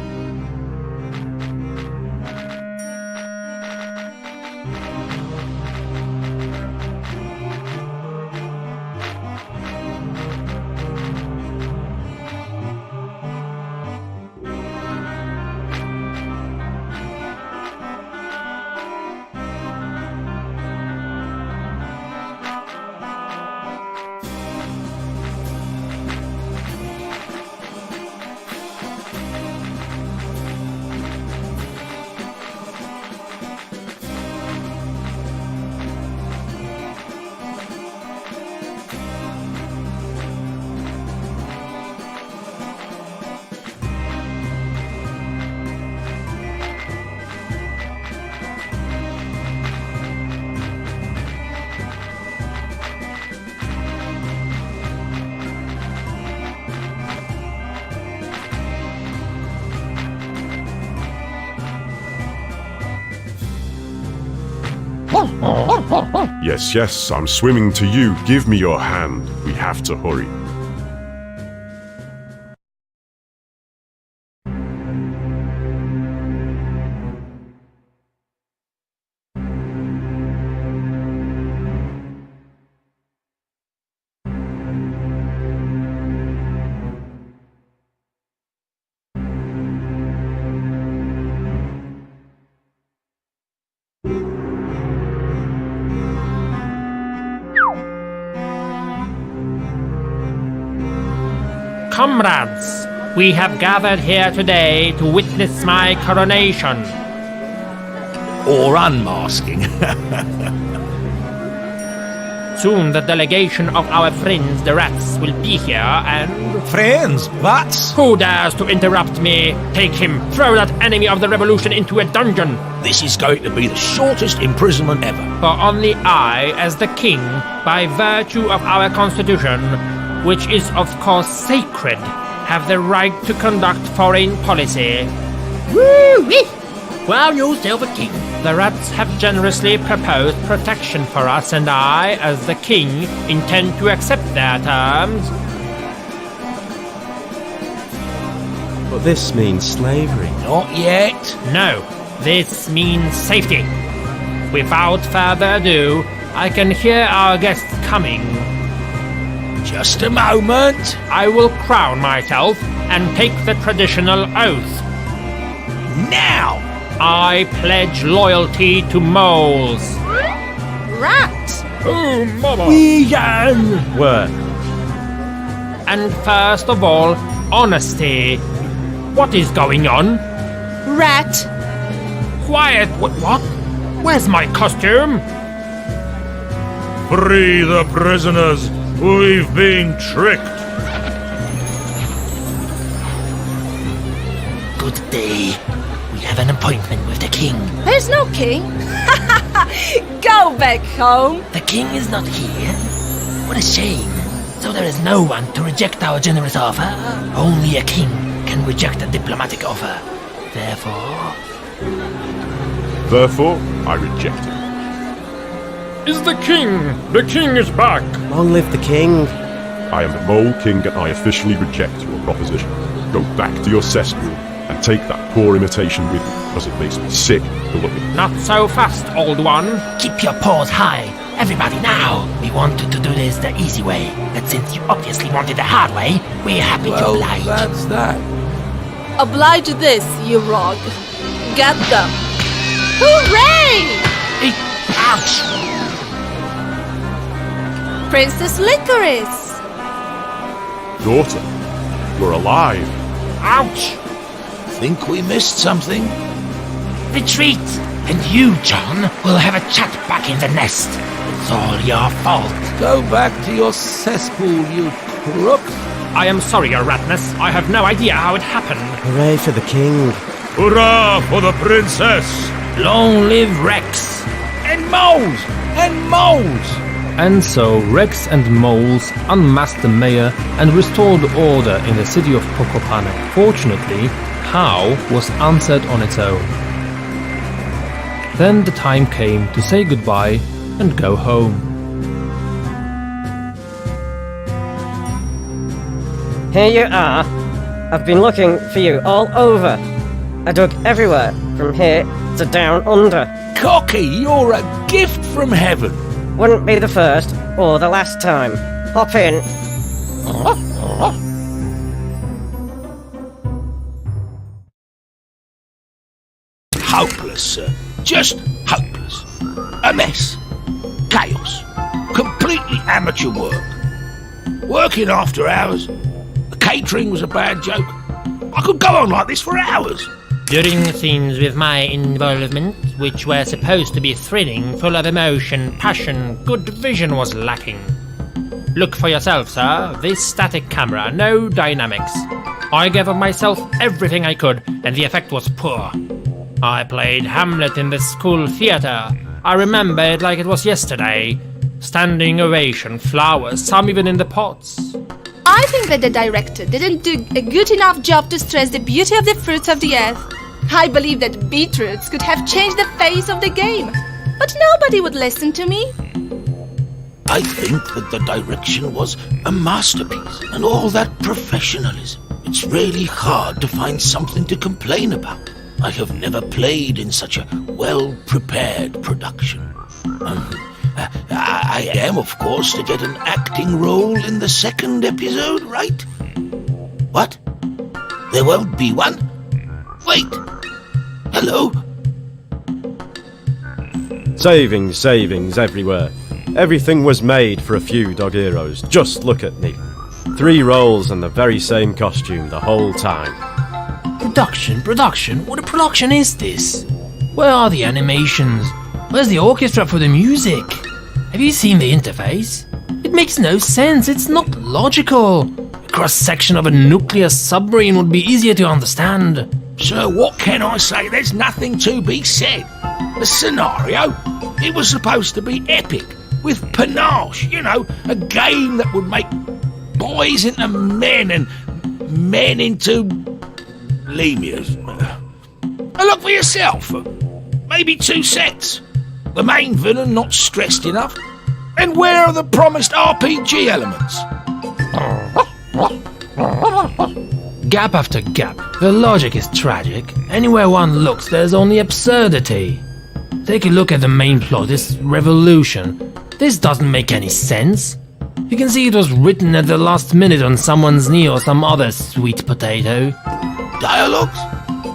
Yes, I'm swimming to you. Give me your hand. We have to hurry. Comrades, we have gathered here today to witness my coronation. Or unmasking. Soon the delegation of our friends the rats will be here and... Friends, what? Who dares to interrupt me? Take him, throw that enemy of the revolution into a dungeon. This is going to be the shortest imprisonment ever. For only I, as the king, by virtue of our constitution, which is of course sacred, have the right to conduct foreign policy. Woo-wee! Crown yourself a king. The rats have generously proposed protection for us, and I, as the king, intend to accept their terms. But this means slavery. Not yet. No, this means safety. Without further ado, I can hear our guests coming. Just a moment. I will crown myself and take the traditional oath. Now! I pledge loyalty to moles. Rat! Oh, mama! Where? And first of all, honesty. What is going on? Rat! Quiet! What? Where's my costume? Free the prisoners! We've been tricked! Good day. We have an appointment with the king. There's no king. Go back home. The king is not here. What a shame. So there is no one to reject our generous offer. Only a king can reject a diplomatic offer. Therefore, I reject it. Is the king? The king is back. Long live the king. I am the Mole King and I officially reject your proposition. Go back to your cesspool and take that poor imitation with you, because it makes me sick to look at it. Not so fast, old one. keep your paws high. Everybody now. We wanted to do this the easy way. But since you obviously wanted the hard way, we're happy to oblige. That's that. Oblige this, you rogue. Get them. Hooray! Ouch! Princess Licorice! Daughter, you're alive. Ouch! Think we missed something? Retreat! And you, John, will have a chat back in the nest. It's all your fault. Go back to your cesspool, you crook. I am sorry, Your Ratness. I have no idea how it happened. Hooray for the king. Hurrah for the princess! Long live Rex! And moles! And moles! And so Rex and Moles unmasked the mayor and restored order in the city of Pocopane. Fortunately, How was answered on its own. Then the time came to say goodbye and go home. Here you are. I've been looking for you all over. I dug everywhere, from here to down under. Cocky, you're a gift from heaven. Wouldn't be the first or the last time. Hop in. Hopeless, sir. Just hopeless. A mess. Chaos. Completely amateur work. Working after hours. The catering was a bad joke. I could go on like this for hours. During scenes with my involvement, which were supposed to be thrilling, full of emotion, passion, good vision was lacking. Look for yourself, sir. This static camera, no dynamics. I gave of myself everything I could, and the effect was poor. I played Hamlet in the school theatre. I remember it like it was yesterday. Standing ovation, flowers, some even in the pots. I think that the director didn't do a good enough job to stress the beauty of the fruits of the earth. I believe that beetroots could have changed the face of the game, but nobody would listen to me. I think that the direction was a masterpiece, and all that professionalism. It's really hard to find something to complain about. I have never played in such a well-prepared production. I am, of course, to get an acting role in the second episode, right? What? There won't be one? Wait. Hello? Savings everywhere. Everything was made for a few dog heroes. Just look at me. 3 roles and the very same costume the whole time. Production? What a production is this? Where are the animations? Where's the orchestra for the music? Have you seen the interface? It makes no sense, it's not logical. A cross-section of a nuclear submarine would be easier to understand. Sir, what can I say? There's nothing to be said. The scenario, it was supposed to be epic, with panache, you know, a game that would make boys into men and men into lemurs. Look for yourself. Maybe 2 sets. The main villain not stressed enough. And where are the promised RPG elements? Gap after gap. The logic is tragic. Anywhere one looks, there's only absurdity. Take a look at the main plot, this revolution. This doesn't make any sense. You can see it was written at the last minute on someone's knee or some other sweet potato. Dialogues?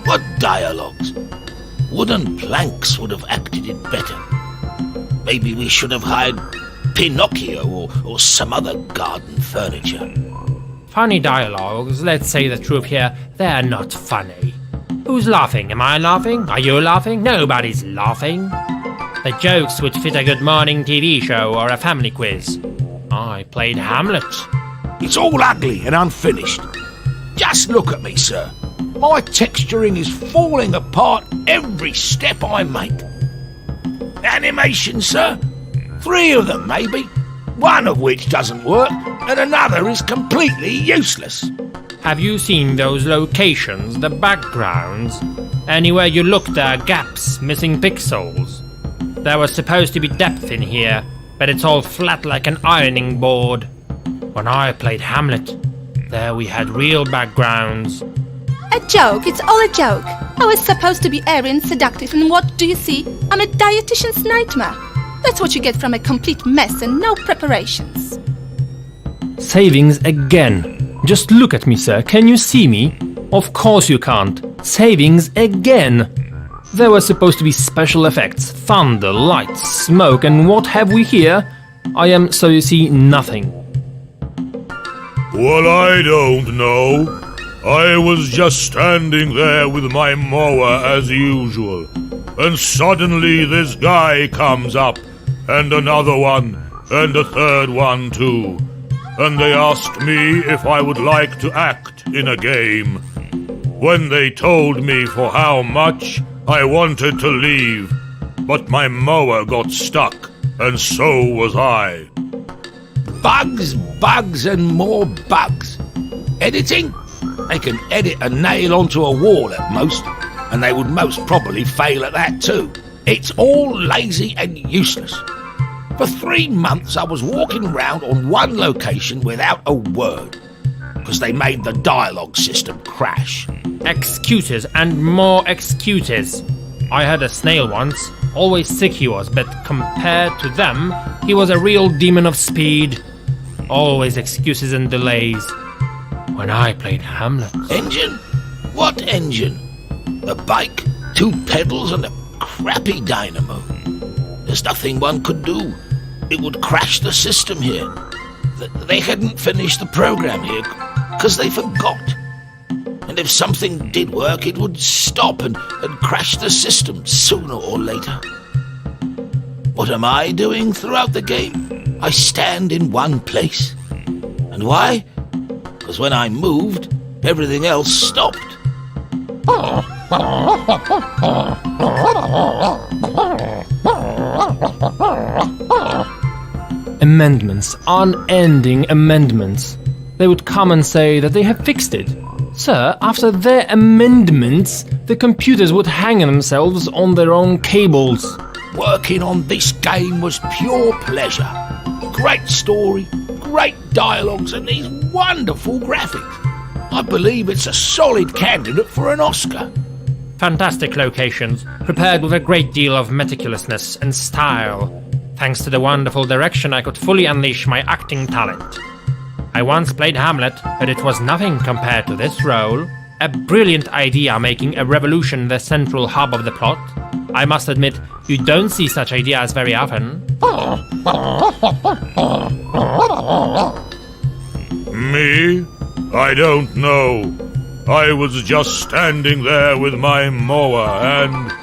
What dialogues? Wooden planks would have acted it better. Maybe we should have hired Pinocchio or some other garden furniture. Funny dialogues, let's say the truth here, they're not funny. Who's laughing? Am I laughing? Are you laughing? Nobody's laughing. The jokes would fit a good morning TV show or a family quiz. I played Hamlet. It's all ugly and unfinished. Just look at me, sir. My texturing is falling apart every step I make. Animation, sir? 3 of them, maybe. 1 of which doesn't work, and another is completely useless. Have you seen those locations, the backgrounds? Anywhere you look, there are gaps, missing pixels. There was supposed to be depth in here, but it's all flat like an ironing board. When I played Hamlet, there we had real backgrounds. A joke, it's all a joke. I was supposed to be airy and seductive, and what do you see? I'm a dietitian's nightmare. That's what you get from a complete mess and no preparations. Savings again. Just look at me, sir. Can you see me? Of course you can't. Savings again. There were supposed to be special effects, thunder, lights, smoke, and what have we here? I am, so you see, nothing. Well, I don't know. I was just standing there with my mower as usual, and suddenly this guy comes up, and another one, and a third one too, and they asked me if I would like to act in a game. When they told me for how much, I wanted to leave, but my mower got stuck, and so was I. Bugs, bugs, and more bugs. Editing? They can edit a nail onto a wall at most, and they would most probably fail at that too. It's all lazy and useless. For 3 months I was walking around on one location without a word, because they made the dialogue system crash. Excuses and more excuses. I had a snail once, always sick he was, but compared to them, he was a real demon of speed. Always excuses and delays. When I played Hamlet... Engine? What engine? A bike, 2 pedals and a crappy dynamo. There's nothing one could do. It would crash the system here. They hadn't finished the program here because they forgot. And if something did work, it would stop and crash the system sooner or later. What am I doing throughout the game? I stand in one place. And why? Because when I moved, everything else stopped. Amendments, unending amendments. They would come and say that they have fixed it. Sir, after their amendments, the computers would hang themselves on their own cables. Working on this game was pure pleasure. Great story, great dialogues, and these wonderful graphics. I believe it's a solid candidate for an Oscar. Fantastic locations, prepared with a great deal of meticulousness and style. Thanks to the wonderful direction, I could fully unleash my acting talent. I once played Hamlet, but it was nothing compared to this role. A brilliant idea making a revolution the central hub of the plot. I must admit, you don't see such ideas very often. Me? I don't know. I was just standing there with my mower and